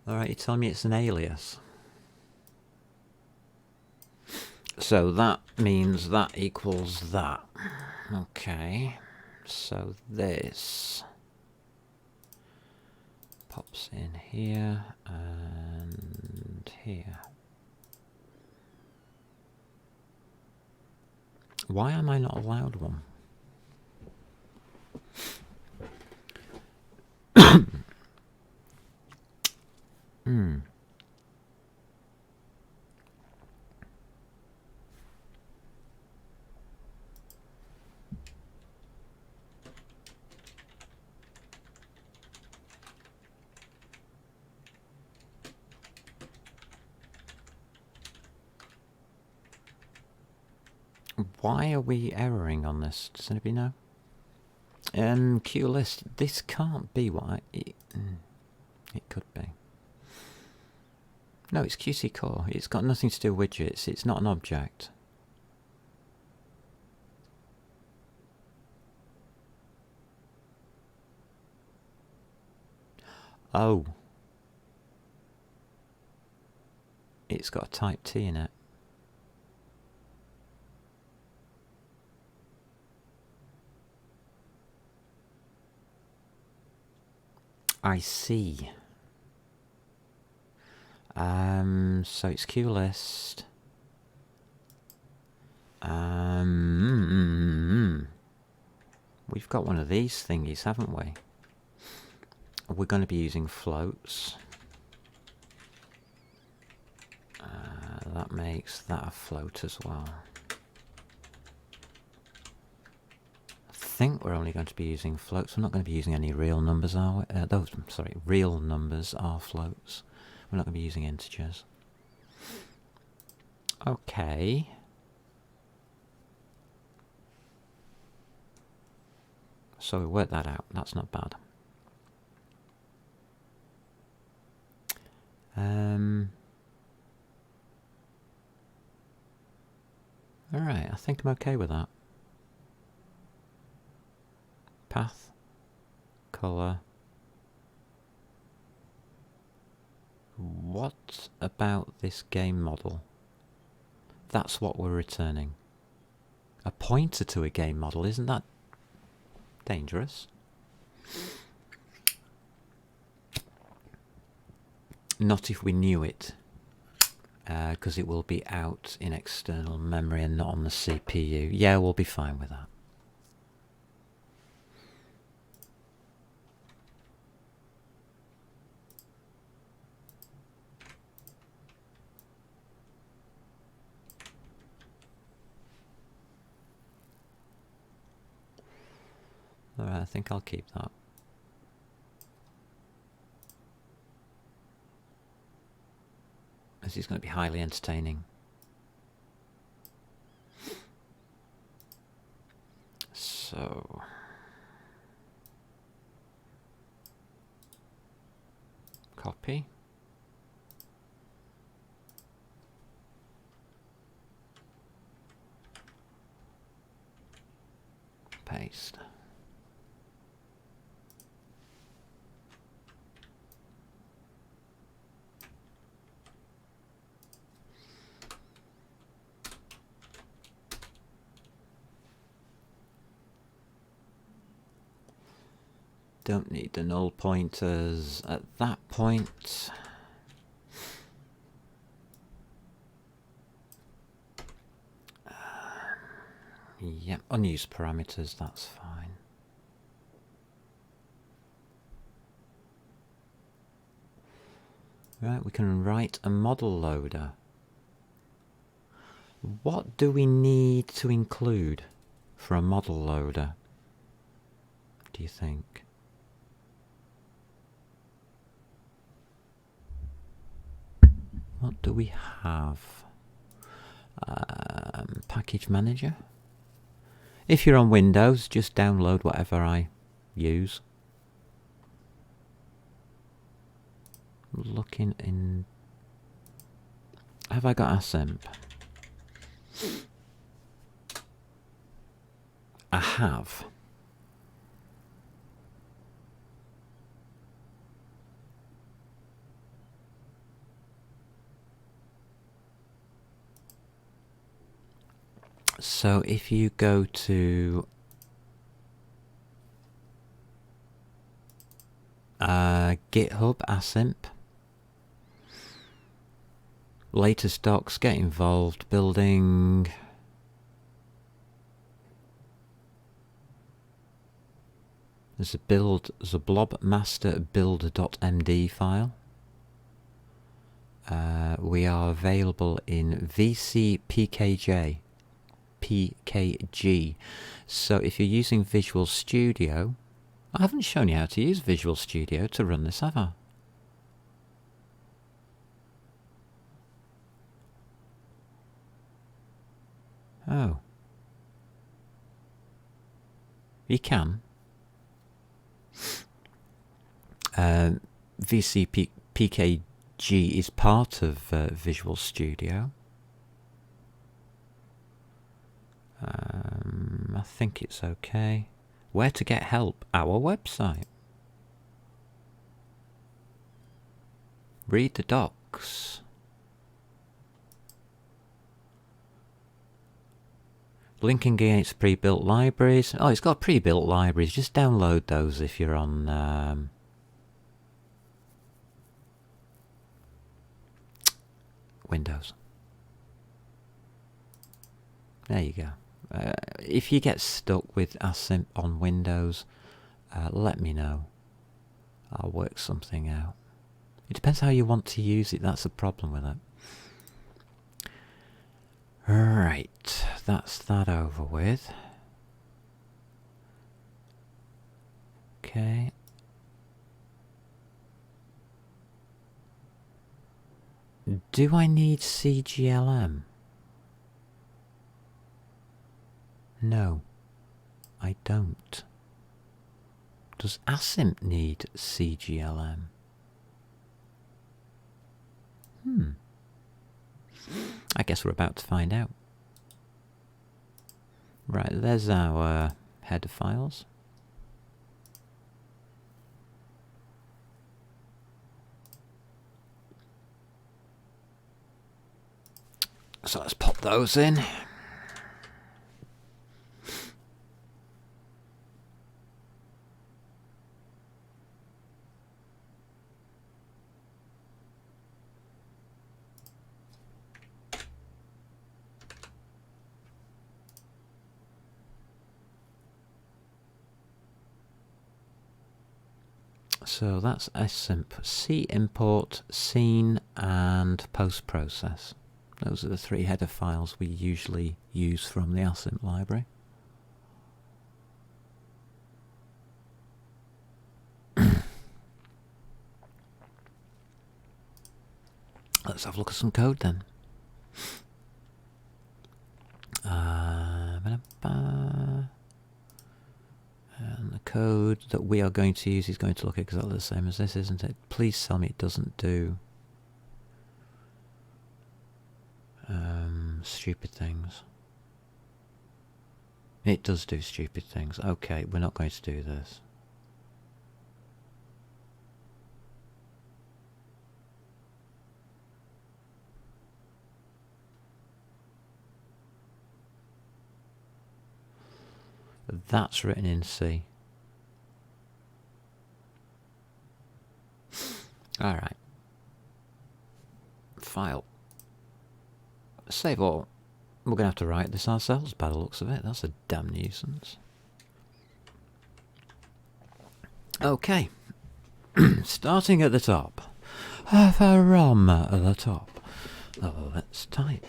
Alright, you tell me it's an alias. So that means that equals that. Okay, so this pops in here and here. Why am I not allowed one? Why are we erroring on this? Does anybody know? QList, this can't be what it could be. No, it's QC core. It's got nothing to do with widgets. It's not an object. Oh. It's got a type T in it. I see. So it's QList. We've got one of these thingies, haven't we? We're going to be using floats. That makes that a float as well. I think we're only going to be using floats. We're not going to be using any real numbers, are we? Sorry, real numbers are floats. We're not going to be using integers. Okay. So we worked that out. That's not bad. Alright, I think I'm okay with that. Path, colour. What about this game model? That's what we're returning. A pointer to a game model, isn't that dangerous? Not if we knew it, because it will be out in external memory and not on the CPU. Yeah, we'll be fine with that. Alright, I think I'll keep that. This is going to be highly entertaining. So... copy. Paste. Don't need the null pointers at that point. Yep, unused parameters, that's fine. Right, we can write a model loader. What do we need to include for a model loader, do you think? What do we have? Package manager. If you're on Windows, just download whatever I use. Looking in... Have I got Assemp? I have. So if you go to GitHub Assemp, latest docs, get involved, building. There's a blob master build.md file. We are available in VCPKG. So if you're using Visual Studio, I haven't shown you how to use Visual Studio to run this, have I? Oh. You can. VCPKG is part of Visual Studio. I think it's okay. Where to get help? Our website. Read the docs. Linking against pre-built libraries. Oh, it's got pre-built libraries. Just download those if you're on Windows. There you go. If you get stuck with Assemp on Windows, let me know. I'll work something out. It depends how you want to use it. That's the problem with it. Right, that's that over with. Okay. Do I need CGLM? No, I don't. Does Assemp need CGLM? I guess we're about to find out. Right, there's our header files. So let's pop those in. So that's Assemp, C import, scene, and post process. Those are the three header files we usually use from the Assemp library. Let's have a look at some code then. And the code that we are going to use is going to look exactly the same as this, isn't it? Please tell me it doesn't do stupid things. It does do stupid things. Okay, we're not going to do this. That's written in C. Alright. File. Save all. We're going to have to write this ourselves by the looks of it. That's a damn nuisance. Okay. Starting at the top. From the top. Oh, let's type.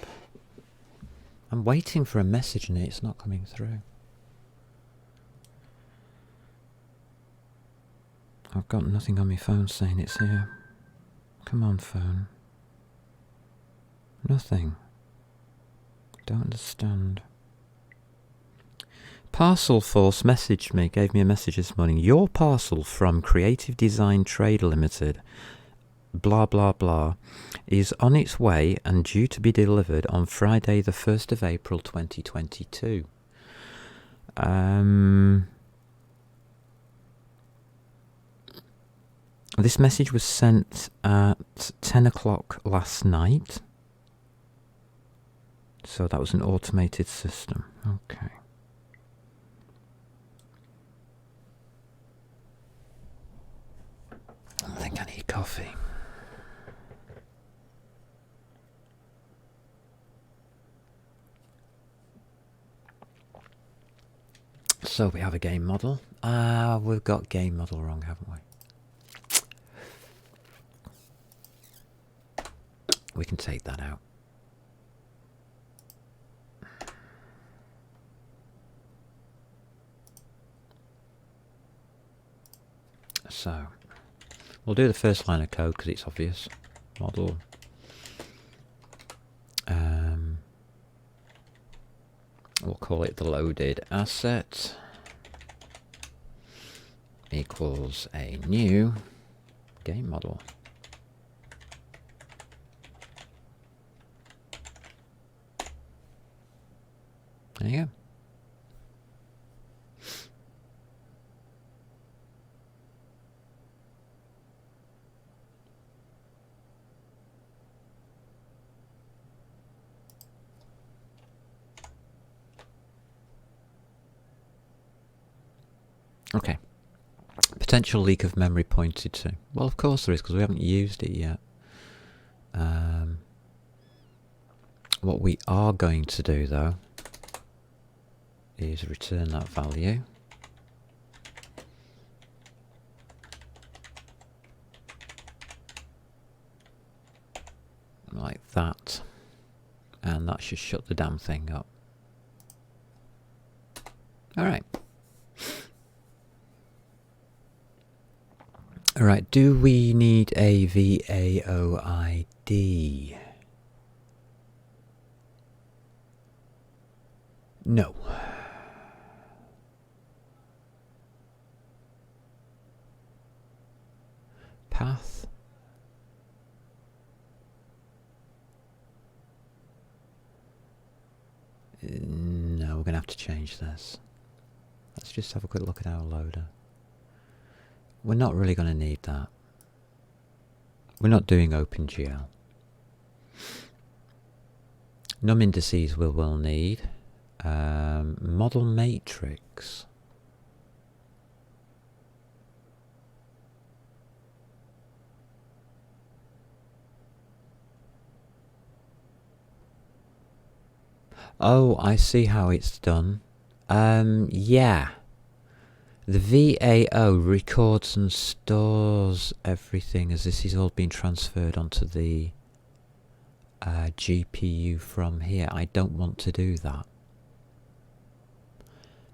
I'm waiting for a message and it's not coming through. I've got nothing on my phone saying it's here. Come on, phone. Nothing. Don't understand. Parcel Force messaged me, gave me a message this morning. Your parcel from Creative Design Trade Limited, blah blah blah, is on its way and due to be delivered on Friday the 1st of April 2022. This message was sent at 10 o'clock last night. So that was an automated system. Okay. I think I need coffee. So we have a game model. We've got game model wrong, haven't we? We can take that out. So, we'll do the first line of code because it's obvious. Model. We'll call it the loaded asset equals a new game model. There you go. Okay. Potential leak of memory pointed to. Well, of course there is, because we haven't used it yet. What we are going to do, though, is return that value. Like that. And that should shut the damn thing up. Alright. Alright, do we need a VAOID? No. Path. No, we're going to have to change this. Let's just have a quick look at our loader. We're not really going to need that. We're not doing OpenGL. Num indices we will need. Model matrix. Oh, I see how it's done. Yeah. The VAO records and stores everything as this is all being transferred onto the GPU from here. I don't want to do that.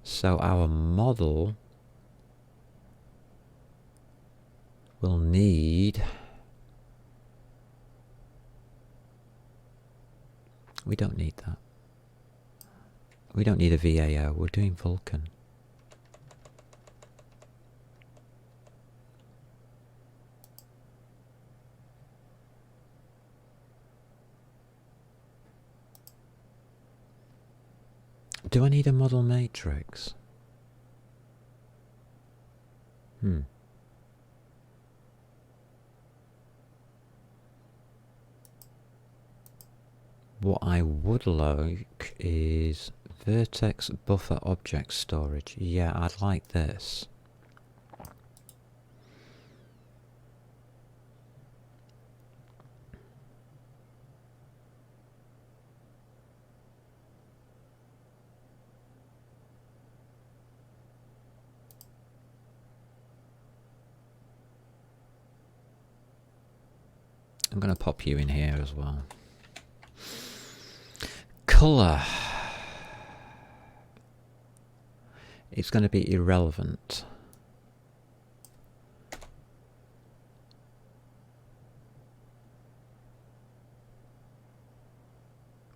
So our model will need... We don't need that. We don't need a VAO. We're doing Vulcan. Do I need a model matrix? What I would like is Vertex buffer object storage. Yeah, I'd like this. I'm going to pop you in here as well. Colour. It's going to be irrelevant.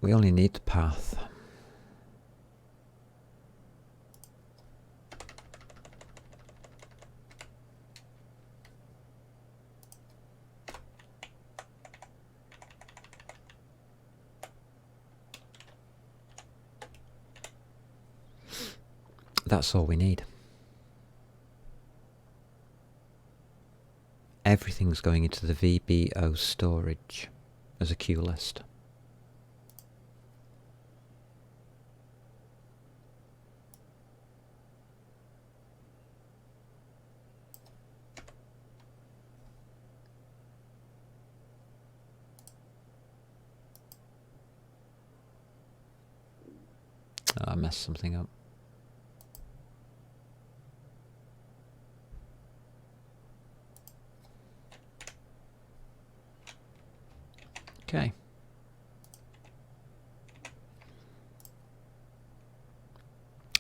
We only need the path. That's all we need. Everything's going into the VBO storage as a queue list. Oh, I messed something up. Okay.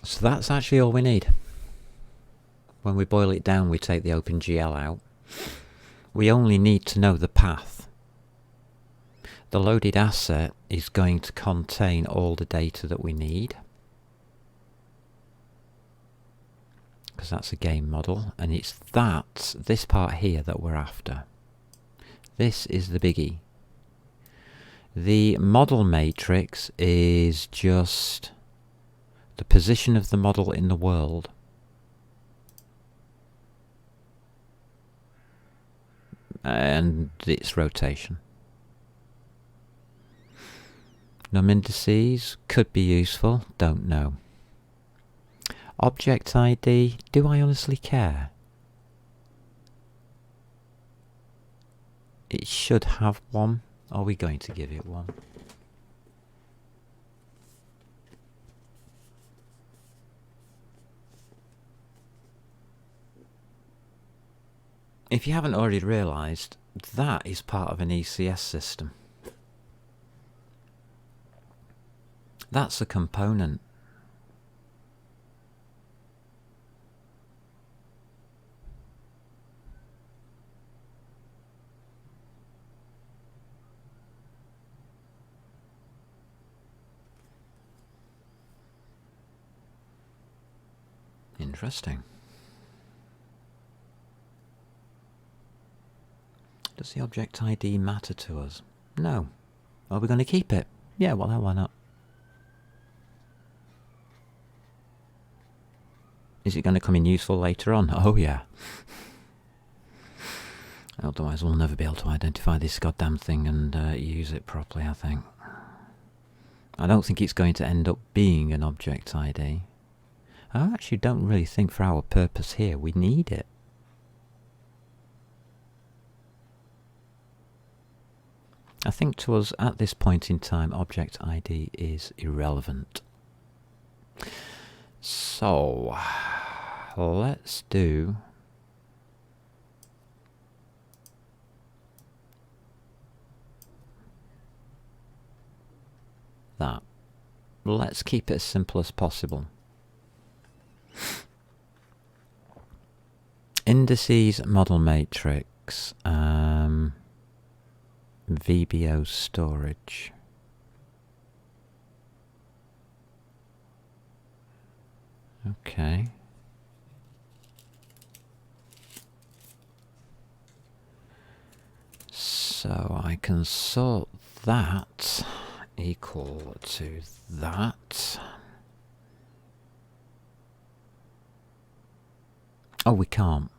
So that's actually all we need. When we boil it down, we take the OpenGL out. We only need to know the path. The loaded asset is going to contain all the data that we need, because that's a game model, and it's this part here that we're after. This is the biggie. The model matrix is just the position of the model in the world. And its rotation. Num indices could be useful, don't know. Object ID, do I honestly care? It should have one. Are we going to give it one? If you haven't already realised, that is part of an ECS system. That's a component. Interesting. Does the object ID matter to us? No. Are we going to keep it? Yeah, well, why not? Is it going to come in useful later on? Oh, yeah. Otherwise, we'll never be able to identify this goddamn thing and use it properly, I think. I don't think it's going to end up being an object ID. I actually don't really think for our purpose here we need it. I think to us at this point in time object ID is irrelevant. So let's do that. Let's keep it as simple as possible. Indices model matrix, VBO storage. Okay. So I can sort that equal to that. Oh, we can't.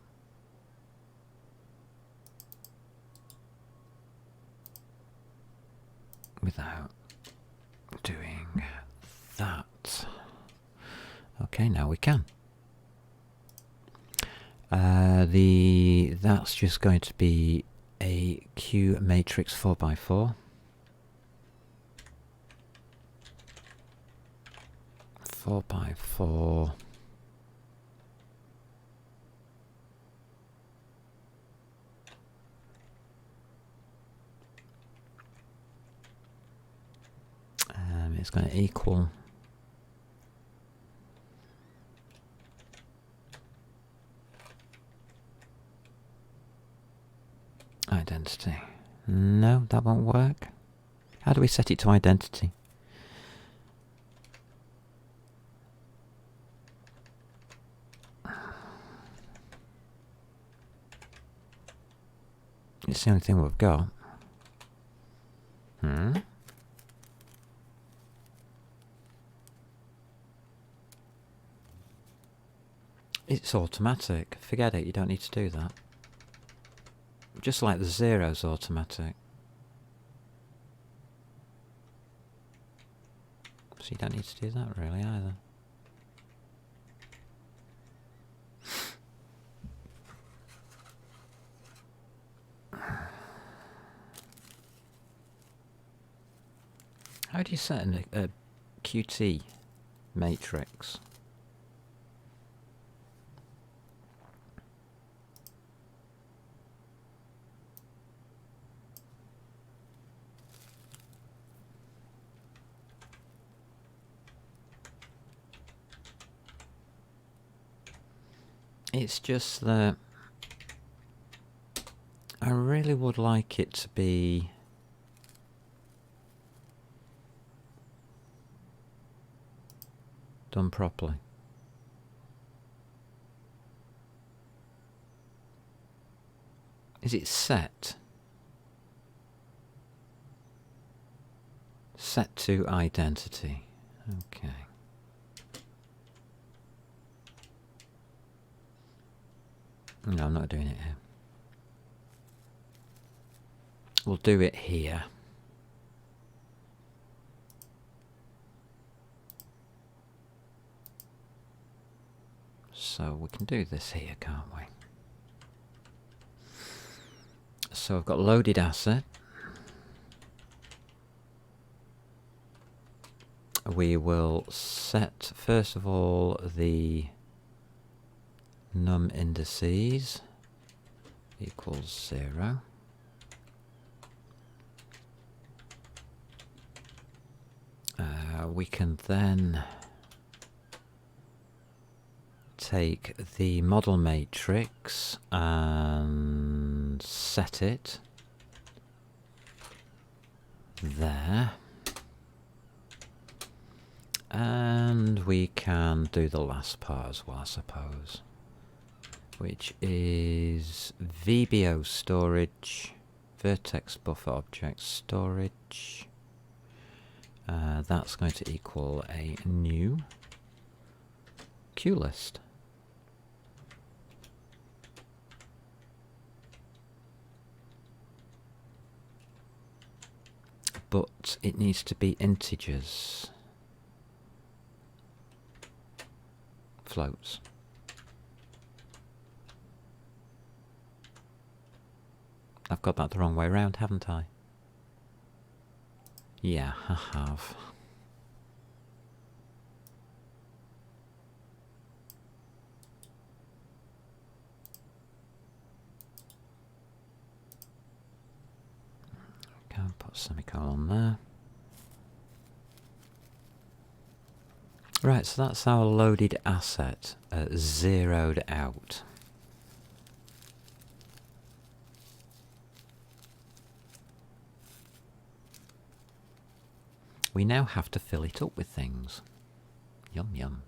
Without doing that. Okay, now we can. That's just going to be a Q matrix 4x4. 4x4. it's going to equal identity. No, that won't work. How do we set it to identity? It's the only thing we've got. It's automatic. Forget it, you don't need to do that. Just like the zero's automatic. So you don't need to do that really either. How do you set a Qt matrix? It's just that I really would like it to be done properly. Is it set? Set to identity. Okay. No, I'm not doing it here. We'll do it here. So we can do this here, can't we? So I've got loaded asset. We will set, first of all, the num indices equals 0. We can then take the model matrix and set it there. And we can do the last part as well, I suppose, which is VBO storage, vertex buffer object storage. That's going to equal a new queue list. But it needs to be integers. Floats. I've got that the wrong way around, haven't I? Yeah, I have. Okay, put a semicolon there. Right, so that's our loaded asset zeroed out. We now have to fill it up with things. Yum yum.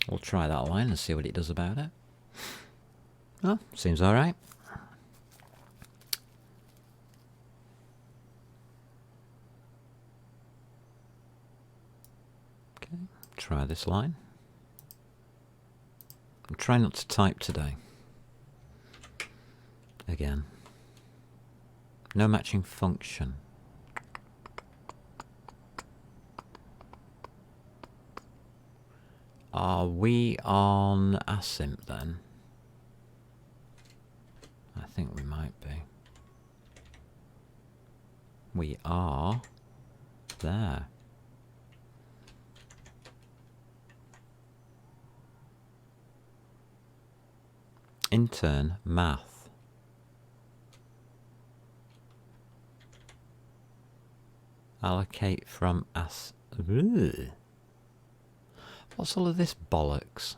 We'll try that line and see what it does about it. Oh, seems alright. Okay, try this line. I'm trying not to type today. Again. No matching function. Are we on async then? think we might be. We are there. Intern math. Allocate from as. Ugh. What's all of this bollocks?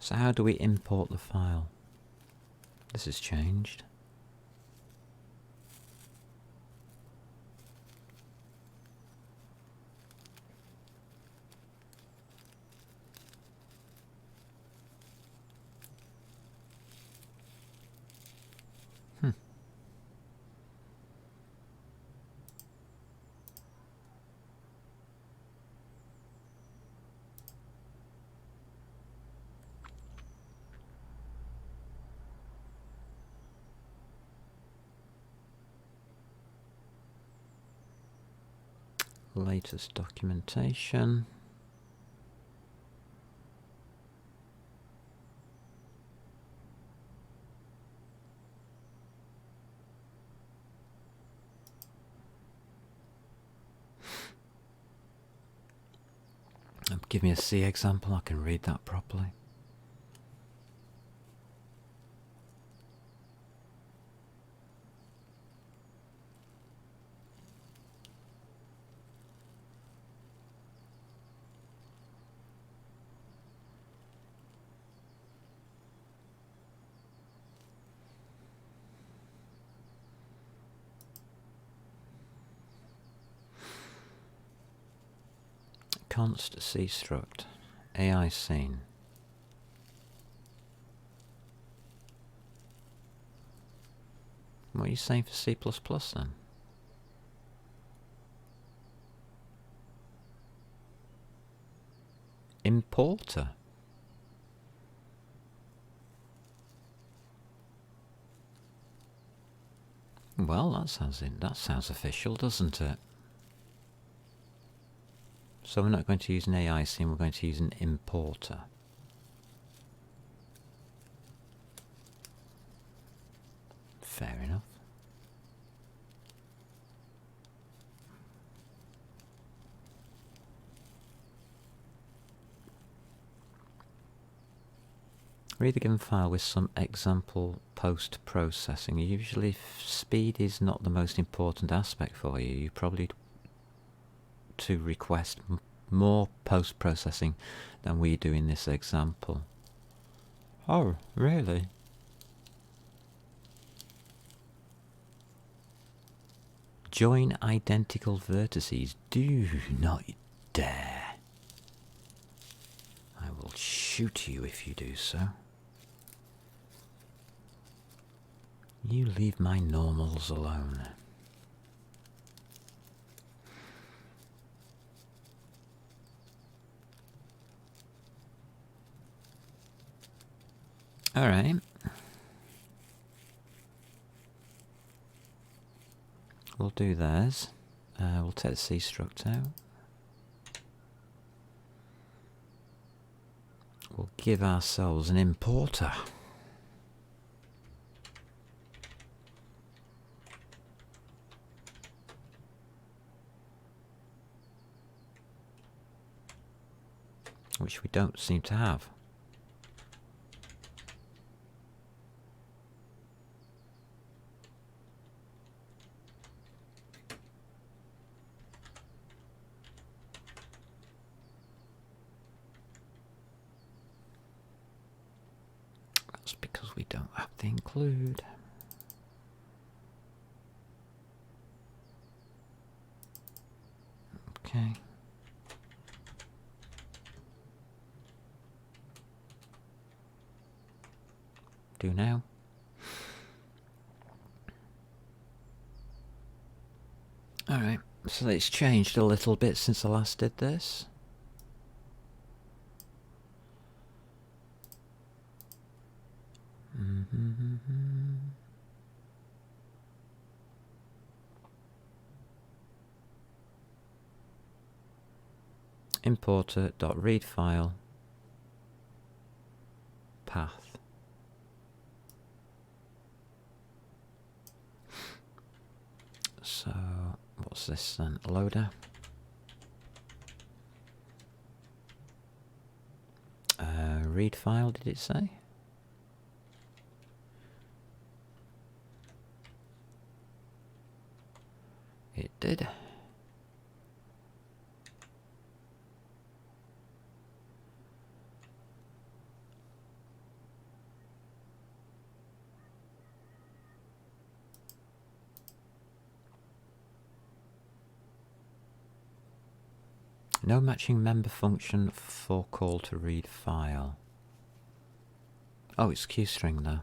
So how do we import the file? This has changed. Latest documentation. Give me a C example, I can read that properly. Const C struct AI scene. What are you saying for C++ then? Importer. Well, that sounds official, doesn't it? So we're not going to use an AI scene, we're going to use an importer. Fair enough. Read the given file with some example post-processing. Usually speed is not the most important aspect for you. You probably to request more post-processing than we do in this example. Oh, really? Join identical vertices. Do not dare. I will shoot you if you do so. You leave my normals alone. Alright. We'll do theirs. We'll take the C struct out. We'll give ourselves an importer. Which we don't seem to have. That's because we don't have the include. Okay. Do now. Alright, so it's changed a little bit since I last did this. Importer.read file path. So what's this then? Loader. Read file, did it say? It did. No matching member function for call to read file. Oh, it's QString there.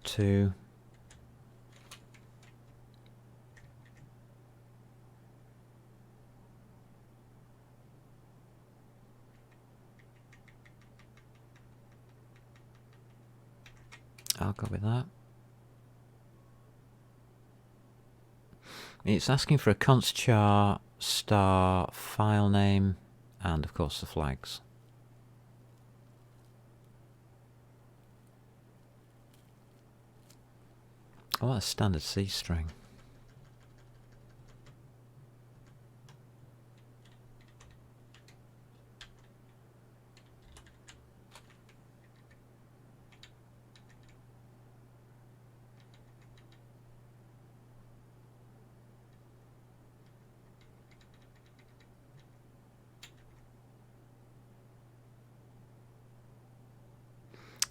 Two. I'll go with that. It's asking for a const char star file name and of course the flags. Oh, that's a standard C string.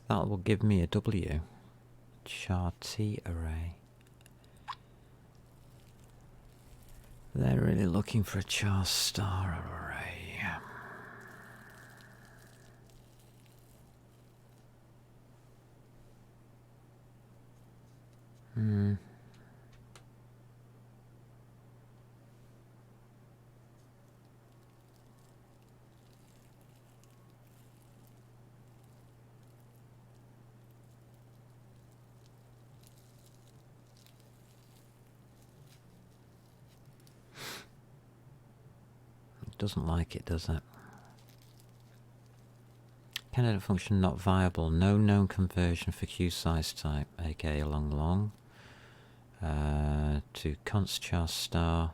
That will give me a W. Char T array. They're really looking for a char star array. Doesn't like it, does it? Candidate function not viable. No known conversion for queue size type, aka long. To const char star.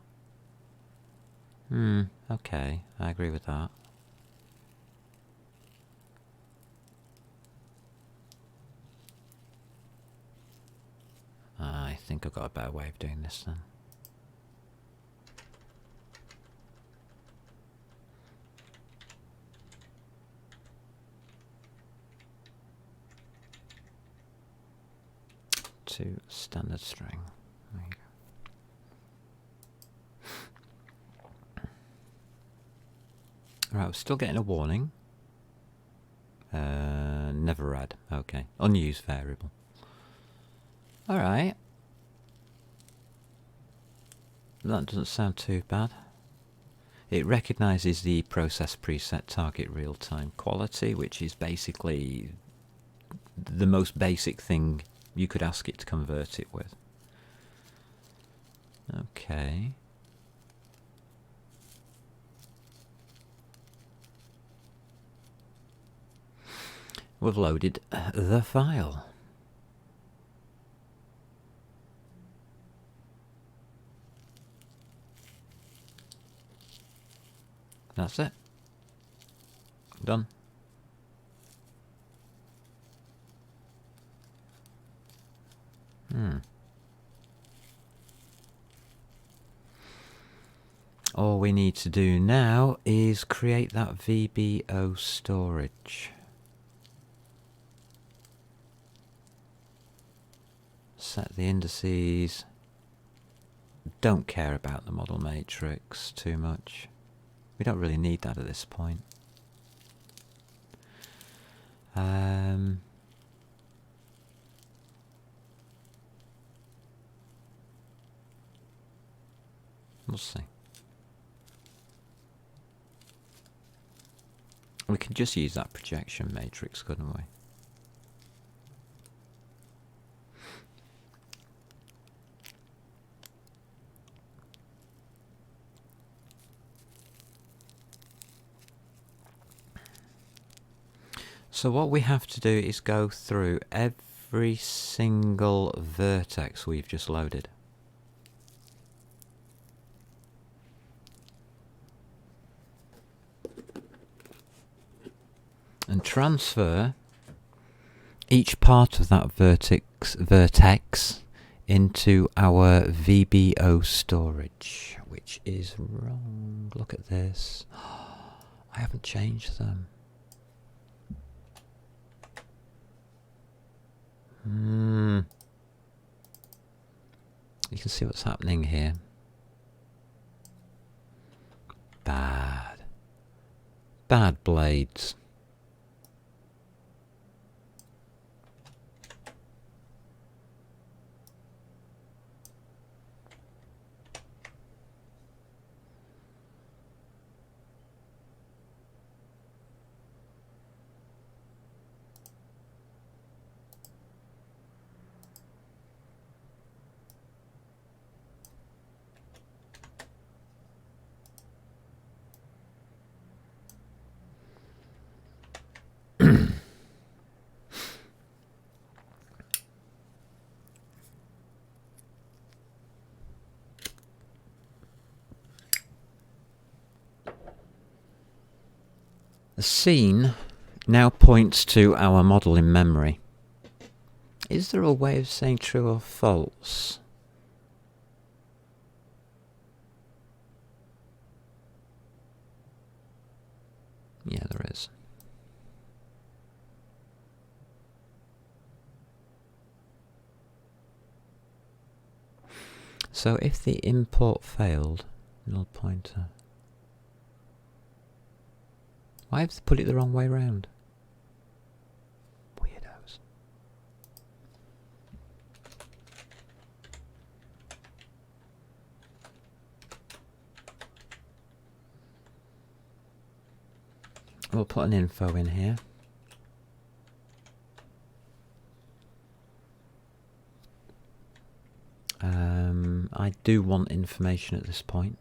Okay, I agree with that. I think I've got a better way of doing this then. To standard string. There you go. Right, we're still getting a warning. Never read. Okay. Unused variable. Alright. That doesn't sound too bad. It recognizes the process preset target real-time quality, which is basically the most basic thing you could ask it to convert it with. Okay. We've loaded the file. That's it. Done. All we need to do now is create that VBO storage. Set the indices. Don't care about the model matrix too much. We don't really need that at this point. We'll see. We could just use that projection matrix, couldn't we? So what we have to do is go through every single vertex we've just loaded. And transfer each part of that vertex into our VBO storage, which is wrong. Look at this. I haven't changed them. You can see what's happening here. Bad. Bad blades. The scene now points to our model in memory. Is there a way of saying true or false? Yeah, there is. So if the import failed, null pointer. Why have they put it the wrong way round? Weirdos. We'll put an info in here. I do want information at this point.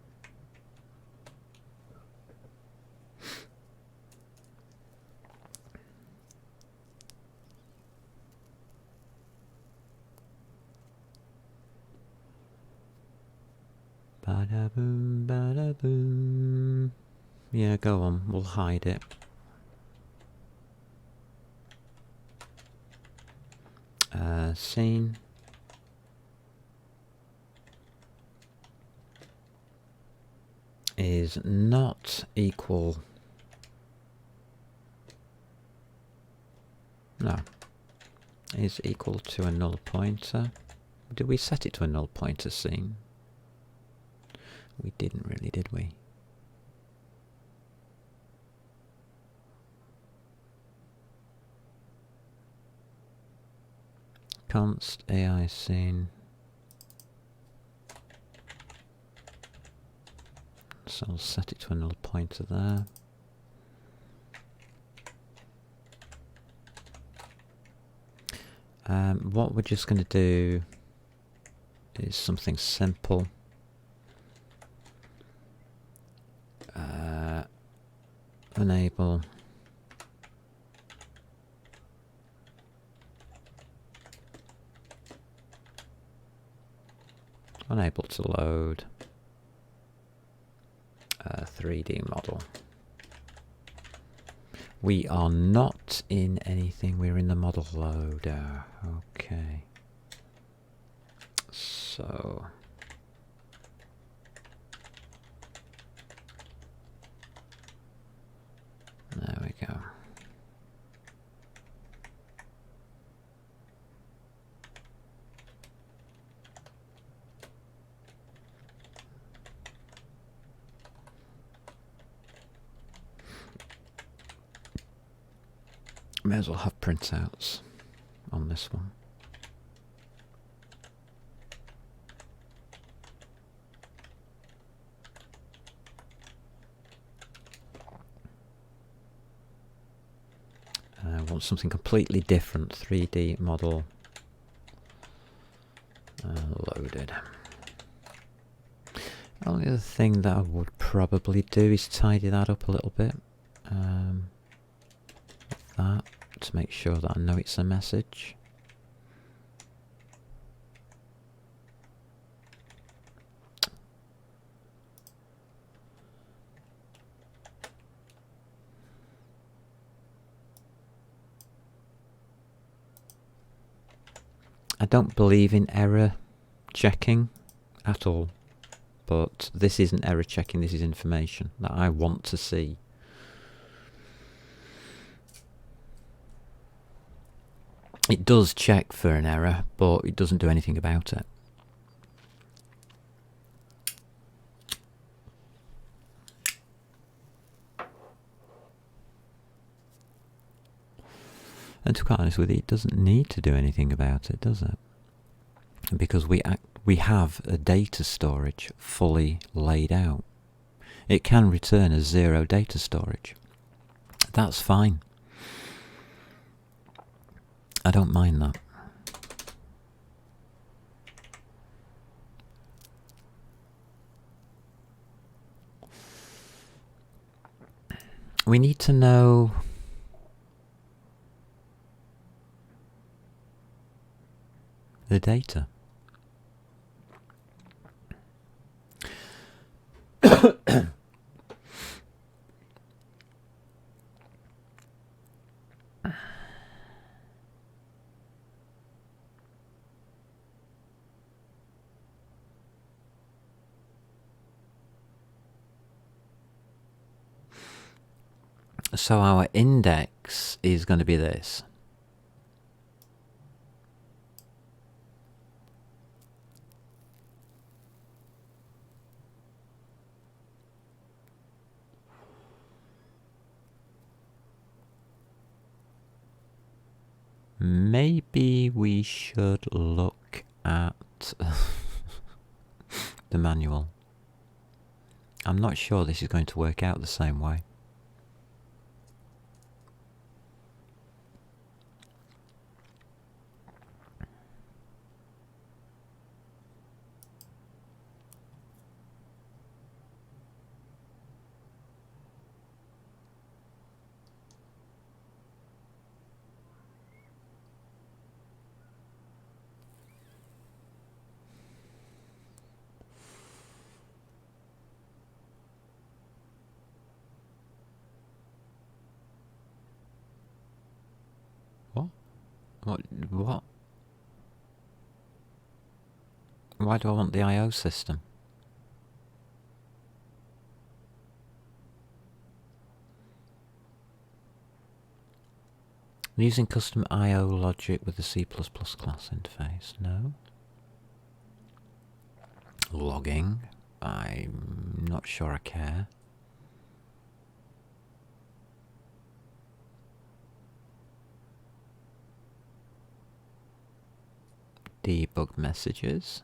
Bada boom, bada boom. Yeah, go on, we'll hide it. Scene. Is not equal. No. Is equal to a null pointer. Did we set it to a null pointer scene? We didn't really, did we? Const AI scene. So I'll set it to a null pointer there. What we're just going to do is something simple. Enable unable to load a 3D model. We are not in anything, we're in the model loader. Okay. So there we go. May as well have printouts on this one. want something completely different. 3D model loaded. Only other thing that I would probably do is tidy that up a little bit. Like that, to make sure that I know it's a message. I don't believe in error checking at all, but this isn't error checking, this is information that I want to see. It does check for an error, but it doesn't do anything about it. And to be quite honest with you, it doesn't need to do anything about it, does it? Because we have a data storage fully laid out. It can return as 0 data storage. That's fine. I don't mind that. We need to know the data. So our index is going to be this. Maybe we should look at the manual. I'm not sure this is going to work out the same way. What? Why do I want the I/O system? Using custom I/O logic with the C++ class interface. No. Logging. I'm not sure I care. Debug messages.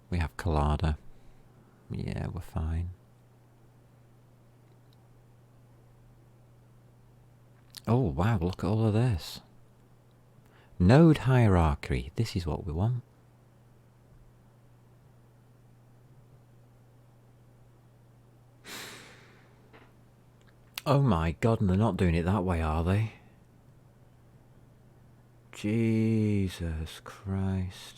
We have Collada. Yeah, we're fine. Oh wow, look at all of this. Node hierarchy. This is what we want. Oh my god, and they're not doing it that way, are they? Jesus Christ.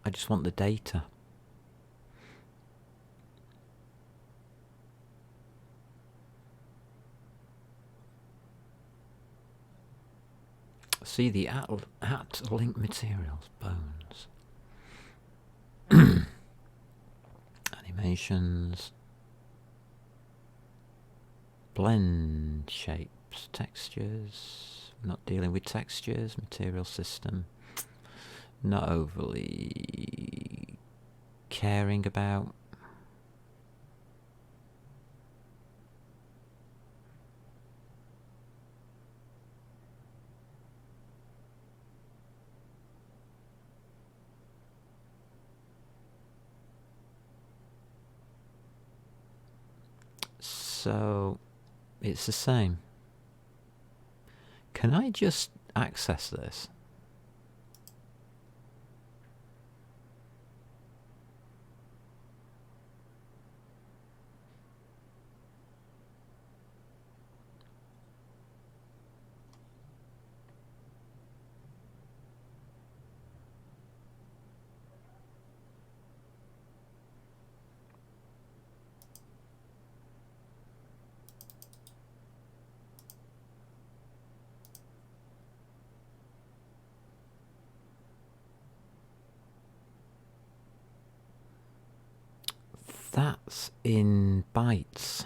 I just want the data. See the at link materials, bones. Animations. Blend shapes, textures. We're not dealing with textures, material system. Not overly caring about. So it's the same. Can I just access this? That's in bytes.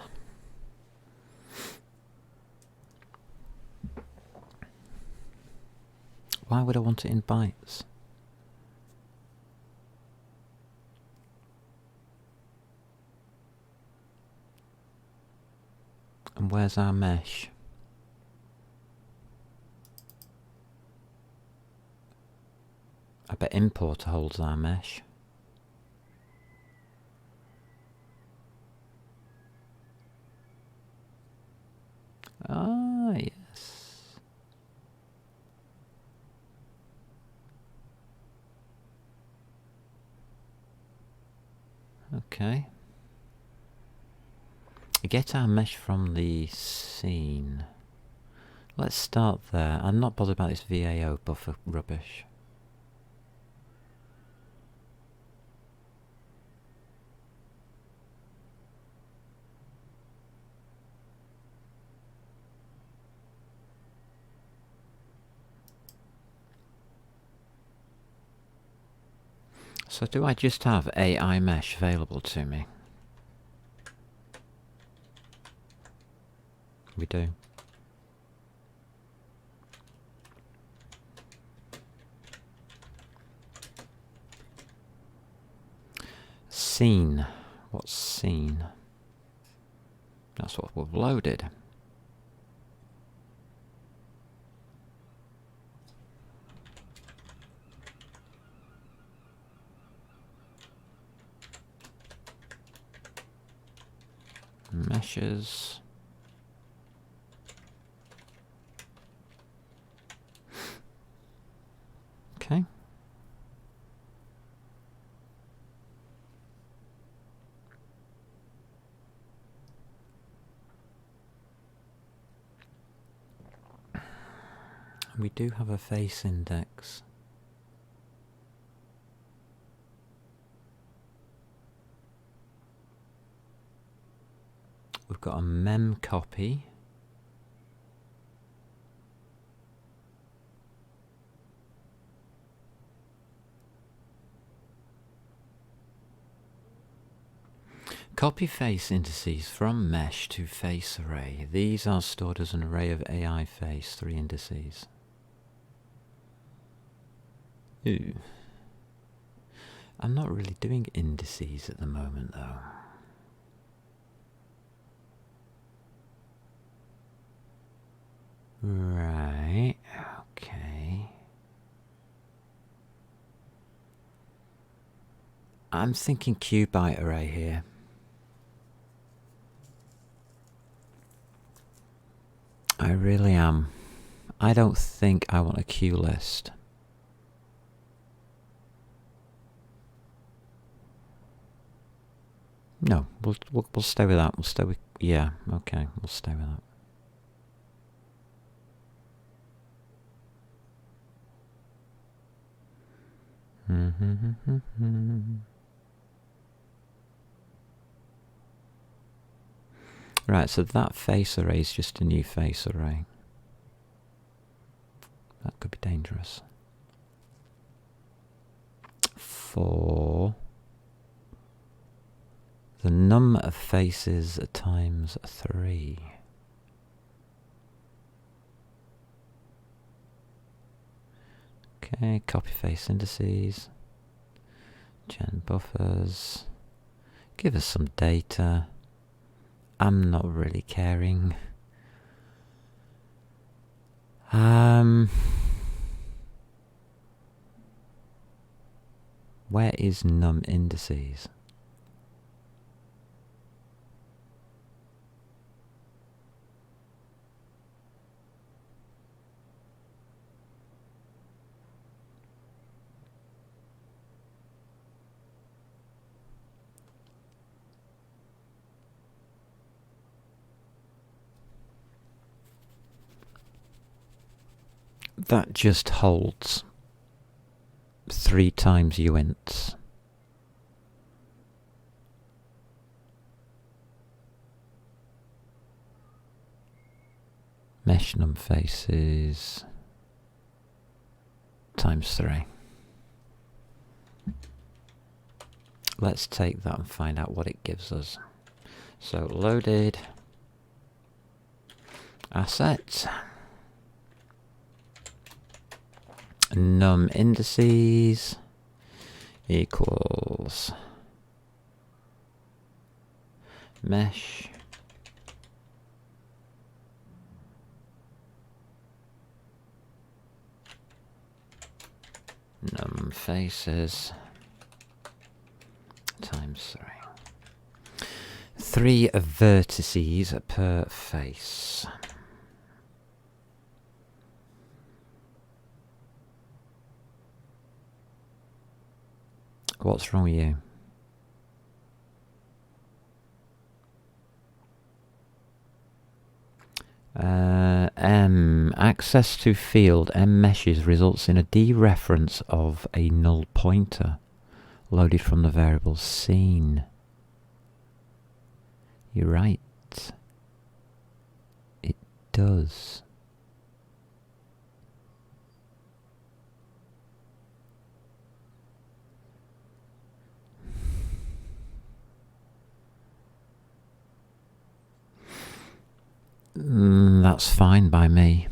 Why would I want it in bytes? And where's our mesh? I bet importer holds our mesh. Ah, yes. Okay. Get our mesh from the scene. Let's start there. I'm not bothered about this VAO buffer rubbish. So do I just have AI mesh available to me? We do. Scene. What's scene? That's what we've loaded. Meshes. Okay. We do have a face index. We've got a mem copy. Copy face indices from mesh to face array. These are stored as an array of AI face, 3 indices. Ooh. I'm not really doing indices at the moment though. Right, okay. I'm thinking qbyte array here. I really am. I don't think I want a queue list. No, we'll stay with that. We'll stay with, yeah, okay, we'll stay with that. Right, so that face array is just a new face array. That could be dangerous. For the number of faces times 3. Okay, copy face indices, gen buffers, give us some data. I'm not really caring. Where is num indices? that just holds 3 times uints. Mesh num faces times 3. Let's take that and find out what it gives us. So loaded asset num indices equals mesh num faces times 3. 3 vertices per face. What's wrong with you? M. Access to field M meshes results in a dereference of a null pointer loaded from the variable scene. You're right. It does. That's fine by me.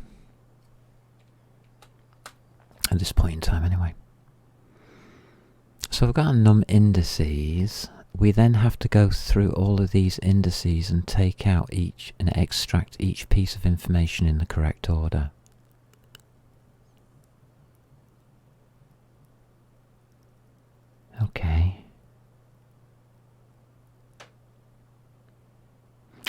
At this point in time, anyway. So we've got our num indices. We then have to go through all of these indices and take out each and extract each piece of information in the correct order. Okay.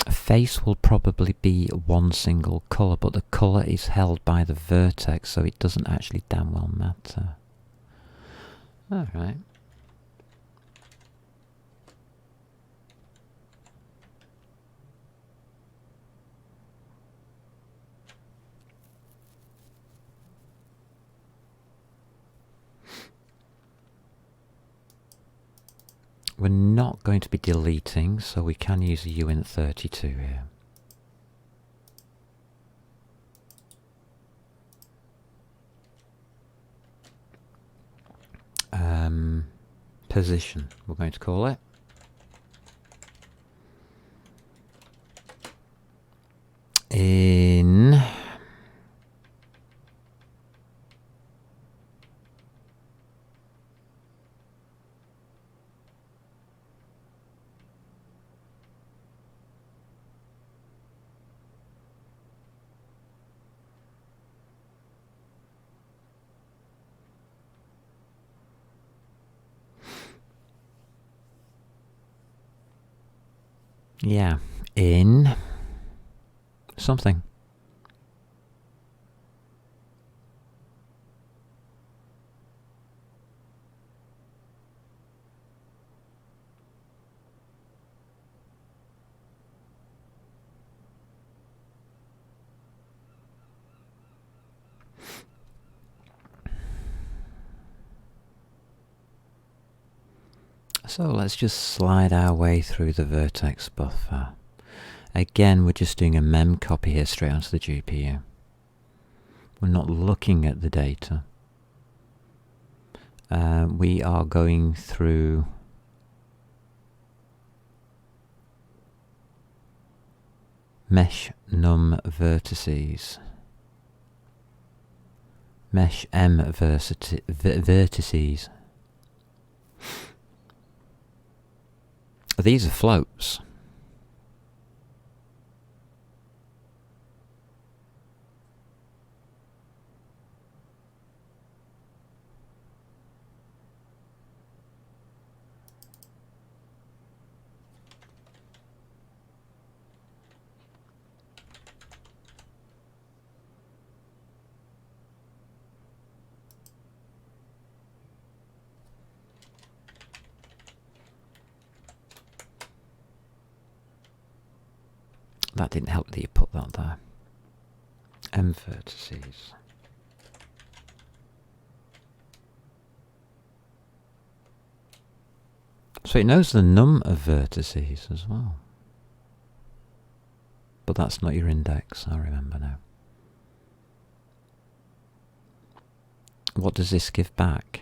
A face will probably be one single colour, but the colour is held by the vertex, so it doesn't actually damn well matter. Alright. We're not going to be deleting, so we can use a uint32 here. Position, we're going to call it. In yeah, in something. So let's just slide our way through the vertex buffer. Again, we're just doing a mem copy here straight onto the GPU. We're not looking at the data. We are going through mesh num vertices. Mesh m vertices. These are floats. That didn't help that you put that there. M vertices. So it knows the num of vertices as well. But that's not your index, I remember now. What does this give back?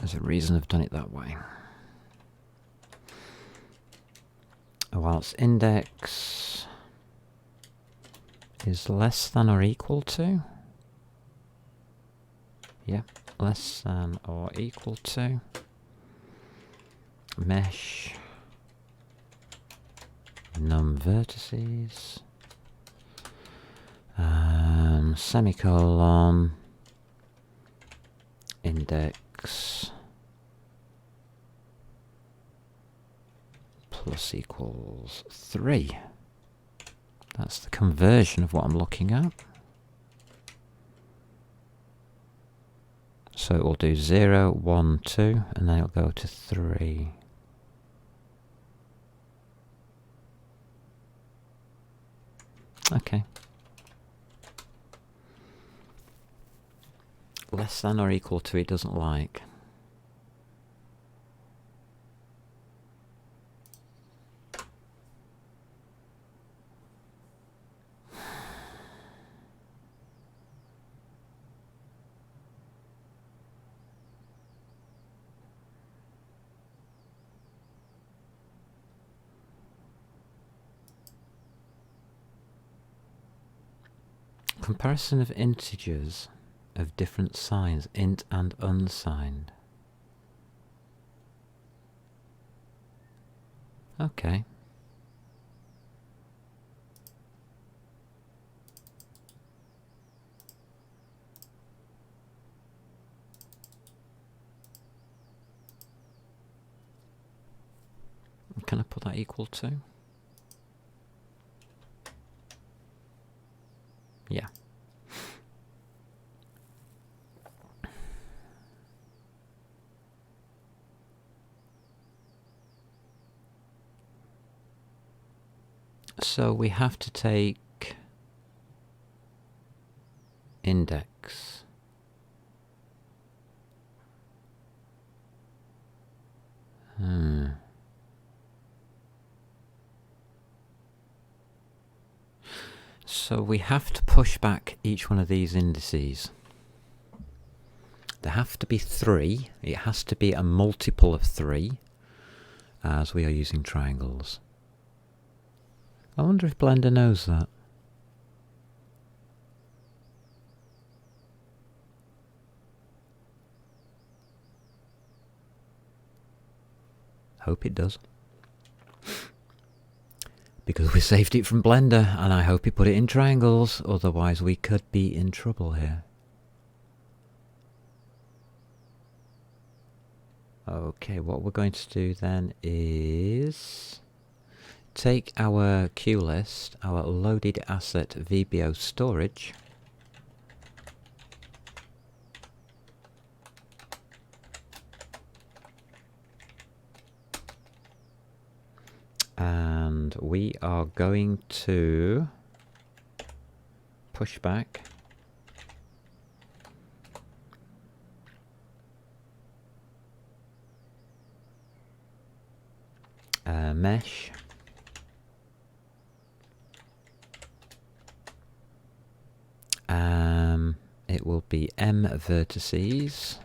There's a reason I've done it that way. Whilst index is less than or equal to, yeah, less than or equal to mesh num vertices, semicolon index plus equals 3. That's the conversion of what I'm looking at. So it will do 0, 1, 2, and then it'll go to 3. Okay. Less than or equal to it doesn't like. Comparison of integers of different signs, int and unsigned. Okay. Can I put that equal to? Yeah. So we have to take index. So we have to push back each one of these indices. There have to be 3. It has to be a multiple of 3, as we are using triangles. I wonder if Blender knows that. Hope it does. Because we saved it from Blender, and I hope he put it in triangles, otherwise we could be in trouble here. Okay, what we're going to do then is take our queue list, our loaded asset VBO storage, and we are going to push back mesh it will be M vertices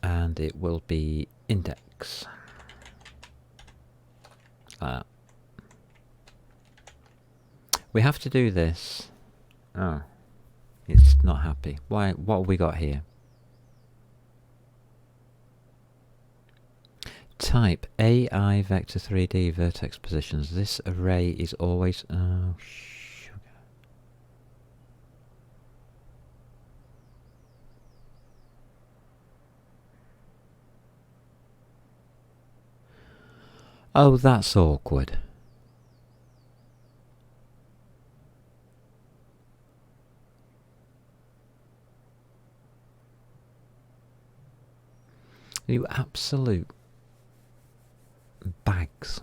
and it will be index. We have to do this. Oh, it's not happy. Why? What have we got here? Type AI vector 3D vertex positions. This array is always... Oh, sugar. Oh, that's awkward. You absolute bags.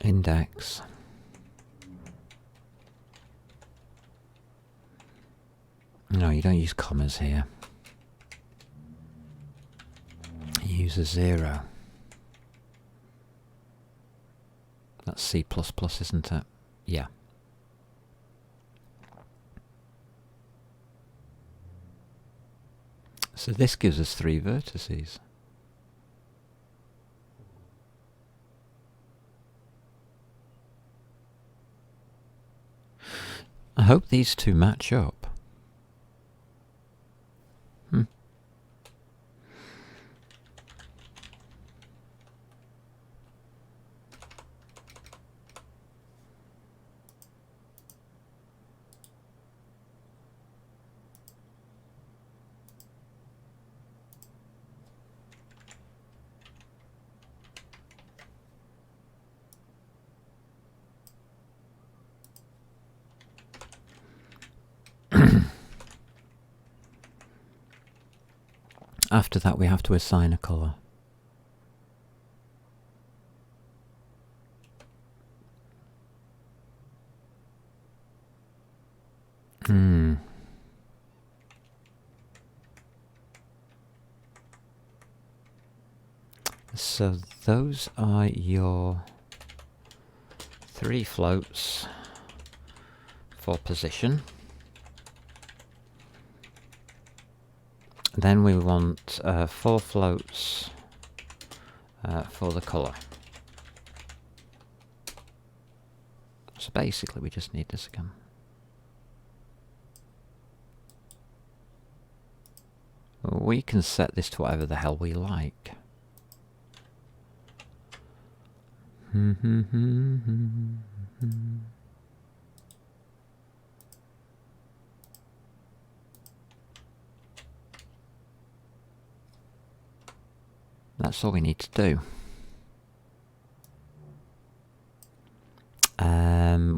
Index. No, you don't use commas here. You use a 0. That's C++, isn't it? Yeah. So this gives us 3 vertices. I hope these two match up. After that, we have to assign a colour. So those are your 3 floats for position. Then we want 4 floats for the colour. So basically we just need this again. We can set this to whatever the hell we like. That's all we need to do.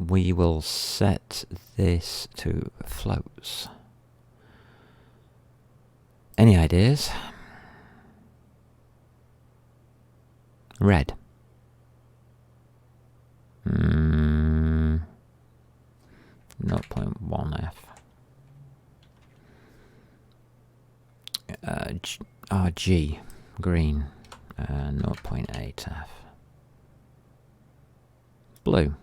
We will set this to floats. Any ideas? Red. 0.1F. RG. Green. 0.8F. Blue.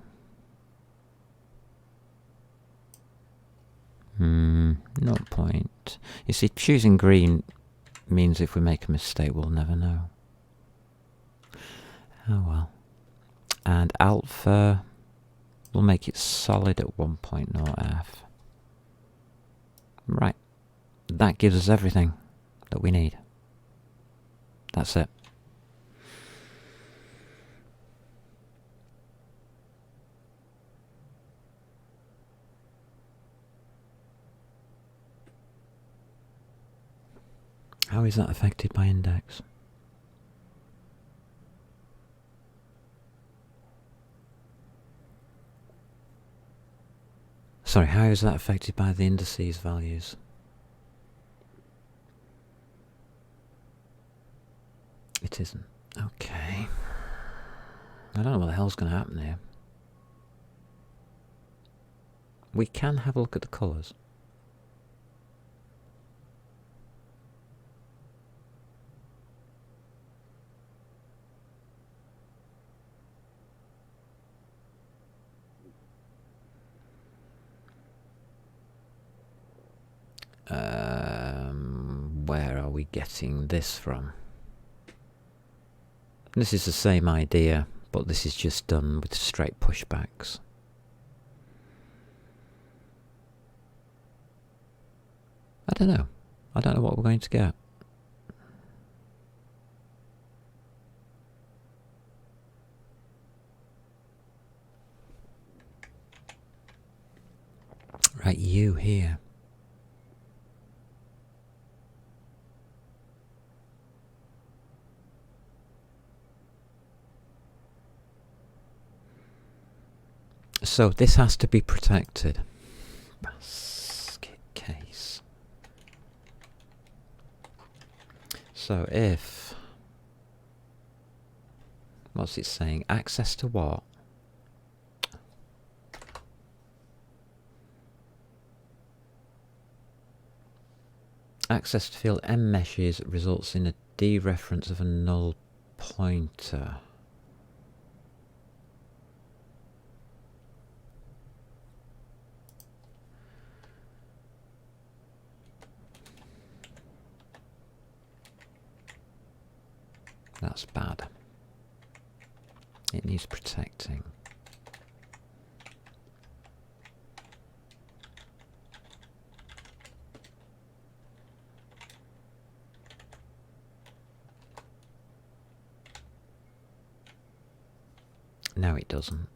0. You see, choosing green means if we make a mistake, we'll never know. Oh well. And alpha, we'll make it solid at 1.0F. Right. That gives us everything that we need. That's it. How is that affected by index? Sorry, how is that affected by the indices values? It isn't. Okay. I don't know what the hell's going to happen here. We can have a look at the colours. Where are we getting this from? This is the same idea, but this is just done with straight pushbacks. I don't know. I don't know what we're going to get. Right, you here. So this has to be protected. Basket case. So if... What's it saying? Access to what? Access to field M meshes results in a dereference of a null pointer. That's bad. It needs protecting. No, it doesn't.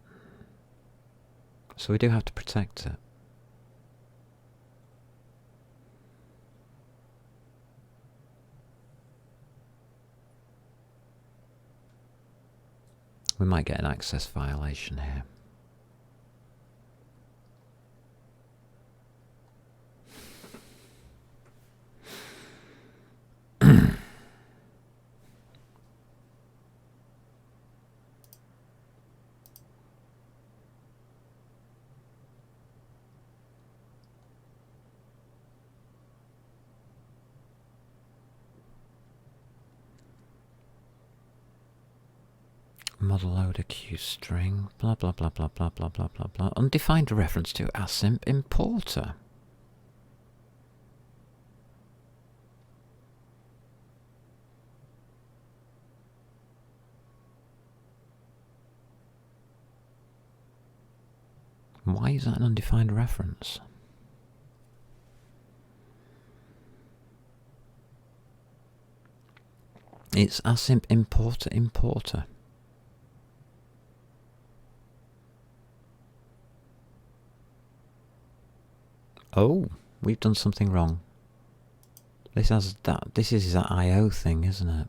So we do have to protect it. We might get an access violation here. Model loader queue string, blah blah blah blah blah blah blah blah blah. Undefined reference to async importer. Why is that an undefined reference? It's async importer importer. Oh, we've done something wrong. This has that. This is that I/O thing, isn't it?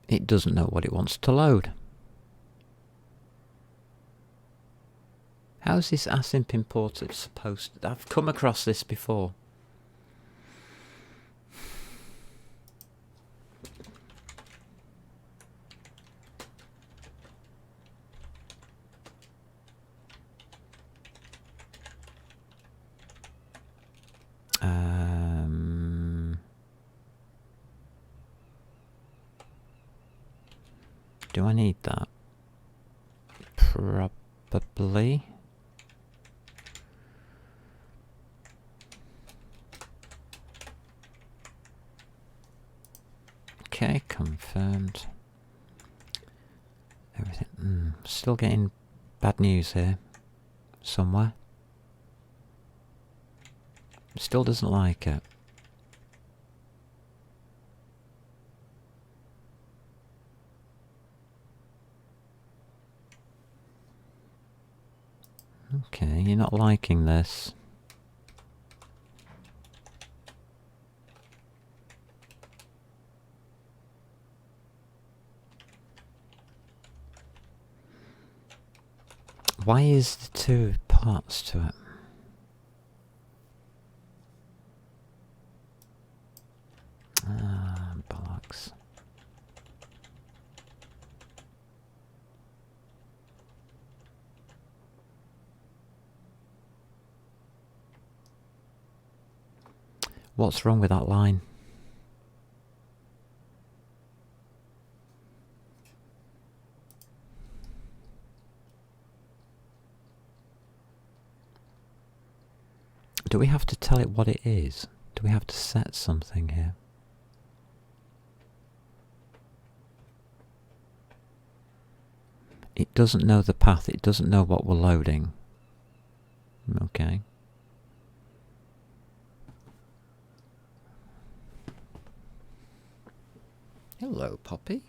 It doesn't know what it wants to load. How is this async importer supposed to... I've come across this before. Do I need that? Probably. Okay, confirmed. Everything. Still getting bad news here. Somewhere. Still doesn't like it. Okay, you're not liking this. Why is there two parts to it? Ah, bollocks. What's wrong with that line? we have to tell it what it is? Do we have to set something here? It doesn't know the path, it doesn't know what we're loading. Okay. Hello, Poppy.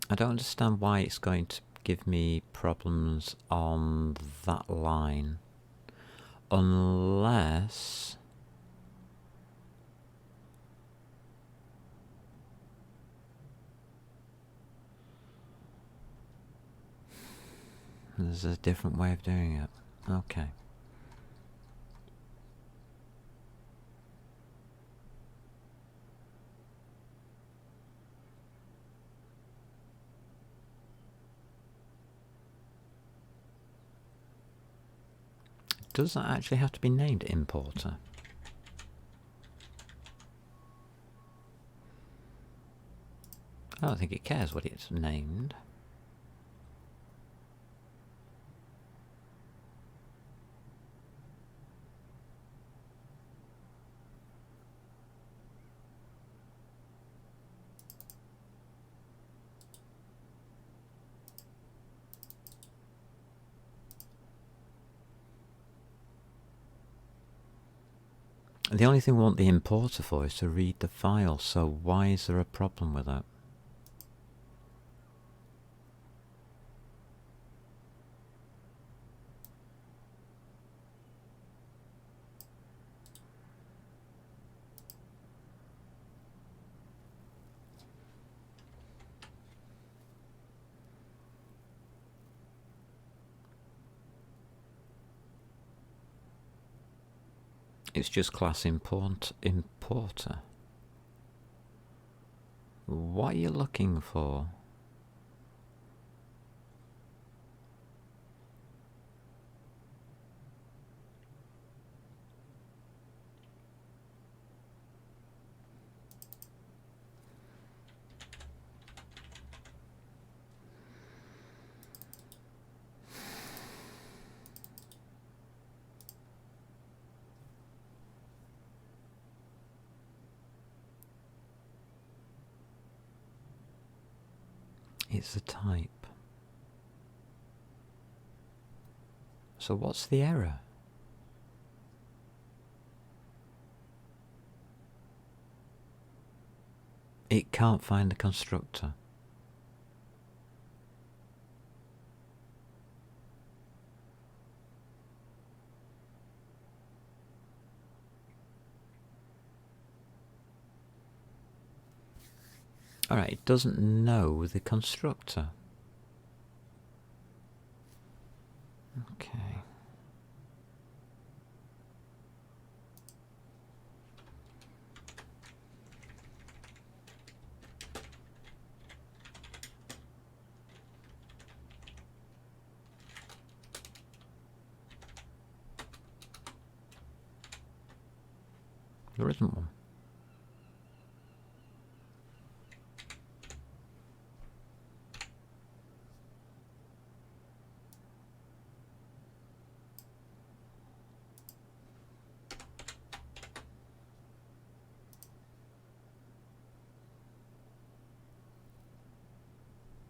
I don't understand why it's going to give me problems on that line. Unless... there's a different way of doing it. Okay. Does that actually have to be named importer? I don't think it cares what it's named. The only thing we want the importer for is to read the file, so why is there a problem with that? It's just class importer. What are you looking for? It's the type. So what's the error? It can't find the constructor. Alright, it doesn't know the constructor. Okay. There isn't one.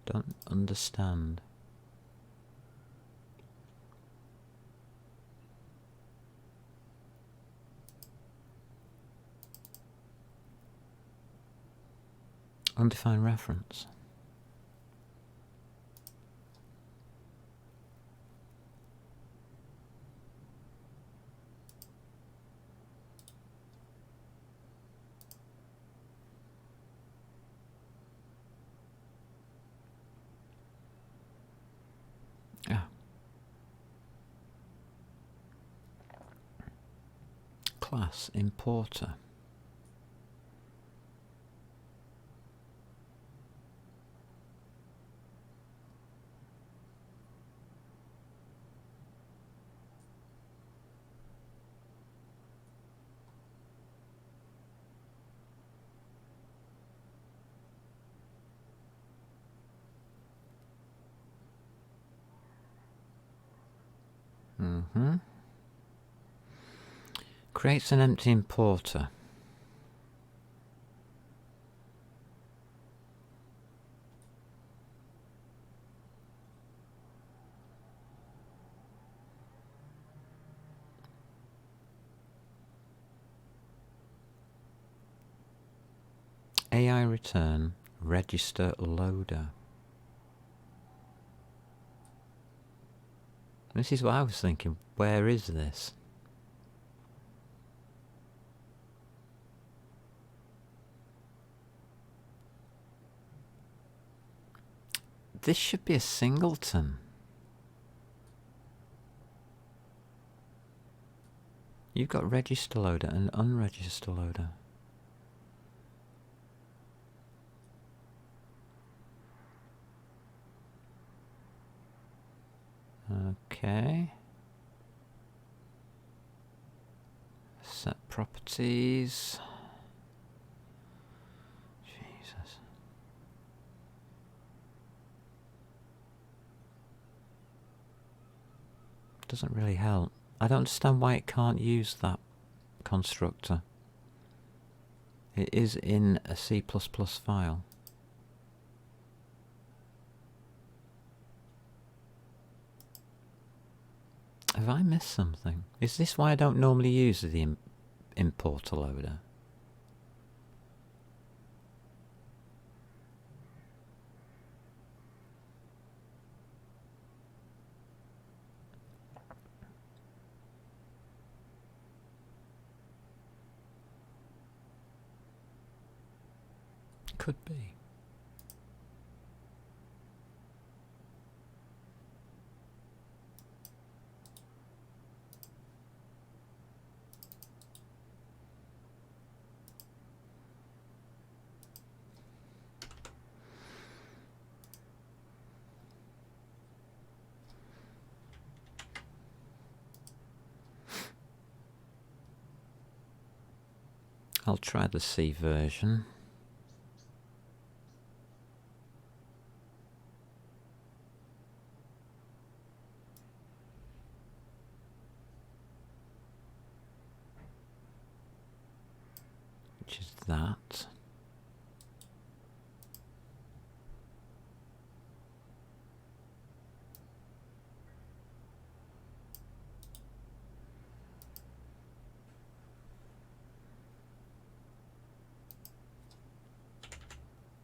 Don't understand. Undefined reference. Ah. Class importer. Creates an empty importer. AI return register loader. This is what I was thinking. Where is this? This should be a singleton. You've got register loader and unregister loader. Okay. Set properties. Jesus. Doesn't really help. I don't understand why it can't use that constructor. It is in a C++ file. Have I missed something? Is this why I don't normally use the importer loader? Could be. I'll try the C version. Which is that.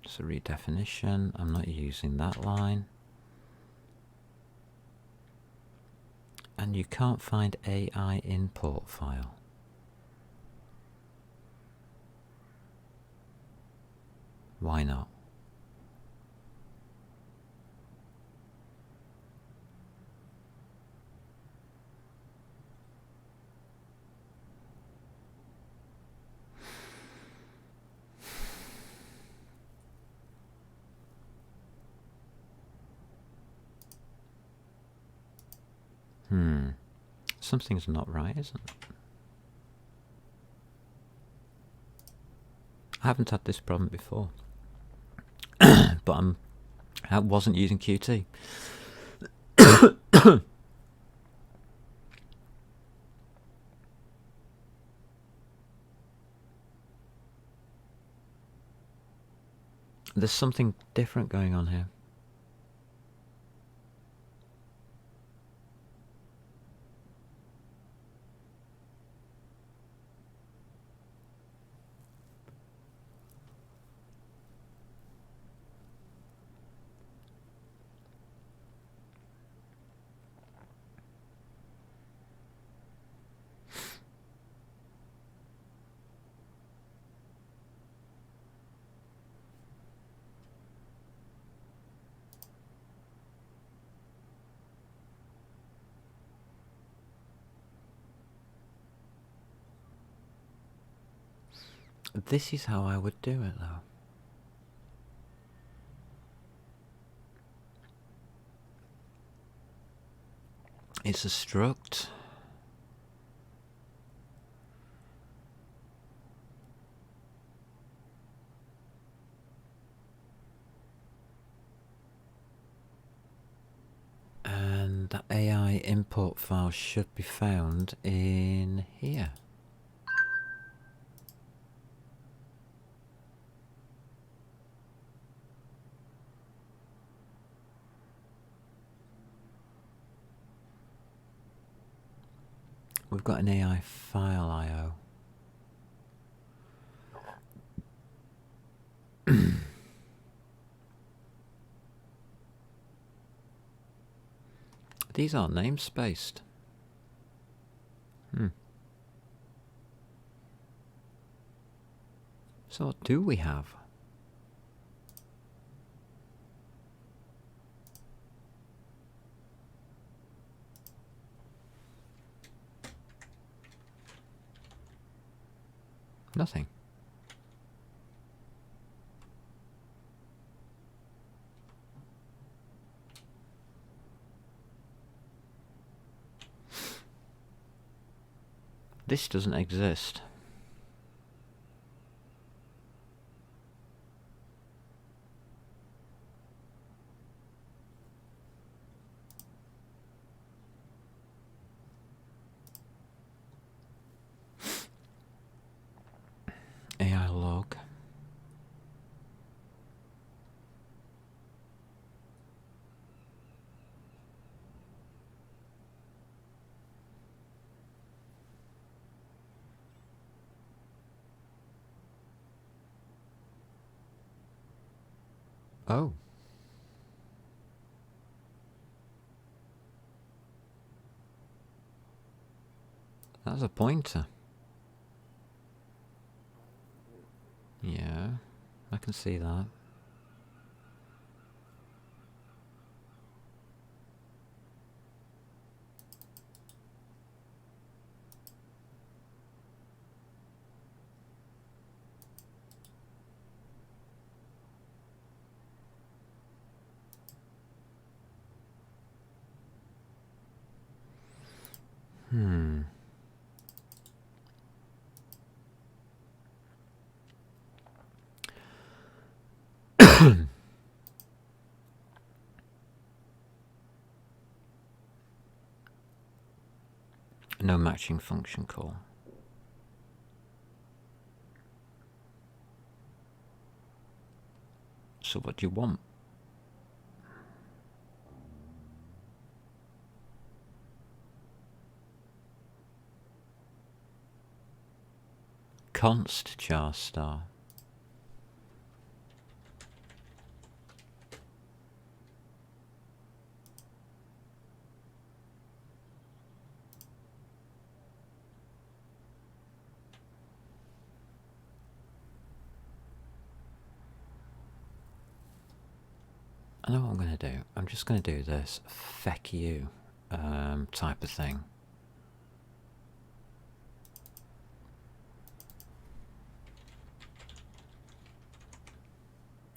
It's a redefinition. I'm not using that line. And you can't find AI import file. Why not? Something's not right, isn't it? I haven't had this problem before. But I wasn't using Qt. There's something different going on here. This is how I would do it, though. It's a struct. And the AI import file should be found in here. We've got an AI file IO. These aren't namespaced. So what do we have? Nothing. This doesn't exist. AI log. Oh. That's a pointer. Yeah, I can see that. No matching function call. So what do you want? Const char star. I know what I'm going to do. I'm just going to do this feck you type of thing.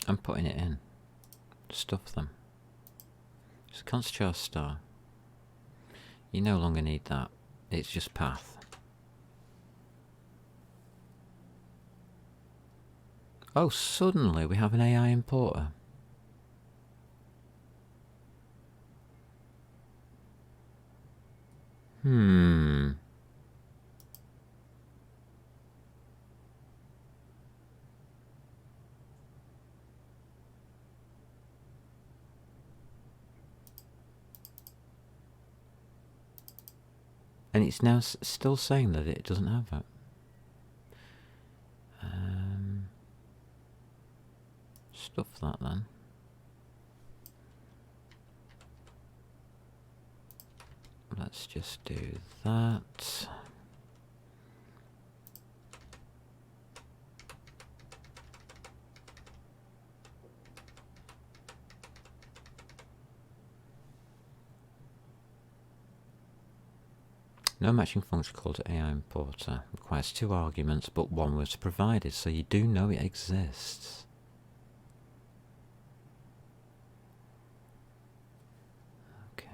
I'm putting it in. Stuff them. So const char star. You no longer need that. It's just path. Oh, suddenly we have an AI importer. And it's now still saying that it doesn't have it. Stuff that then. Let's just do that. No matching function called AI importer. Requires 2 arguments, but 1 was provided, so you do know it exists. Okay.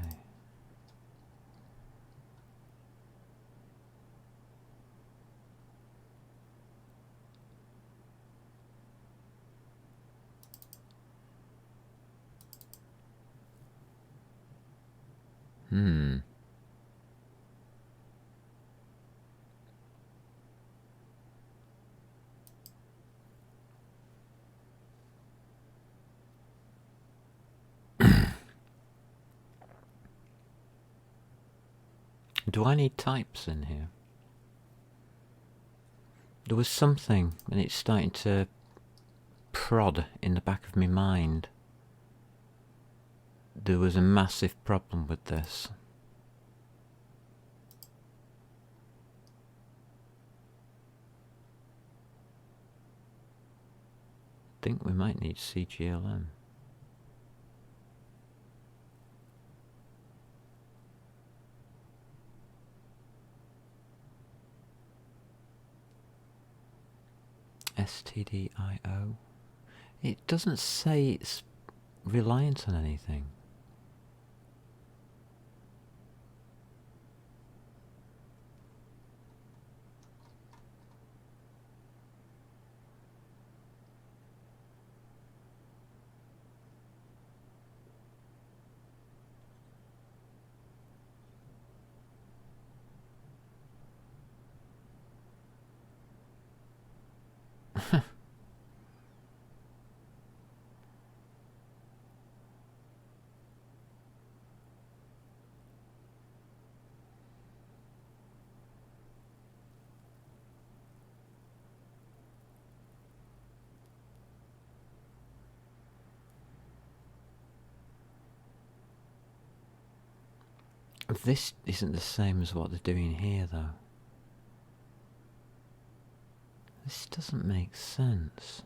Do I need types in here? There was something, and it's starting to prod in the back of my mind. There was a massive problem with this. I think we might need CGLM. STDIO. It doesn't say it's reliant on anything. This isn't the same as what they're doing here, though. This doesn't make sense.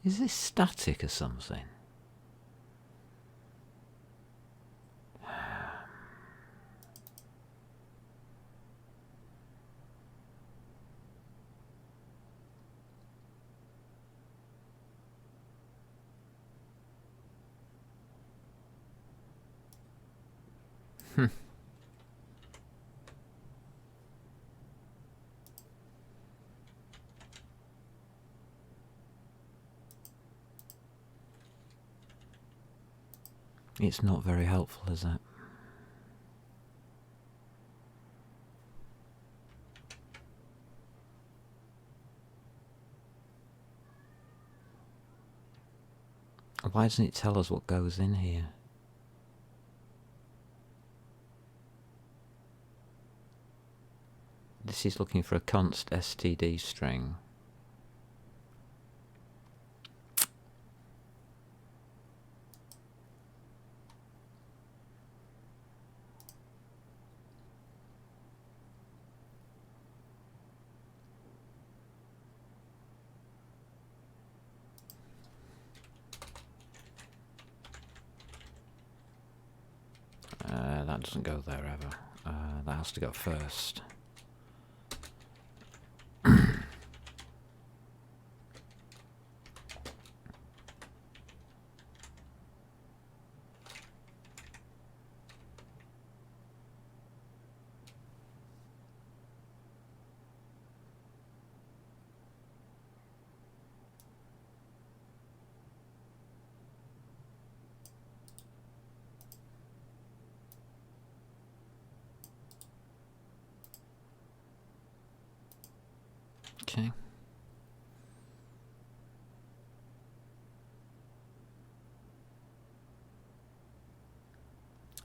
Is this static or something? It's not very helpful, is it? Why doesn't it tell us what goes in here? This is looking for a const std string. That doesn't go there ever. That has to go first. Okay.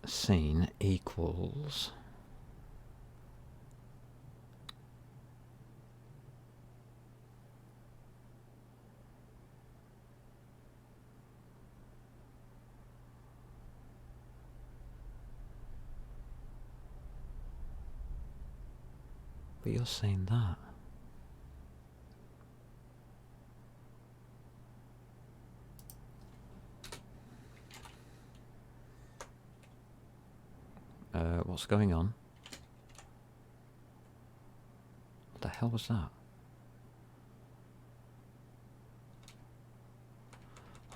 Scene equals but you're saying that. What's going on? What the hell was that?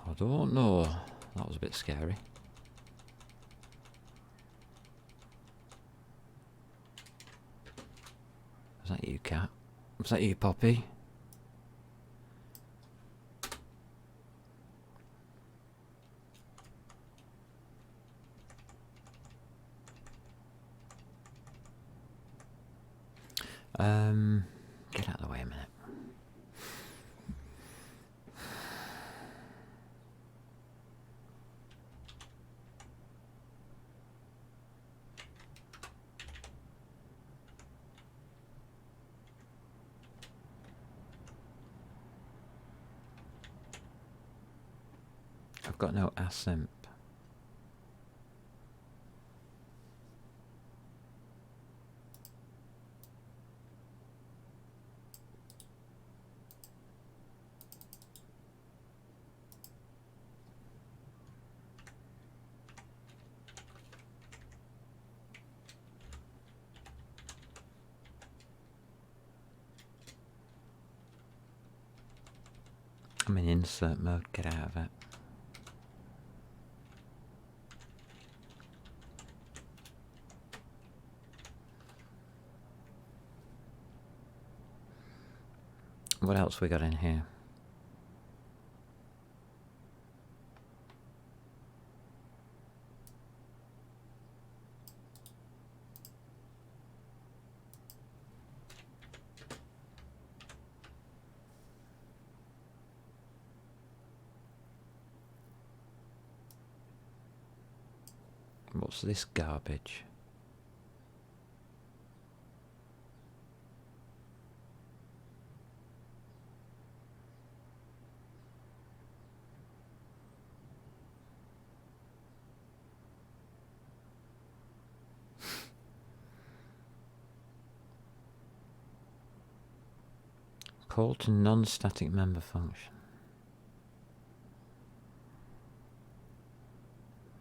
I don't know. That was a bit scary. Was that you, cat? Was that you, Poppy? Get out of the way a minute. got no async. I'm in insert mode, get out of it. What else we got in here? What's this garbage? Call to non-static member function.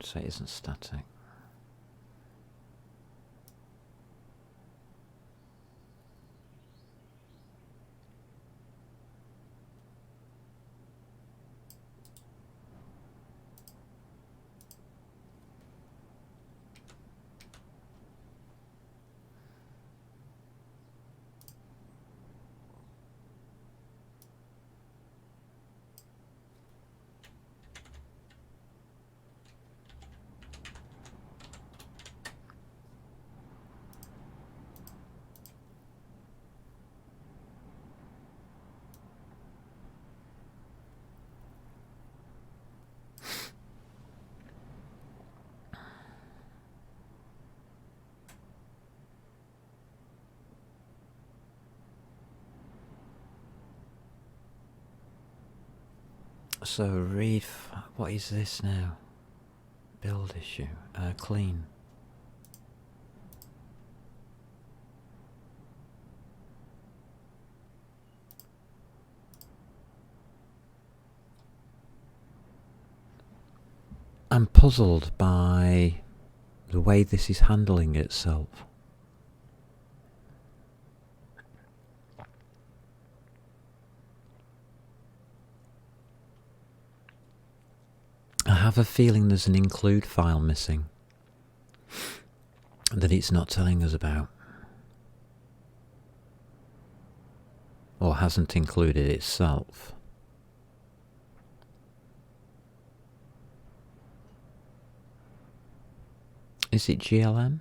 So it isn't static. So read, what is this now? Build issue, clean. I'm puzzled by the way this is handling itself. I have a feeling there's an include file missing that it's not telling us about, or hasn't included itself. Is it GLM,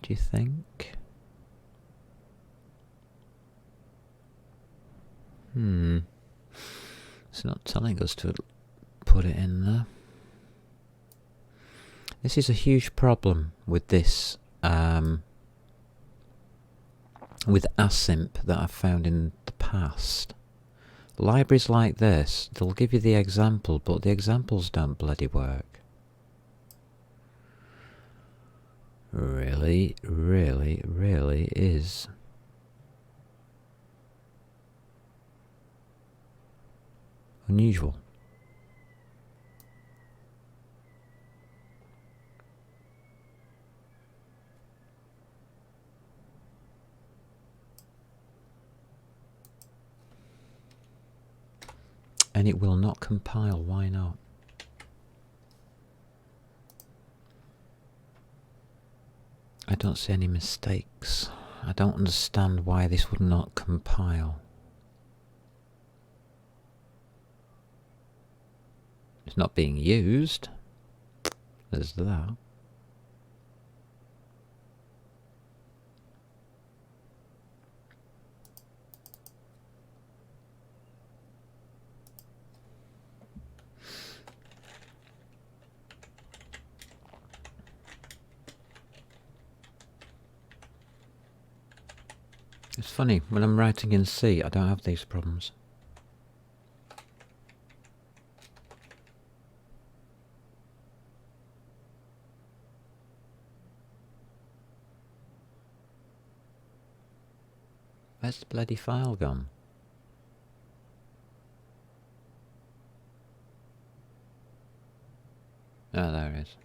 do you think? It's not telling us to put it in there. This is a huge problem with this, with async that I've found in the past. Libraries like this, they'll give you the example, but the examples don't bloody work. Really, really, really is unusual. And it will not compile, why not? I don't see any mistakes. I don't understand why this would not compile. It's not being used. There's that. It's funny, when I'm writing in C, I don't have these problems. Where's the bloody file gone? Oh, there it is.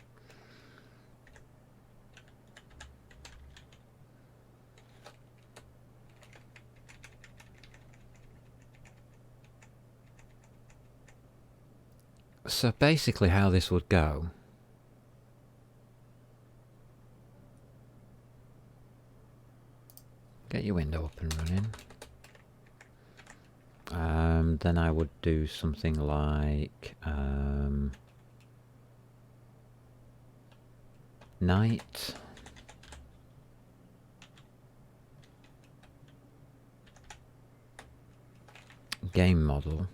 So basically how this would go... Get your window up and running. Then I would do something like... night. Game model.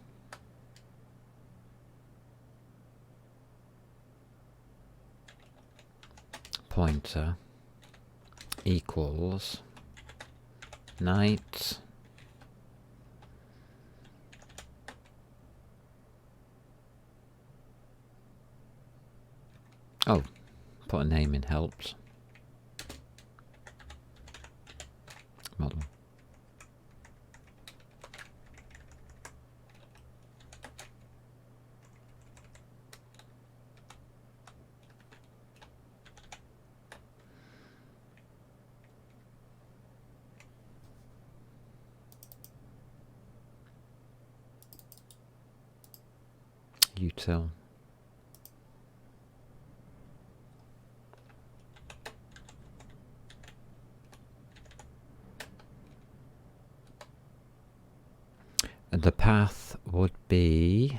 Pointer equals night put a name in helps. Model. Util. The path would be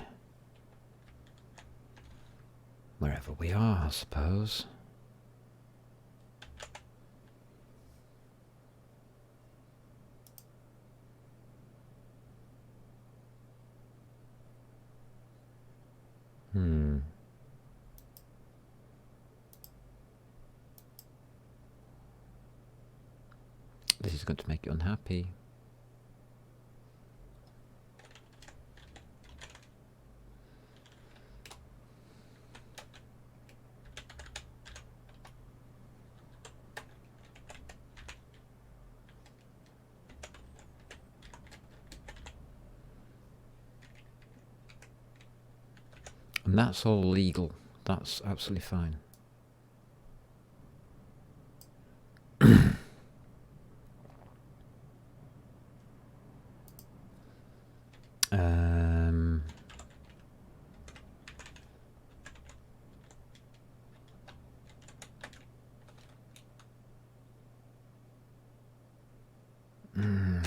wherever we are, I suppose. This is going to make you unhappy. And that's all legal. That's absolutely fine.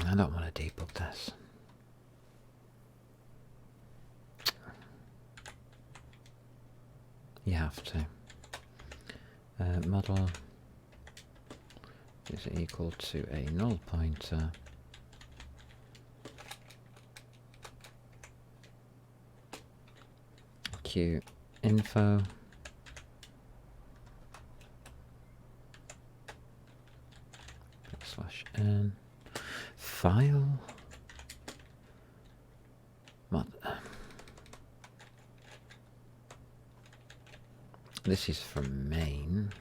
I don't want to debug this. You have to. Model is equal to a null pointer q info /n file mod. This is from main.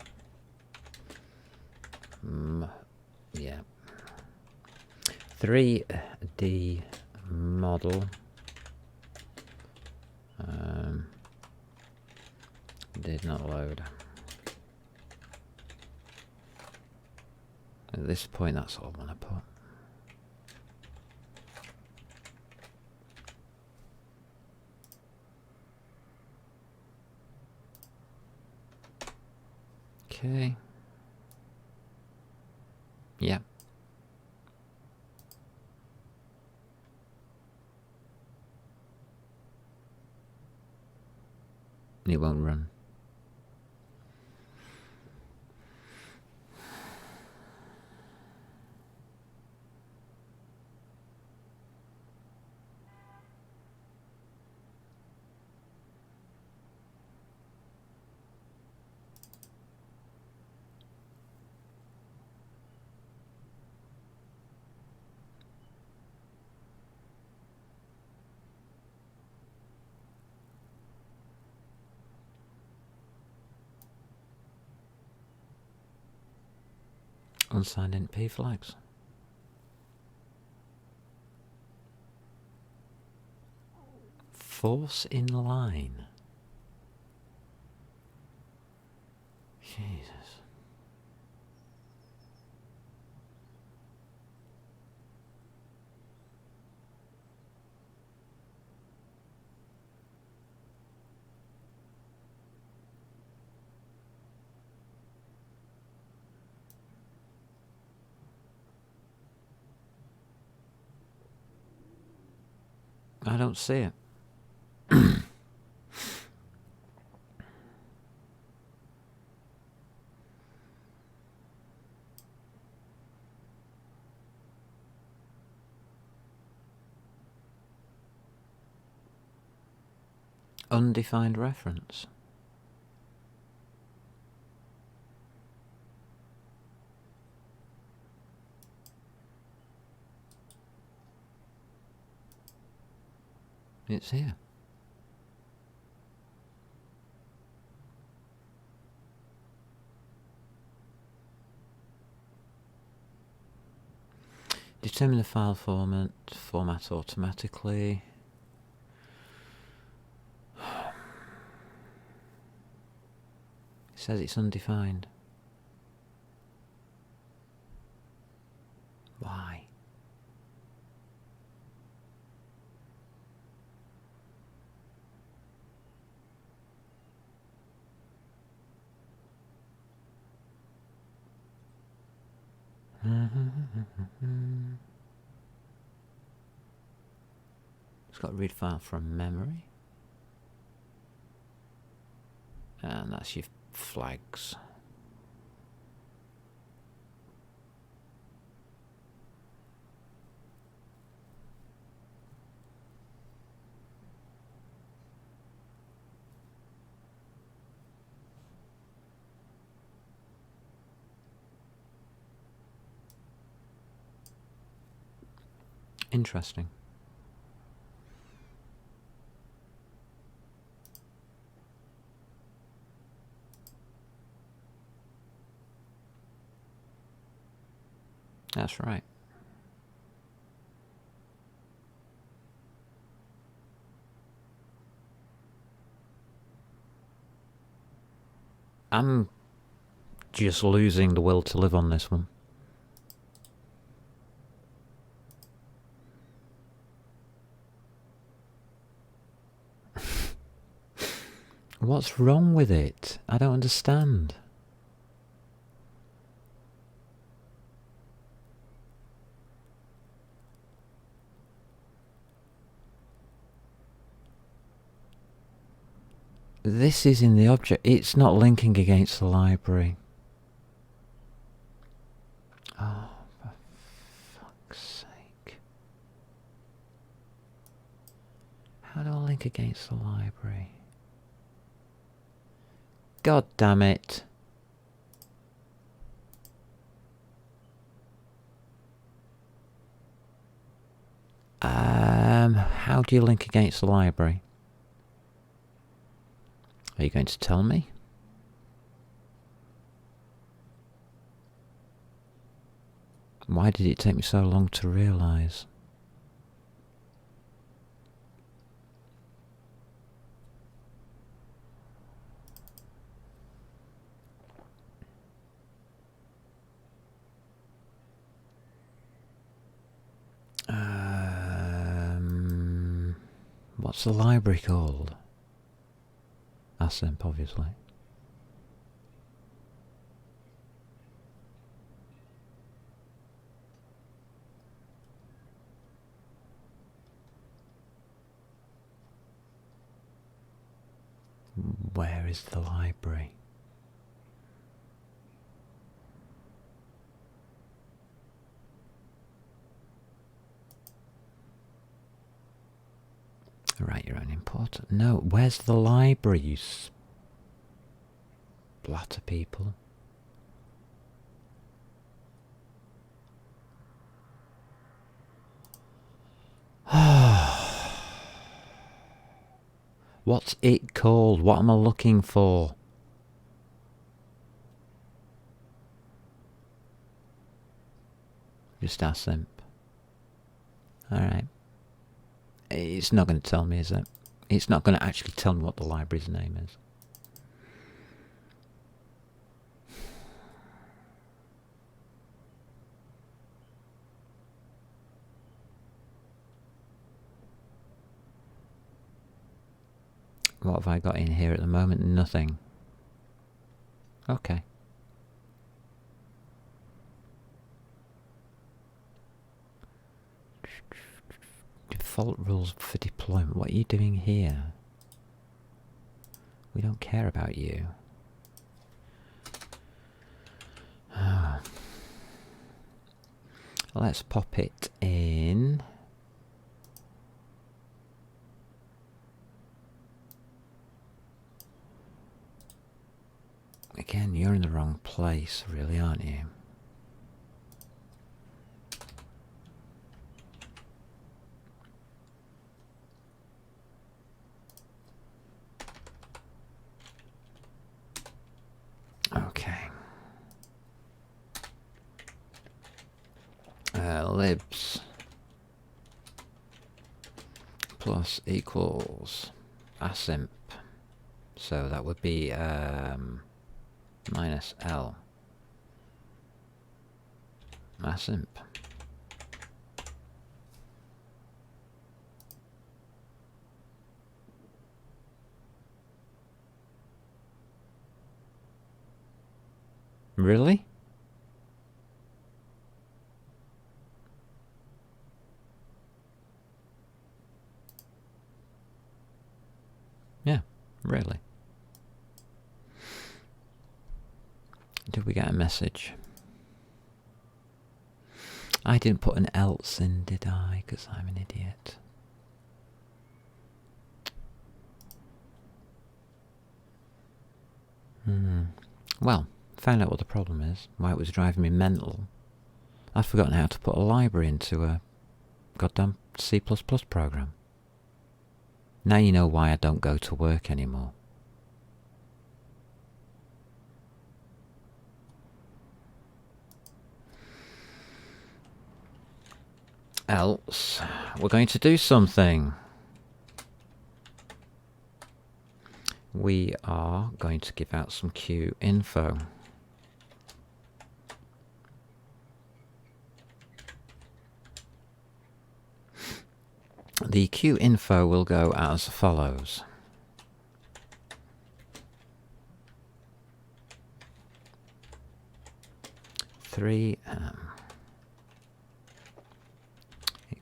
Yeah. 3D model. Did not load. At this point, that's all I want to put. Okay. Yeah. It won't run. Unsigned NP flags. Force in line. Jesus. I don't see it. Undefined reference. It's here. Determine the file format automatically. It says it's undefined. Why? It's got read file from memory. And that's your flags. Interesting. That's right. I'm just losing the will to live on this one. What's wrong with it? I don't understand. This is in the object. It's not linking against the library. Oh, for fuck's sake. How do I link against the library? God damn it. How do you link against the library? Are you going to tell me? Why did it take me so long to realise? What's the library called? ASMP, obviously. Where is the library? Right, your own important. No, where's the library, you splatter people? What's it called? What am I looking for? Just ASMP. Alright. It's not going to tell me, is it? It's not going to actually tell me what the library's name is. What have I got in here at the moment? Nothing. Okay. Default rules for deployment. What are you doing here? We don't care about you. Oh. Let's pop it in. Again, you're in the wrong place, really, aren't you? Okay. Libs plus equals asimp. So that would be minus L asimp. Really? Yeah, really. Did we get a message? I didn't put an else in, did I? Because I'm an idiot. Well, found out what the problem is, why it was driving me mental. I'd forgotten how to put a library into a goddamn C++ program. Now you know why I don't go to work anymore. Else, we're going to do something. We are going to give out some Q info. The Q info will go as follows. It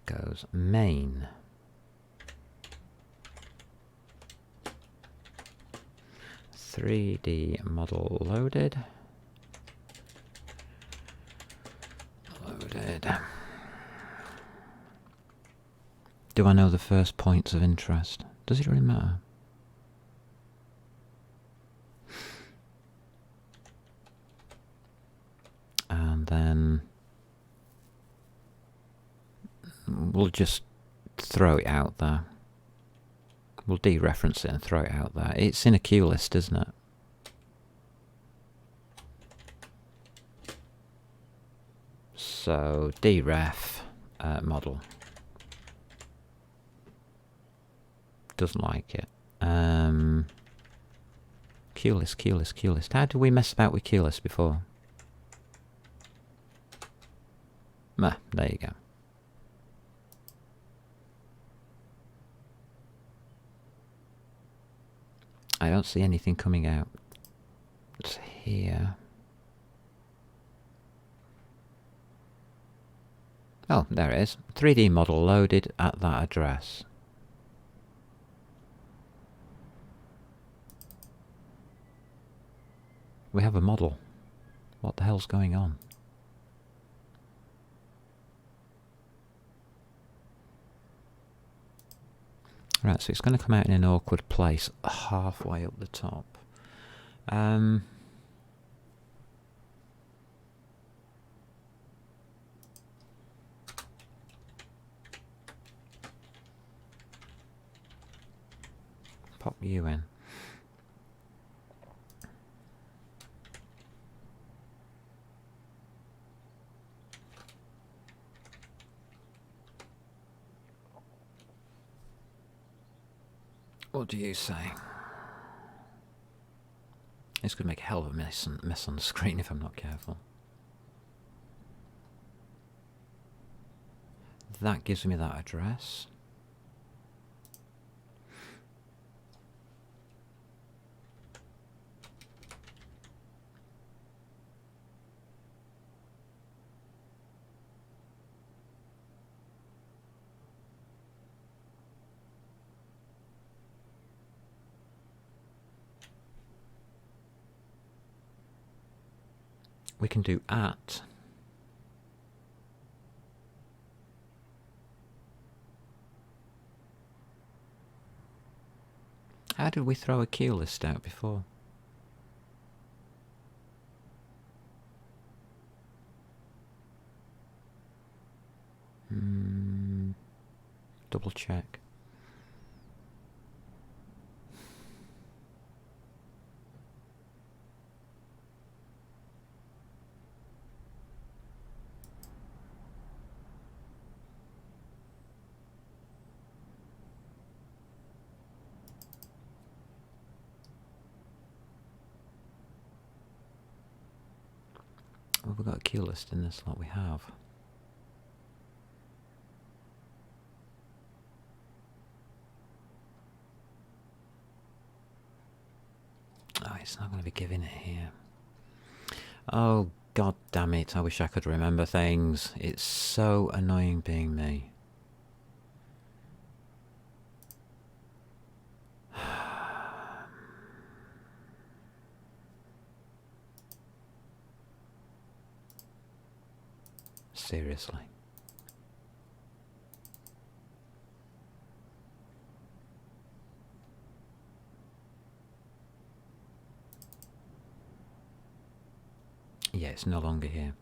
goes main. .3D model loaded. Do I know the first points of interest? Does it really matter? And then we'll just throw it out there. We'll dereference it and throw it out there. It's in a queue list, isn't it? So deref model. Doesn't like it. Queue list. How did we mess about with queue list before? Ah, there you go. I don't see anything coming out. It's here. Oh, there it is. 3D model loaded at that address. We have a model. What the hell's going on? Right, so it's going to come out in an awkward place halfway up the top. Pop you in. What do you say? This could make a hell of a mess on the screen if I'm not careful. That gives me that address. We can do at. How did we throw a queue list out before? Double check. Well, we've got a queue list in this lot we have. Oh, it's not going to be giving it here. Oh, god damn it. I wish I could remember things. It's so annoying being me. Seriously. Yeah, it's no longer here.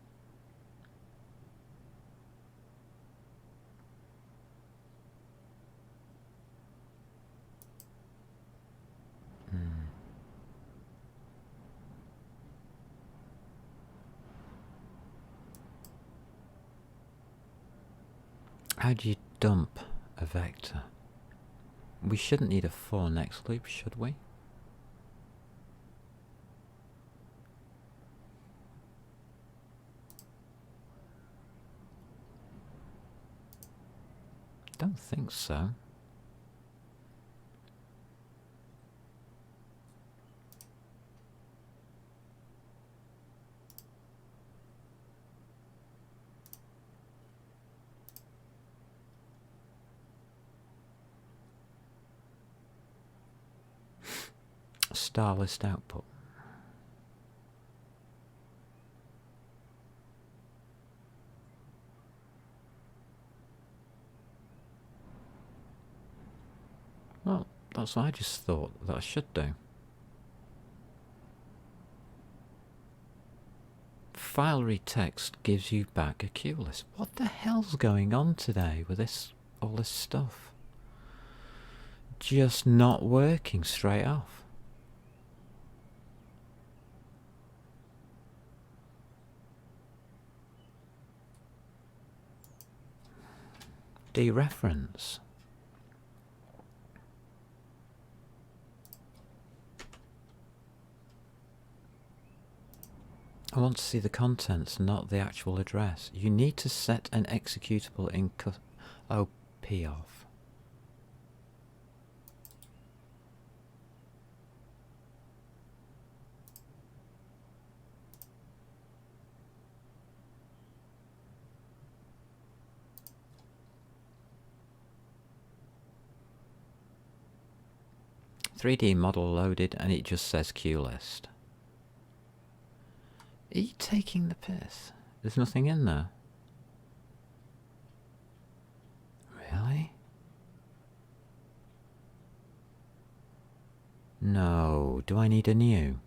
How do you dump a vector? We shouldn't need a for next loop, should we? Don't think so. Star list output. Well, that's what I just thought that I should do. File read text gives you back a queue list. What the hell's going on today with this, all this stuff? Just not working straight off. Dereference. I want to see the contents, not the actual address. You need to set an executable in OP off. .3D model loaded and it just says queue list. Are you taking the piss? There's nothing in there. Really? No. Do I need a new?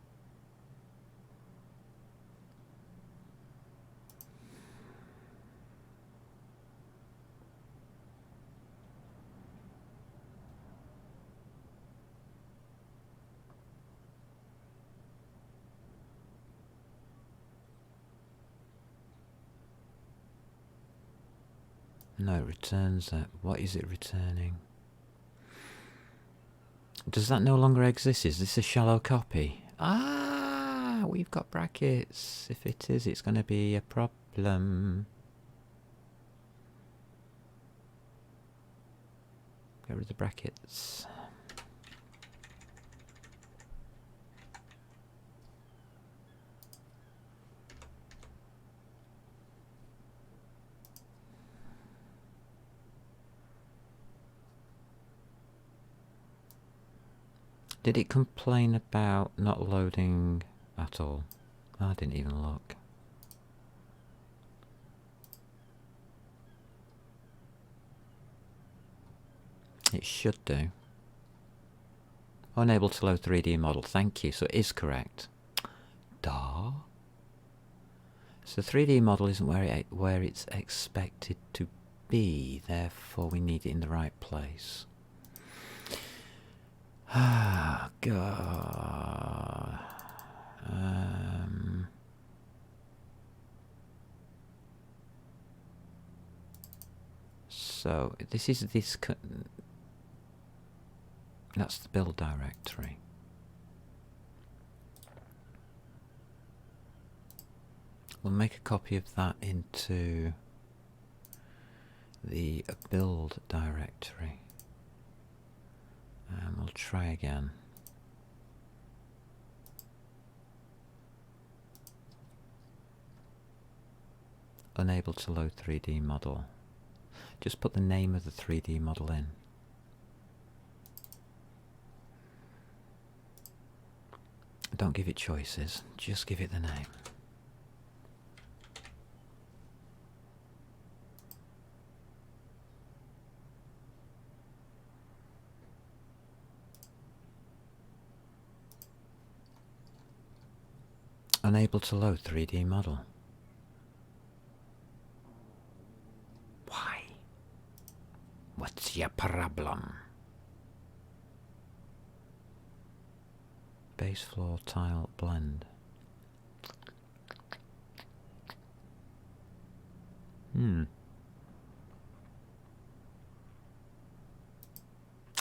No, it returns that. What is it returning? Does that no longer exist? Is this a shallow copy? Ah, we've got brackets. If it is, it's going to be a problem. Get rid of the brackets. Did it complain about not loading at all? I didn't even look. It should do. Unable to load 3D model. Thank you. So it is correct. Duh. So 3D model isn't where it's expected to be. Therefore, we need it in the right place. Ah, God. So this is this. That's the build directory. We'll make a copy of that into the build directory. And we'll try again. Unable to load 3D model. Just put the name of the 3D model in. Don't give it choices, just give it the name. Unable to load 3D model. Why? What's your problem? Base floor tile blend.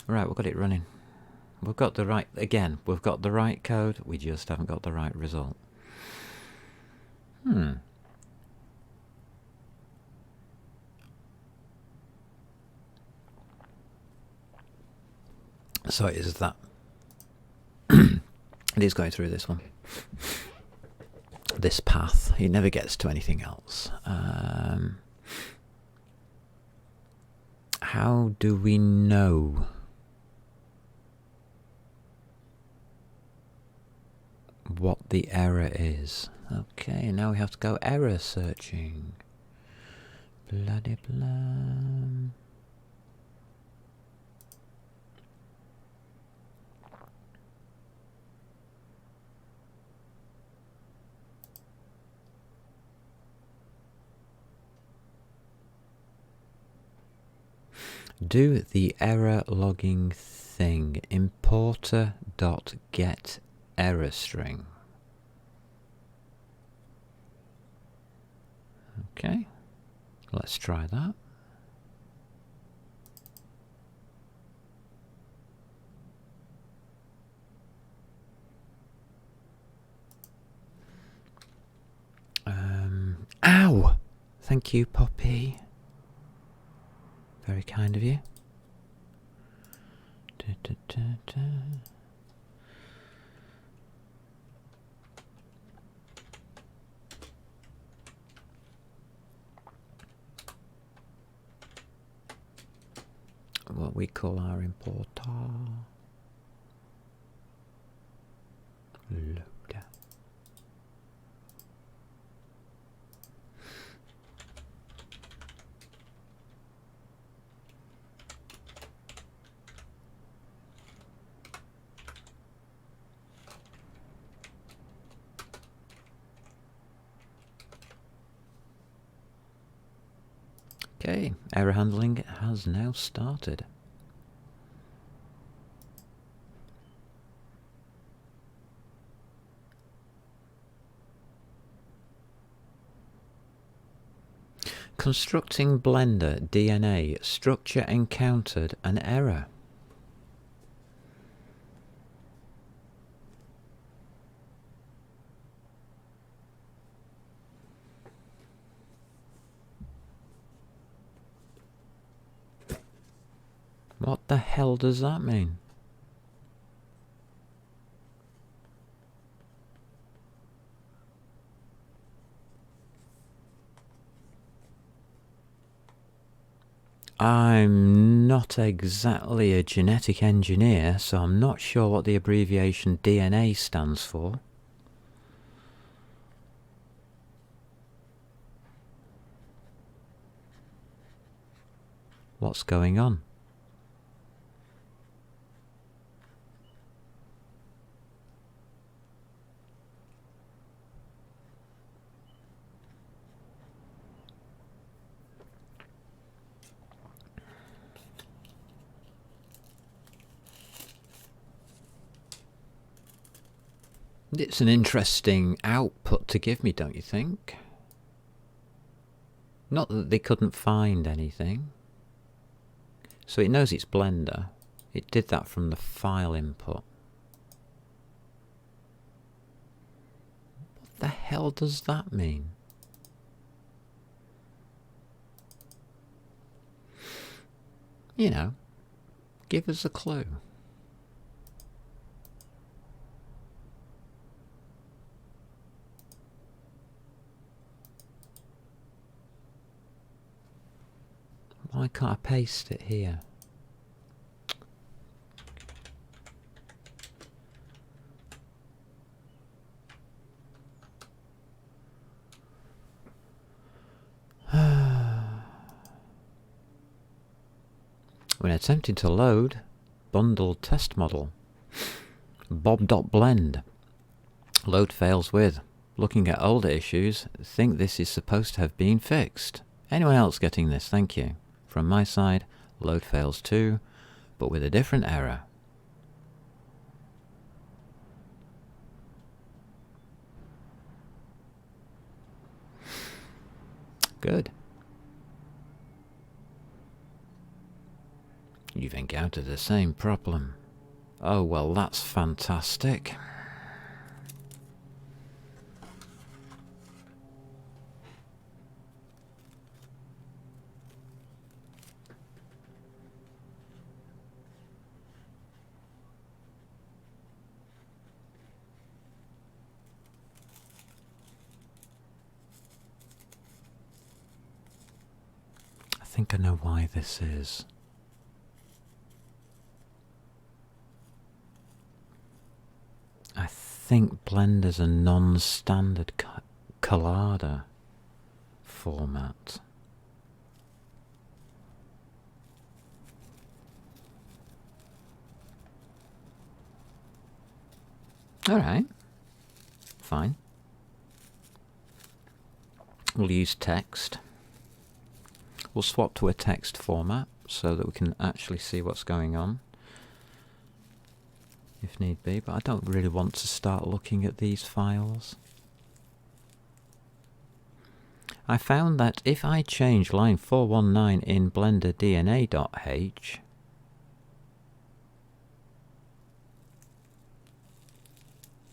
Right, we've got it running. We've got the right, again, we've got the right code, we just haven't got the right result. So it is that. It is going through this one. This path. It never gets to anything else. How do we know what the error is? Okay, now we have to go error searching. Bloody blah. Do the error logging thing. Importer.get error string. Okay, let's try that. Ow! Thank you, Poppy. Very kind of you. What we call our importer. Loader. Okay, error handling has now started. Constructing Blender DNA structure encountered an error. What the hell does that mean? I'm not exactly a genetic engineer, so I'm not sure what the abbreviation DNA stands for. What's going on? It's an interesting output to give me, don't you think? Not that they couldn't find anything. So it knows it's Blender. It did that from the file input. What the hell does that mean? You know, give us a clue. Why can't I paste it here? When attempting to load bundled test model, bob.blend, load fails with. Looking at older issues, think this is supposed to have been fixed. Anyone else getting this? Thank you. From my side, load fails too, but with a different error. Good. You've encountered the same problem. Oh, well, that's fantastic. I think I know why this is. I think Blender's a non-standard collider format. Alright, fine. We'll use text. We'll swap to a text format so that we can actually see what's going on, if need be, but I don't really want to start looking at these files. I found that if I change line 419 in Blender DNA.h,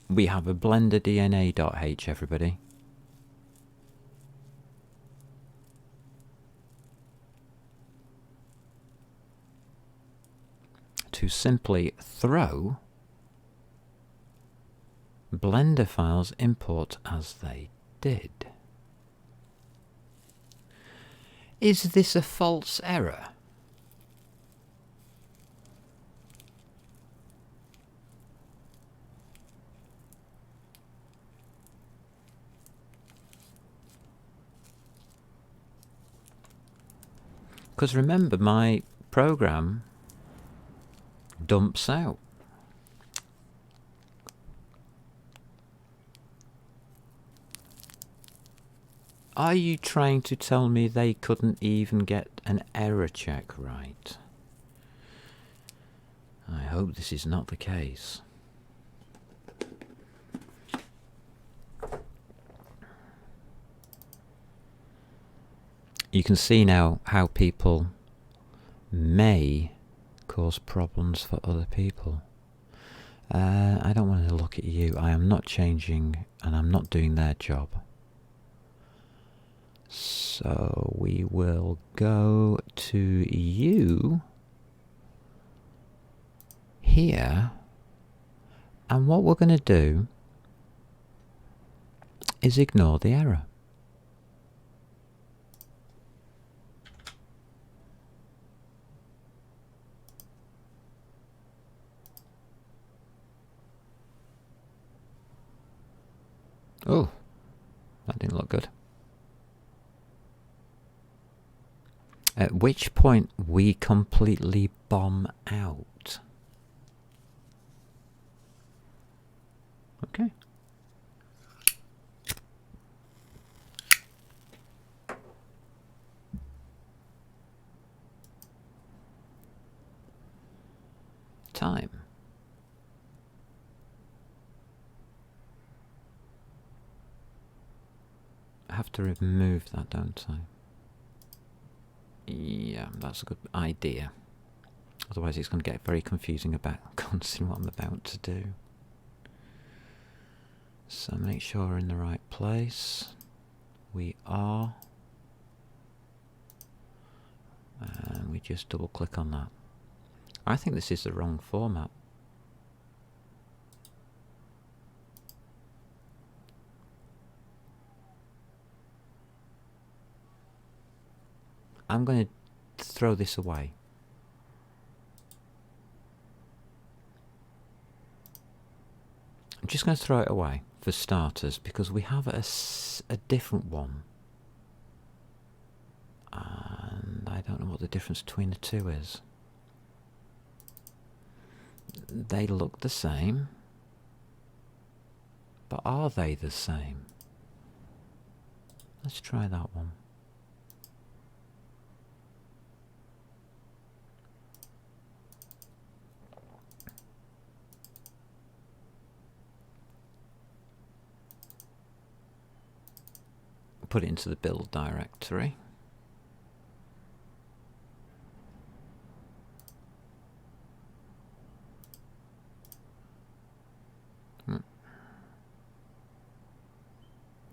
we have a Blender DNA.h, everybody. To simply throw Blender files import as they did. Is this a false error? Because remember, my program dumps out. Are you trying to tell me they couldn't even get an error check right? I hope this is not the case. You can see now how people may cause problems for other people. I don't want to look at you. I am not changing and I'm not doing their job. So we will go to you here, and what we're going to do is ignore the error. Oh, that didn't look good. At which point we completely bomb out. Okay. Time. I have to remove that, don't I? Yeah, that's a good idea. Otherwise it's going to get very confusing about considering what I'm about to do. So make sure we're in the right place. We are. And we just double click on that. I think this is the wrong format. I'm going to throw this away. I'm just going to throw it away for starters because we have a different one. And I don't know what the difference between the two is. They look the same. But are they the same? Let's try that one. Put it into the build directory.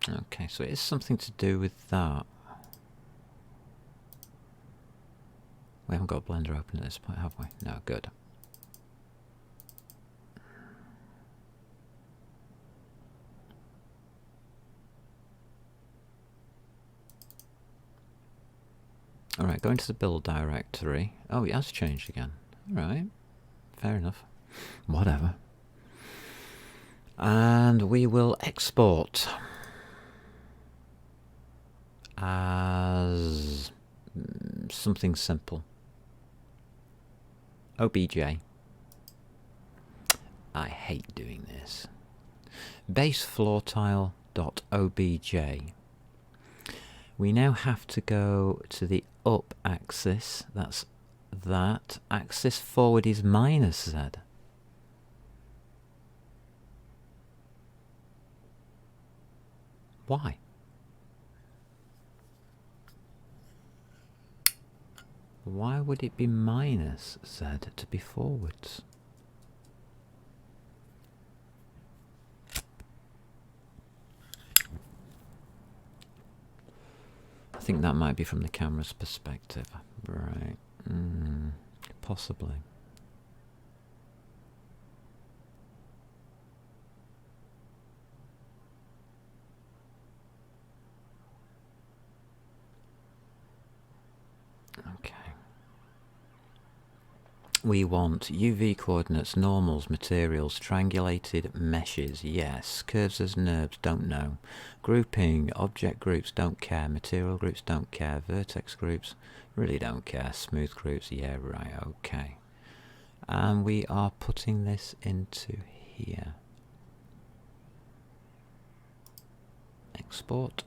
Okay, so it is something to do with that. We haven't got Blender open at this point, have we? No, good. Alright, go into the build directory. Oh, it has changed again. Alright, fair enough. Whatever. And we will export as something simple. OBJ. I hate doing this. Base floor tile.obj. We now have to go to the up axis. That's that. Axis forward is -Z. Why? Why would it be -Z to be forwards? I think that might be from the camera's perspective. Right. Possibly. Okay. We want UV coordinates, normals, materials, triangulated meshes, yes. Curves as NURBS, don't know. Grouping, object groups, don't care. Material groups, don't care. Vertex groups, really don't care. Smooth groups, yeah, right, okay. And we are putting this into here. Export.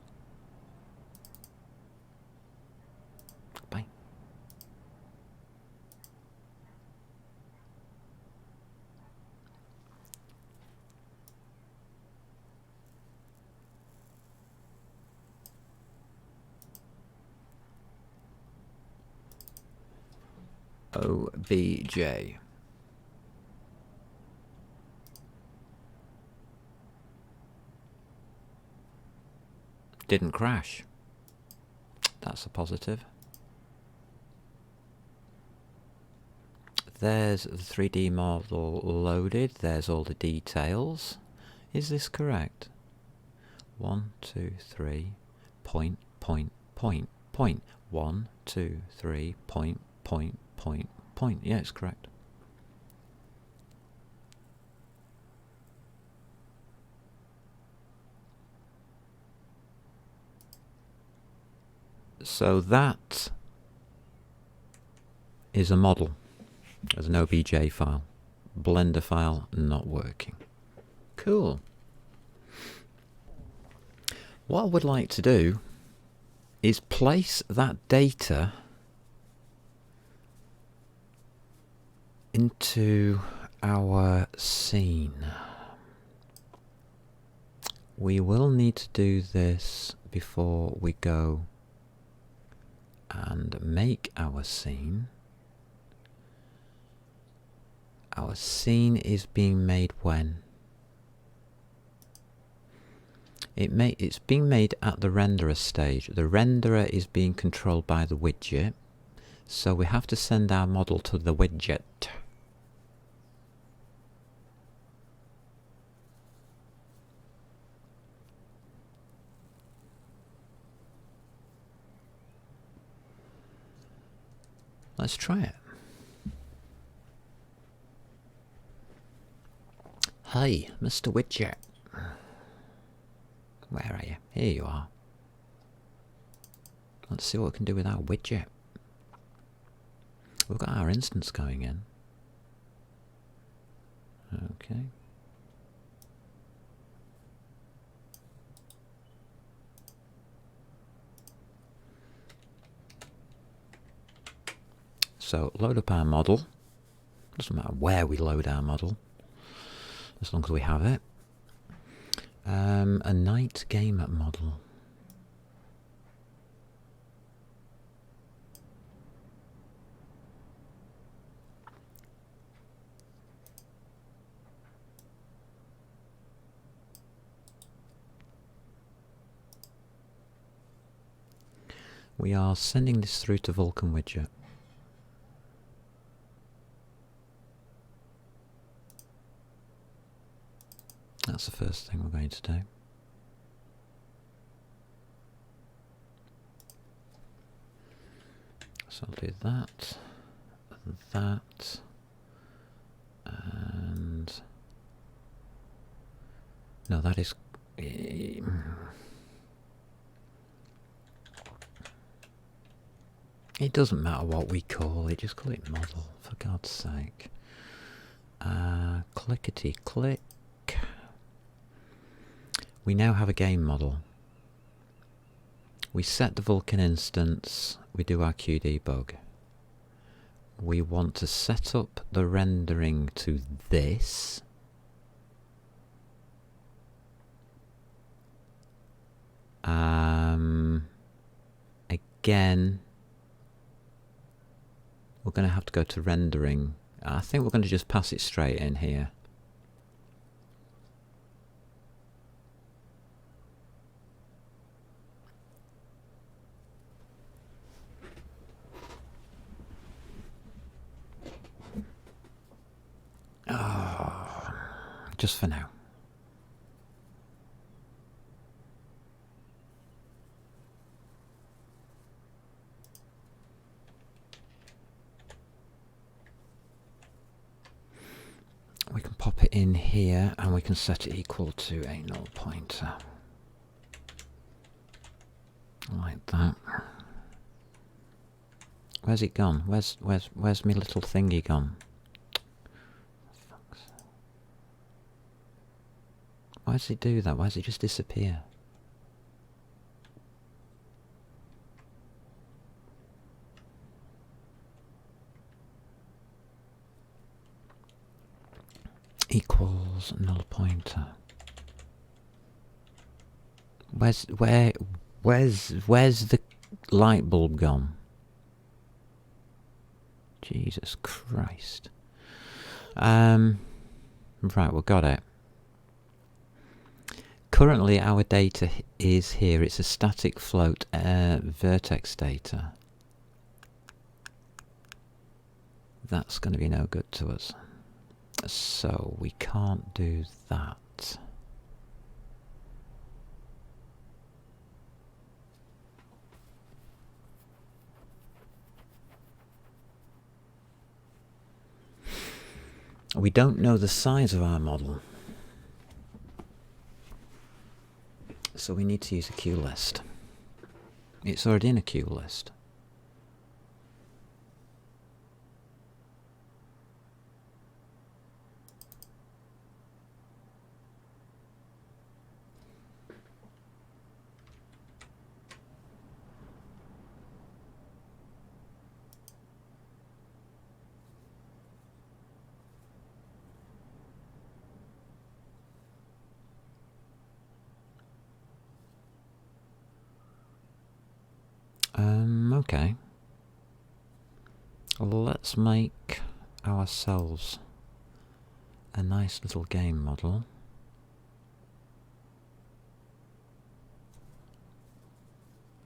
Bye. OBJ. Didn't crash. That's a positive. there's the 3D model loaded. There's all the details. Is this correct? 1, 2, 3, point, point, point, point. 1, 2, 3, point, point, point, point. Yeah, it's correct. So that is a model as an OBJ file. Blender file not working. Cool. What I would like to do is place that data into our scene. We will need to do this before we go and make our scene. Our scene is being made when? It's being made at the renderer stage. The renderer is being controlled by the widget, so we have to send our model to the widget. Let's try it. Hey, Mr. Widget. Where are you? Here you are. Let's see what we can do with our widget. We've got our instance going in. Okay. So load up our model. Doesn't matter where we load our model, as long as we have it. A night gamer model. We are sending this through to Vulcan widget. That's the first thing we're going to do. So I'll do that, that, and no, that is. It doesn't matter what we call it, just call it model, for God's sake. Clickety click. We now have a game model. We set the Vulcan instance, we do our QDebug. We want to set up the rendering to this. Again, we're going to have to go to rendering. I think we're going to just pass it straight in here. Oh, just for now. We can pop it in here and we can set it equal to a null pointer. Like that. Where's it gone? Where's my little thingy gone? Why does it do that? Why does it just disappear? Equals null pointer. Where's the light bulb gone? Jesus Christ. Right, we've got it. Currently our data is here. It's a static float vertex data. that's going to be no good to us. So we can't do that. We don't know the size of our model, so we need to use a queue list. It's already in a queue list. Okay. Let's make ourselves a nice little game model.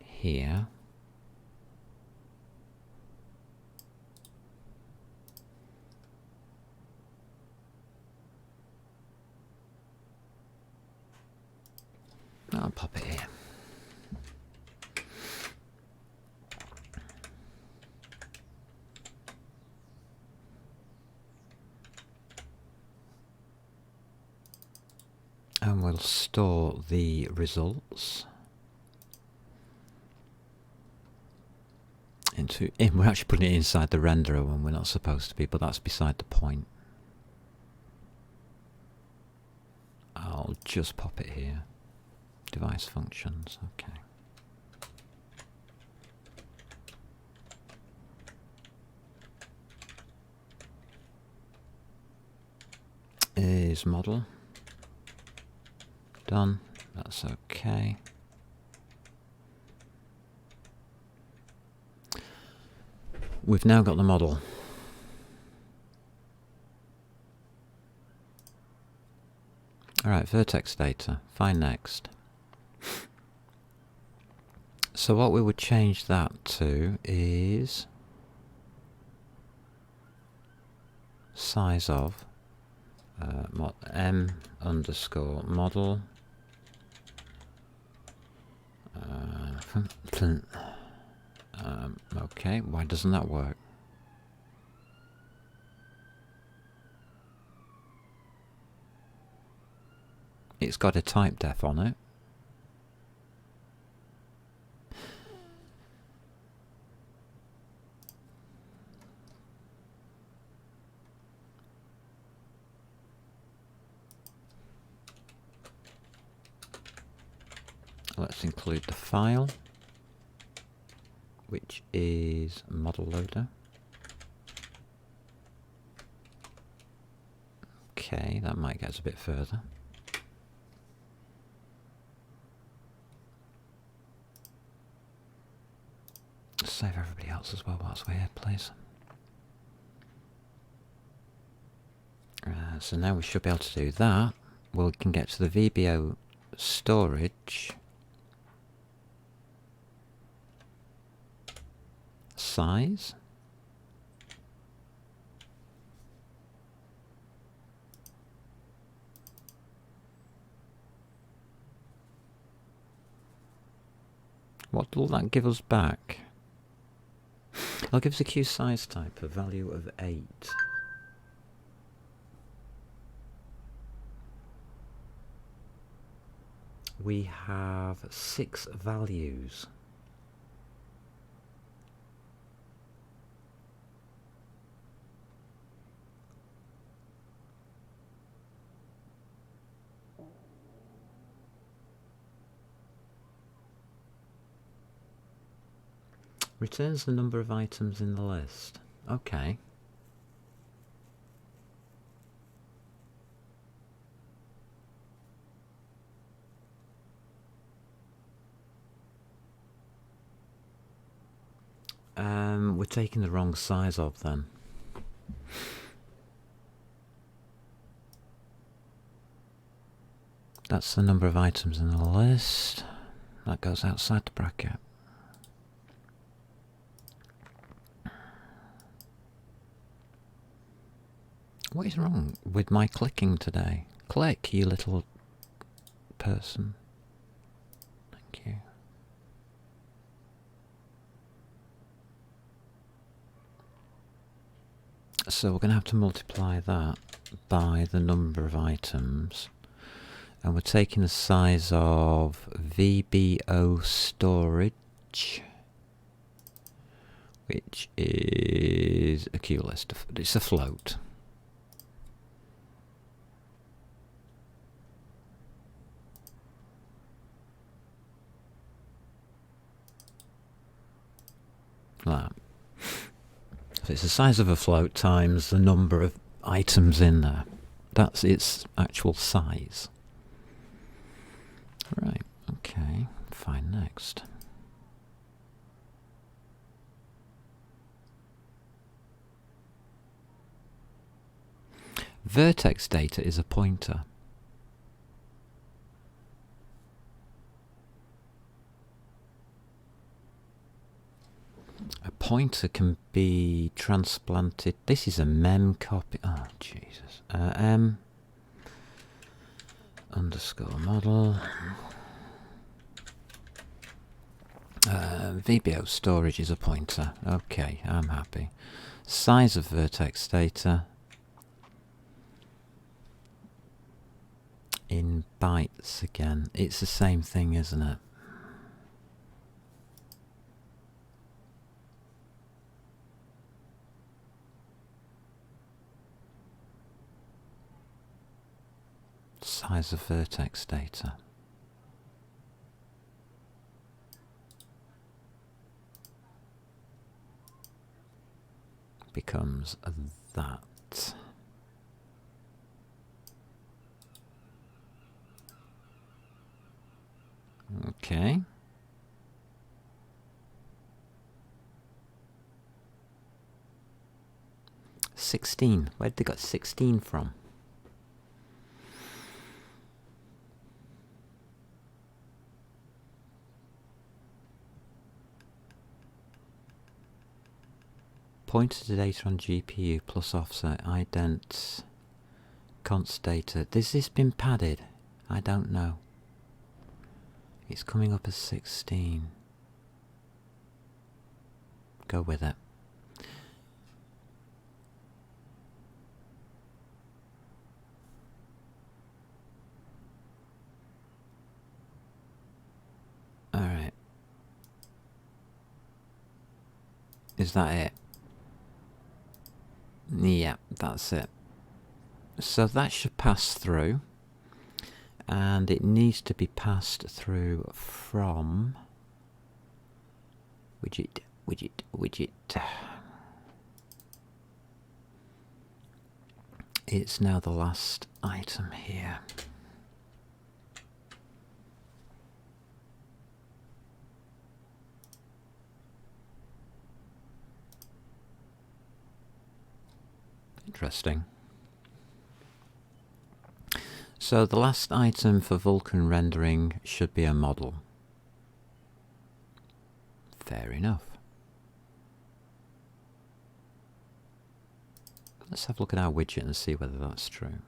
Here. I'll pop it here. And we'll store the results into. We're actually putting it inside the renderer when we're not supposed to be, but that's beside the point. I'll just pop it here. Device functions, okay. Is model. Done. That's okay. We've now got the model. Alright, Vertex Data. Find next. So what we would change that to is size of m underscore model. Okay, why doesn't that work? It's got a type def on it. Let's include the file, which is model loader. Okay, that might get us a bit further. Save everybody else as well whilst we're here, please. So now we should be able to do that. We can get to the VBO storage. Size. What will that give us back? It'll give us a queue size type, a value of 8. We have 6 values. Returns the number of items in the list. Okay. We're taking the wrong size of them. That's the number of items in the list. That goes outside the bracket. What is wrong with my clicking today? Click, you little person. Thank you. So we're going to have to multiply that by the number of items. And we're taking the size of VBO storage, which is a queue list. It's a float. Like that. So it's the size of a float times the number of items in there. That's its actual size. Right, okay, fine, next. Vertex data is a pointer. A pointer can be transplanted. This is a mem copy. Oh, Jesus. M underscore model. VBO storage is a pointer. Okay, I'm happy. Size of vertex data in bytes again. It's the same thing, isn't it? Size of vertex data. Becomes that. Okay. $16. Where'd they got 16 from? Pointer to data on GPU plus offset ident const data. Has this been padded? I don't know. It's coming up as 16. Go with it. Alright. Is that it? Yeah, that's it. So that should pass through. And it needs to be passed through from widget. It's now the last item here. Interesting. So the last item for Vulcan Rendering should be a model. Fair enough. Let's have a look at our widget and see whether that's true.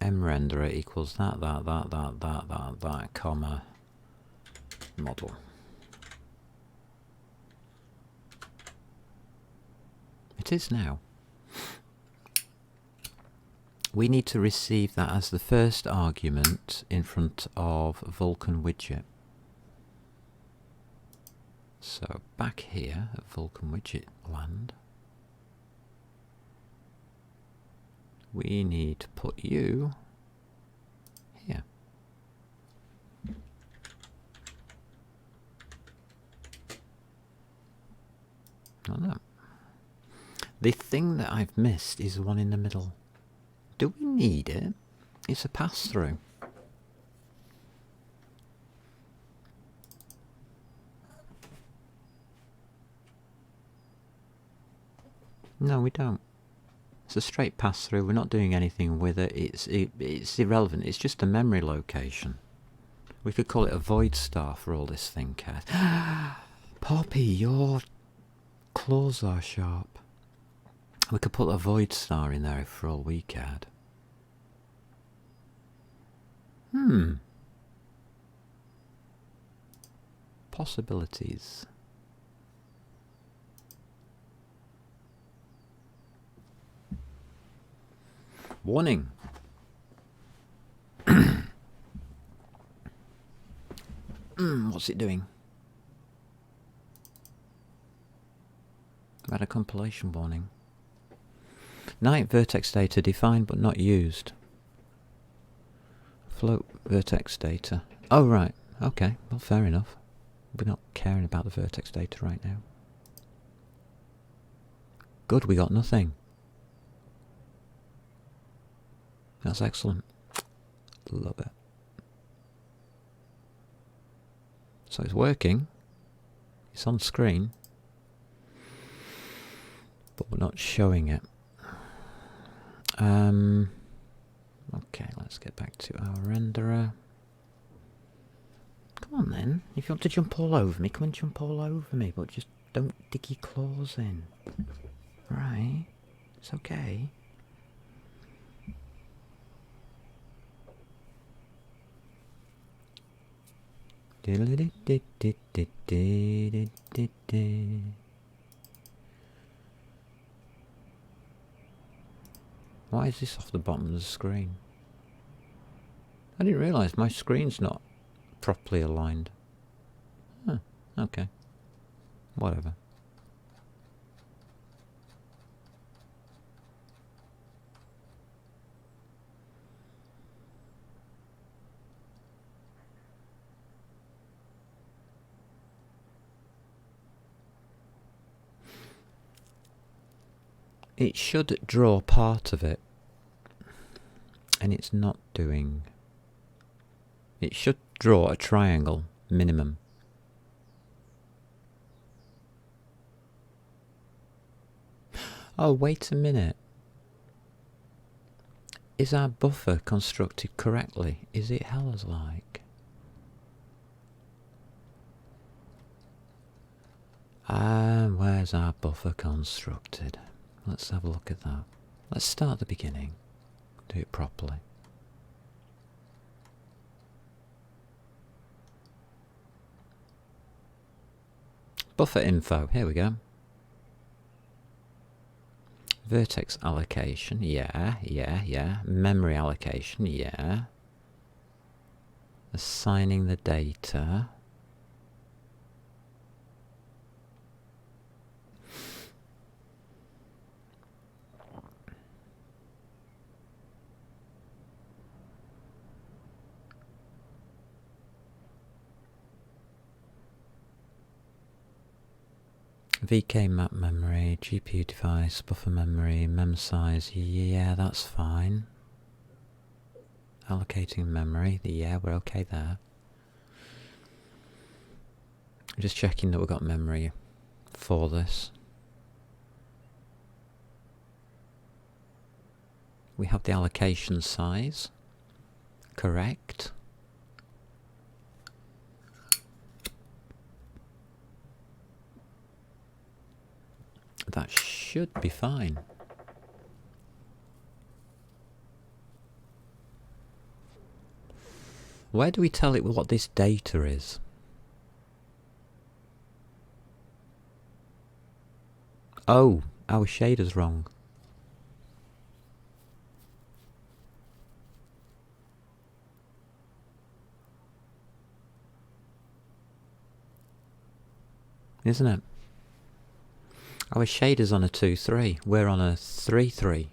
mRenderer equals that, comma, model. It is now. We need to receive that as the first argument in front of Vulcan widget. So back here at Vulcan widget land, we need to put you here. Like that. The thing that I've missed is the one in the middle. Do we need it? It's a pass-through. No, we don't. It's a straight pass through. We're not doing anything with it. It's irrelevant. It's just a memory location. We could call it a void star for all this thing cares. Poppy, your claws are sharp. We could put a void star in there for all we cared. Possibilities. Warning. What's it doing? Had a compilation warning. Night vertex data defined but not used. Float vertex data. Oh right, okay, well fair enough. We're not caring about the vertex data right now. Good, we got nothing. That's excellent. Love it. So it's working. It's on screen. But we're not showing it. Okay, let's get back to our renderer. Come on then. If you want to jump all over me, come and jump all over me. But just don't dig your claws in. Right? It's okay. Why is this off the bottom of the screen? I didn't realise my screen's not properly aligned. Huh, okay. Whatever. It should draw part of it, and it's not doing. It should draw a triangle, minimum. Oh, wait a minute. Is our buffer constructed correctly? Is it hell's like? Where's our buffer constructed? Let's have a look at that. Let's start at the beginning. Do it properly. Buffer info, here we go. Vertex allocation, yeah. Memory allocation, yeah. Assigning the data. VK map memory, GPU device, buffer memory, mem size, yeah, that's fine. Allocating memory, yeah, we're okay there. I'm just checking that we've got memory for this. We have the allocation size, correct. That should be fine. Where do we tell it what this data is? Oh, our shader's wrong. Isn't it? Our shader's on a 2.3. We're on a 3.3.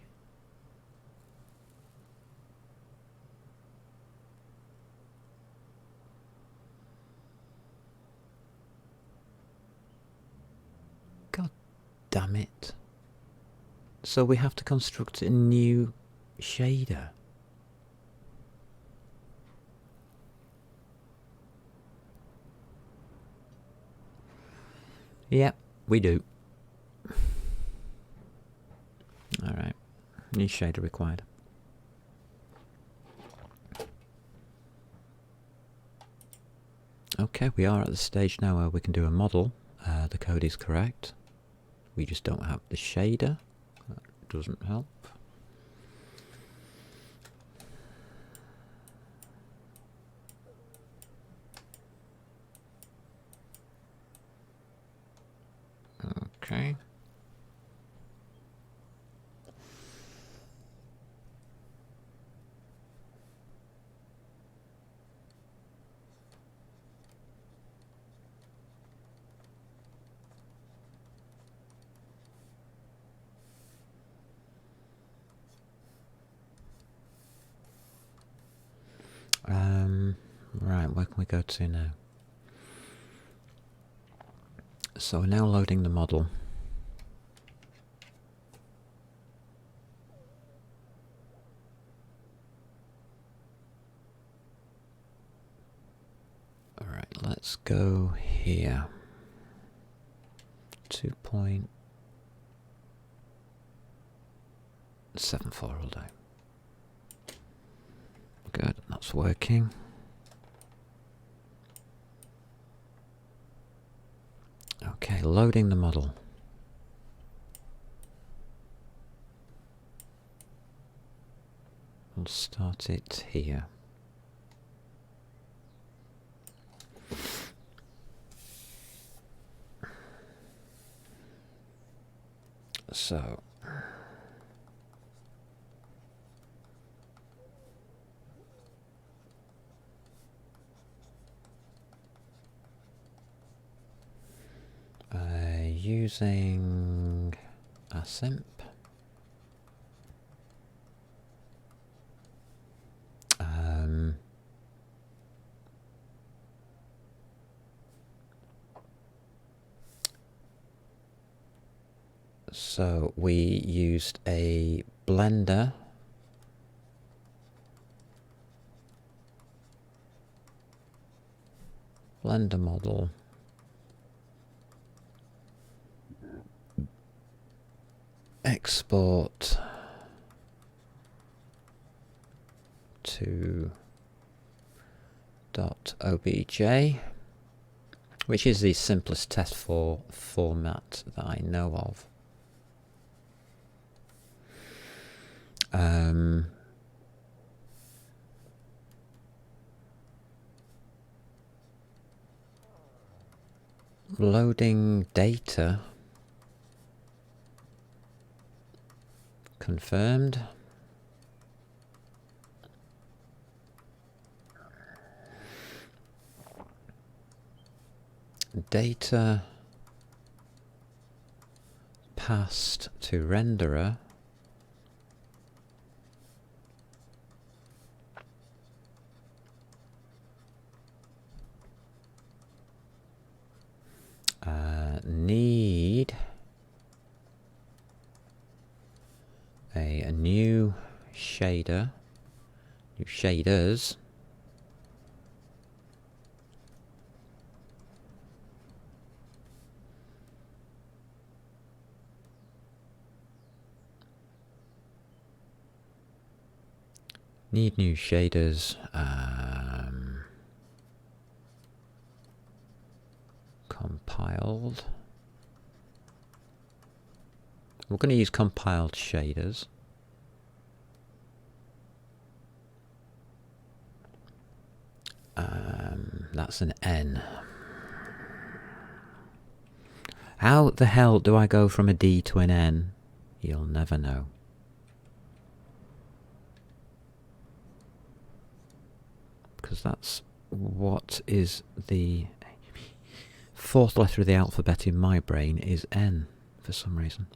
God damn it. So we have to construct a new shader. Yep, we do. Alright. New shader required. Okay, we are at the stage now where we can do a model. The code is correct. We just don't have the shader. That doesn't help. Okay. Right, where can we go to now? So we're now loading the model. Alright, let's go here. 2.74 will do. Good, that's working. Okay, loading the model. We'll start it here. So using a simp. So we used a blender model export to .obj, which is the simplest test format that I know of. Loading data. Confirmed. Data passed to renderer. Need a new shader, new shaders. Need new shaders. Compiled. We're going to use compiled shaders. That's an N. How the hell do I go from a D to an N? You'll never know. Because that's what is the fourth letter of the alphabet in my brain is N for some reason.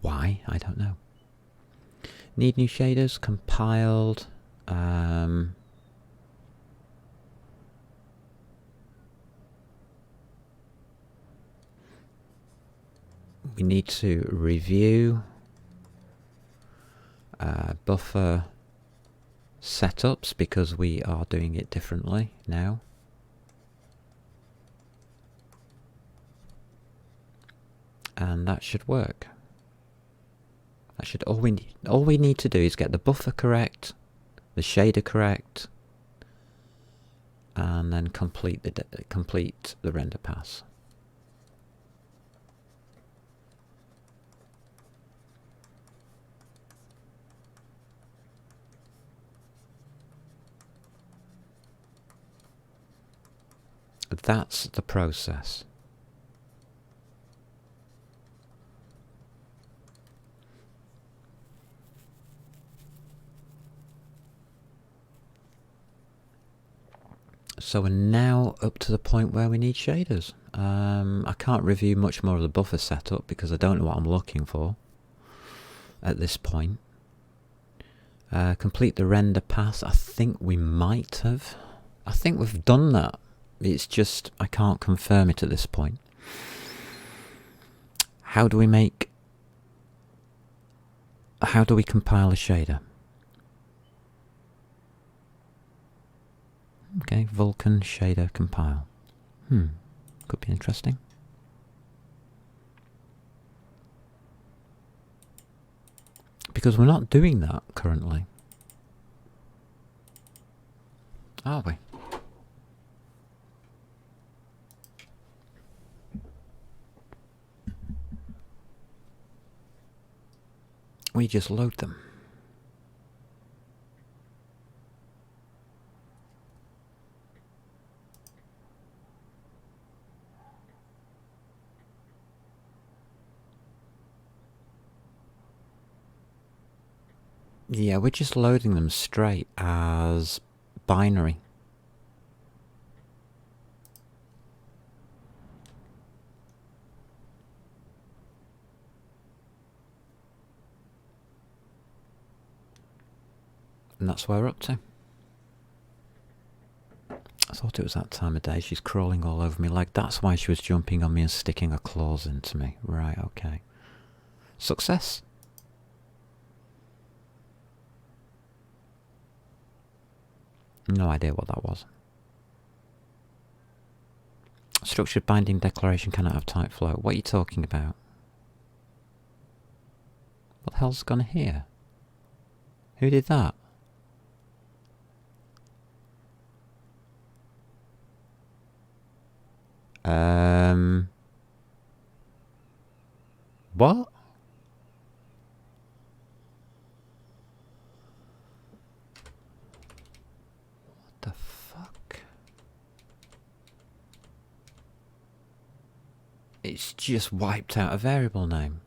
Why? I don't know. Need new shaders, compiled. We need to review buffer setups because we are doing it differently now. And that should work. That should all we need to do is get the buffer correct, the shader correct, and then complete the render pass. That's the process. So we're now up to the point where we need shaders. I can't review much more of the buffer setup because I don't know what I'm looking for at this point. Complete the render path. I think we might have. I think we've done that. It's just I can't confirm it at this point. How do we compile a shader? Okay, Vulcan shader compile. Could be interesting. Because we're not doing that currently. Are we? We just load them. Yeah, we're just loading them straight as binary. And that's where we're up to. I thought it was that time of day. She's crawling all over me like that's why she was jumping on me and sticking her claws into me. Right, okay. Success. No idea what that was. Structured binding declaration cannot have type float. What are you talking about? What the hell's gone here? Who did that? What? What the fuck? It's just wiped out a variable name.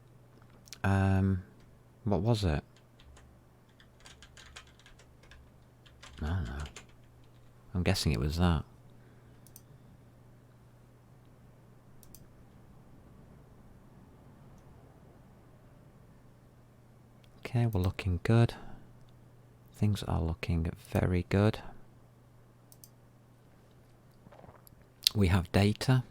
What was it? I don't know. I'm guessing it was that. Okay, we're looking good. Things are looking very good. We have data.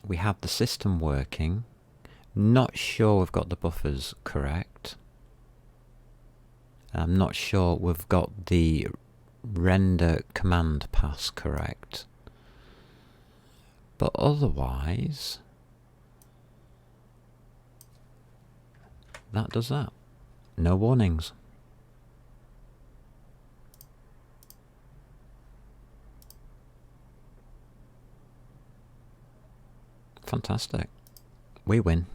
We have the system working. Not sure we've got the buffers correct. I'm not sure we've got the render command pass correct. But otherwise, that does that. No warnings. Fantastic. We win.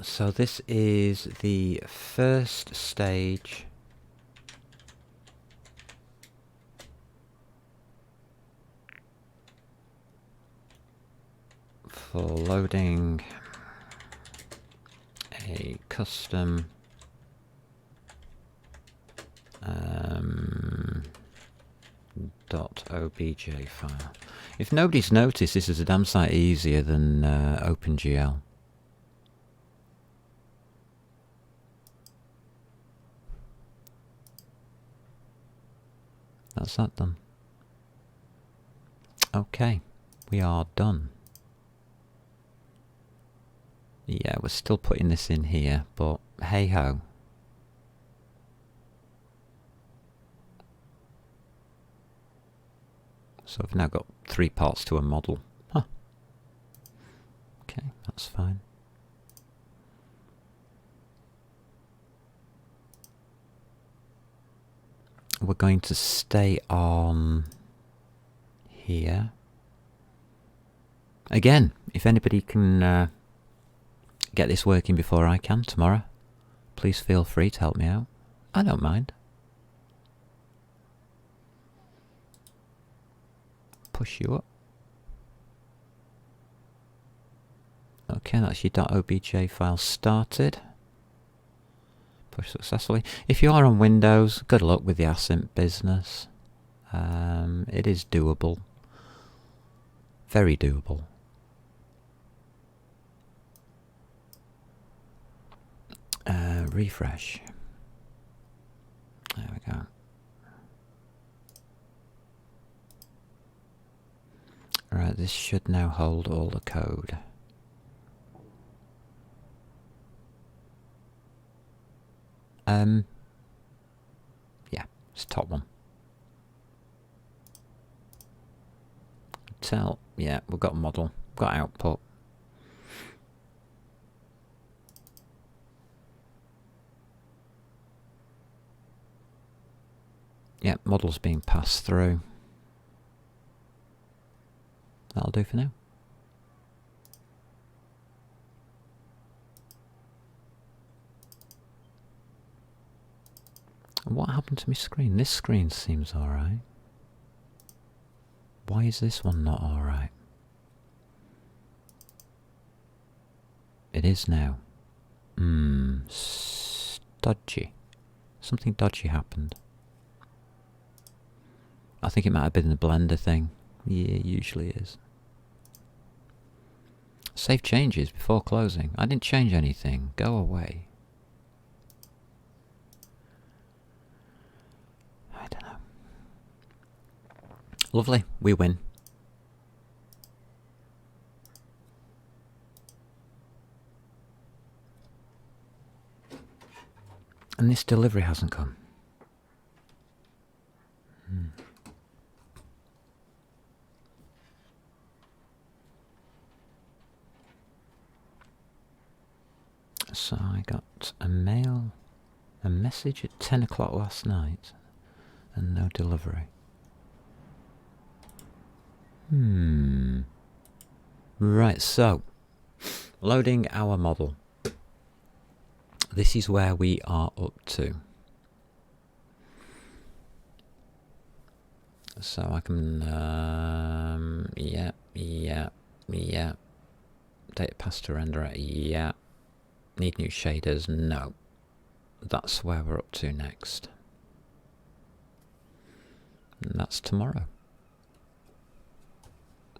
So this is the first stage for loading a custom .obj file. If nobody's noticed, this is a damn sight easier than OpenGL. That's that done. Okay, we are done. Yeah, we're still putting this in here, but hey ho. So I've now got 3 parts to a model. Huh. Okay, that's fine. We're going to stay on here. Again, if anybody can get this working before I can tomorrow, please feel free to help me out. I don't mind. Push you up. Okay, that's your .obj file started. Push successfully. If you are on Windows, good luck with the async business. It is doable. Very doable. Refresh. There we go. Right, this should now hold all the code. Yeah, it's top one. Tell, yeah, we've got model, got output. Yeah, model's being passed through. That'll do for now. What happened to my screen? This screen seems alright. Why is this one not alright? It is now. Dodgy. Something dodgy happened. I think it might have been the Blender thing. Yeah, it usually is. Save changes before closing. I didn't change anything. Go away. I don't know. Lovely. We win. And this delivery hasn't come. So I got a message at 10 o'clock last night, and no delivery. Right, so, loading our model. This is where we are up to. So I can, yeah. Data pass to renderer, yeah. Need new shaders, no. That's where we're up to next. And that's tomorrow.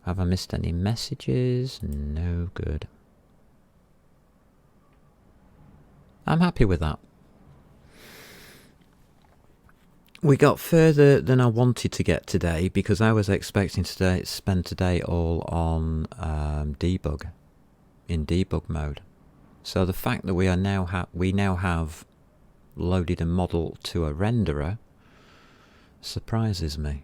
Have I missed any messages? No good. I'm happy with that. We got further than I wanted to get today because I was expecting to spend today all on debug, in debug mode. So the fact that we now have loaded a model to a renderer surprises me.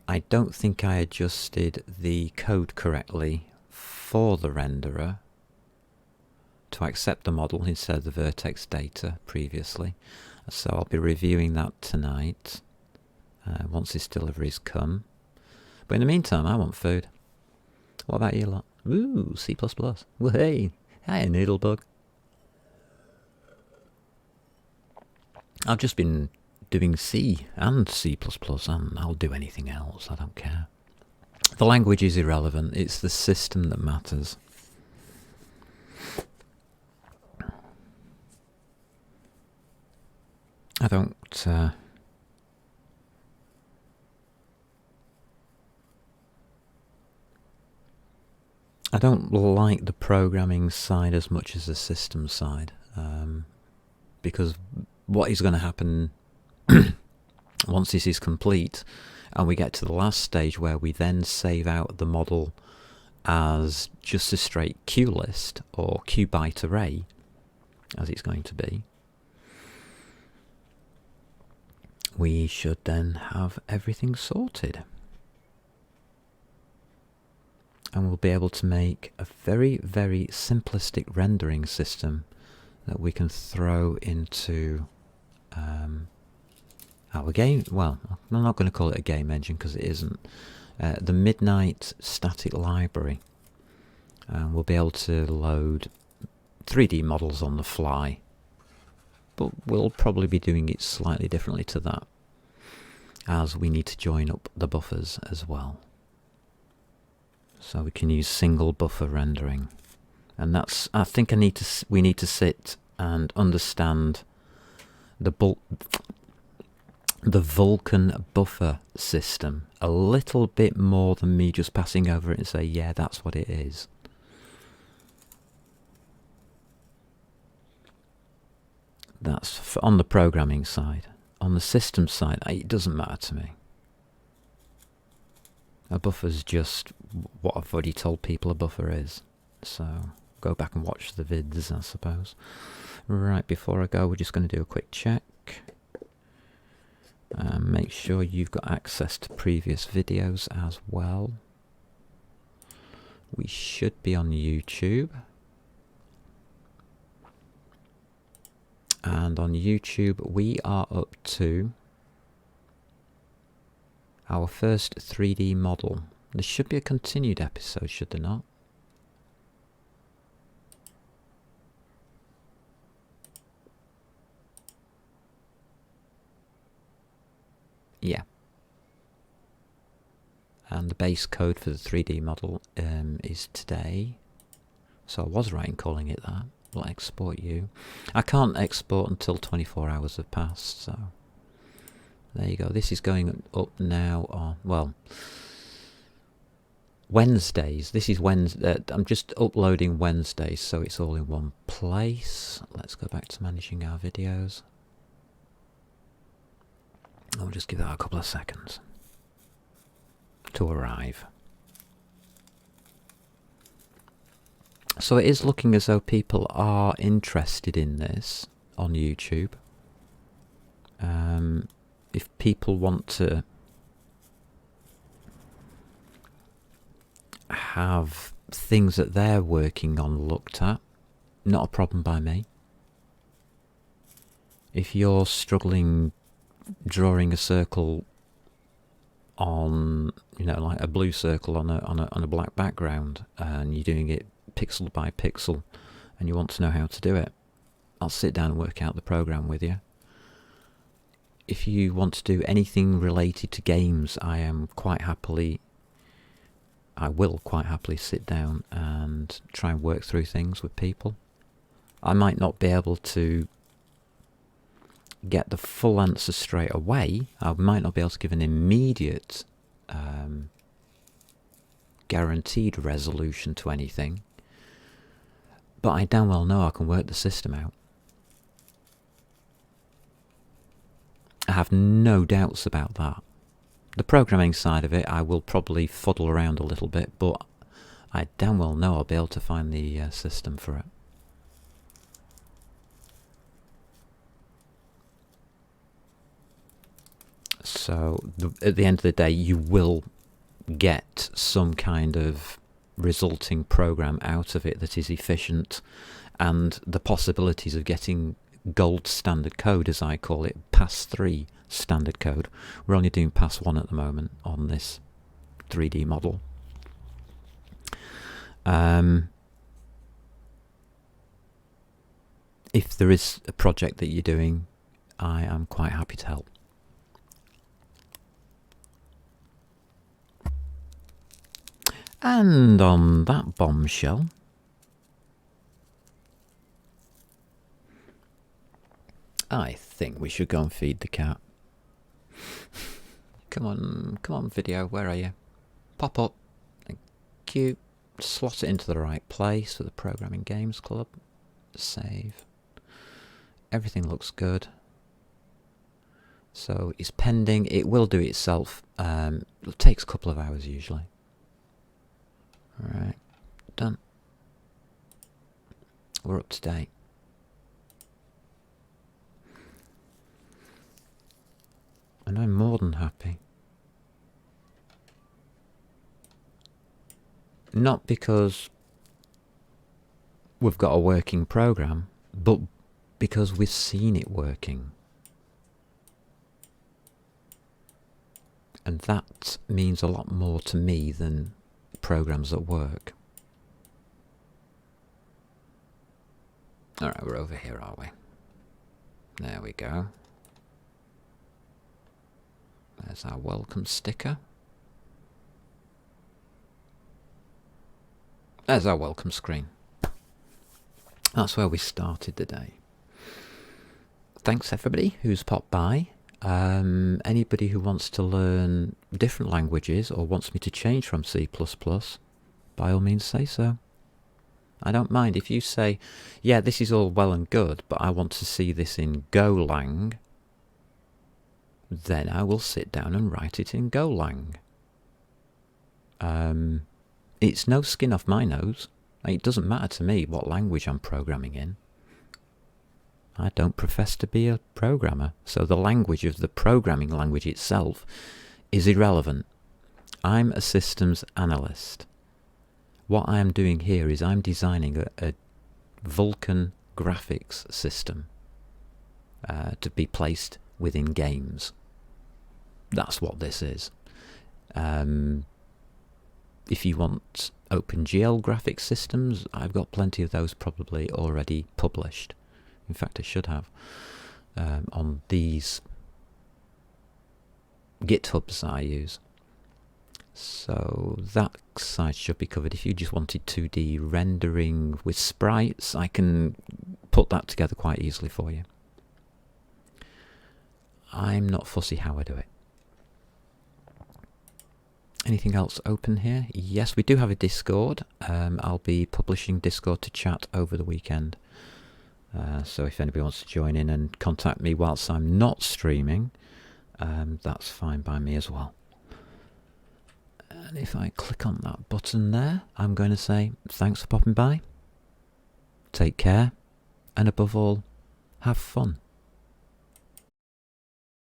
I don't think I adjusted the code correctly for the renderer to accept the model instead of the Vertex Data previously. So I'll be reviewing that tonight once this delivery's come. But in the meantime, I want food. What about you lot? Ooh, C++. Well, hey, hi, Noodlebug. I've just been doing C and C++, and I'll do anything else, I don't care. The language is irrelevant, it's the system that matters. I don't like the programming side as much as the system side, because what is going to happen once this is complete and we get to the last stage where we then save out the model as just a straight queue list or queue byte array, as it's going to be, we should then have everything sorted. And we'll be able to make a very, very simplistic rendering system that we can throw into our game. Well, I'm not going to call it a game engine because it isn't. The Midnight Static Library. We'll be able to load 3D models on the fly, but we'll probably be doing it slightly differently to that, as we need to join up the buffers as well. So we can use single buffer rendering, and that's, I think we need to sit and understand the Vulcan buffer system a little bit more than me just passing over it and say, yeah, that's what it is. That's on the programming side. On the system side, it doesn't matter to me. A buffer's just what I've already told people a buffer is. So go back and watch the vids, I suppose. Right, before I go, we're just going to do a quick check. Make sure you've got access to previous videos as well. We should be on YouTube. And on YouTube, we are up to our first 3D model. There should be a continued episode, should there not? Yeah. And the base code for the 3D model is today. So I was right in calling it that. We'll export you. I can't export until 24 hours have passed, so there you go. This is going up now on, well, Wednesdays. This is Wednesday. I'm just uploading Wednesdays, so it's all in one place. Let's go back to managing our videos. I'll just give that a couple of seconds to arrive. So it is looking as though people are interested in this on YouTube. If people want to have things that they're working on looked at, not a problem by me. If you're struggling drawing a circle on, you know, like a blue circle on a black background, and you're doing it pixel by pixel, and you want to know how to do it, I'll sit down and work out the program with you. If you want to do anything related to games, I will quite happily sit down and try and work through things with people. I might not be able to get the full answer straight away. I might not be able to give an immediate guaranteed resolution to anything, but I damn well know I can work the system out. I have no doubts about that. The programming side of it, I will probably fuddle around a little bit, but I damn well know I'll be able to find the system for it. So at the end of the day, you will get some kind of resulting program out of it that is efficient, and the possibilities of getting gold standard code, as I call it, pass 3 standard code. We're only doing pass 1 at the moment on this 3D model. If there is a project that you're doing, I am quite happy to help. And on that bombshell, I think we should go and feed the cat. Come on video, where are you? Pop up. Thank you. Slot it into the right place for the Programming Games Club. Save. Everything looks good. So it's pending. It will do it itself. It takes a couple of hours usually. Alright, done. We're up to date. And I'm more than happy. Not because we've got a working program, but because we've seen it working. And that means a lot more to me than programs that work. Alright, we're over here, are we? There we go. There's our welcome sticker. There's our welcome screen. That's where we started the day. Thanks everybody who's popped by. Anybody who wants to learn different languages or wants me to change from C++, by all means say so. I don't mind if you say, yeah, this is all well and good, but I want to see this in Golang, then I will sit down and write it in Golang. It's no skin off my nose. It doesn't matter to me what language I'm programming in. I don't profess to be a programmer, so the language of the programming language itself is irrelevant. I'm a systems analyst. What I am doing here is I'm designing a Vulcan graphics system to be placed within games. That's what this is. If you want OpenGL graphics systems, I've got plenty of those probably already published. In fact, I should have on these GitHubs I use. So that side should be covered. If you just wanted 2D rendering with sprites, I can put that together quite easily for you. I'm not fussy how I do it. Anything else open here? Yes, we do have a Discord. I'll be publishing Discord to chat over the weekend. So if anybody wants to join in and contact me whilst I'm not streaming, that's fine by me as well. And if I click on that button there, I'm going to say thanks for popping by. Take care. And above all, have fun.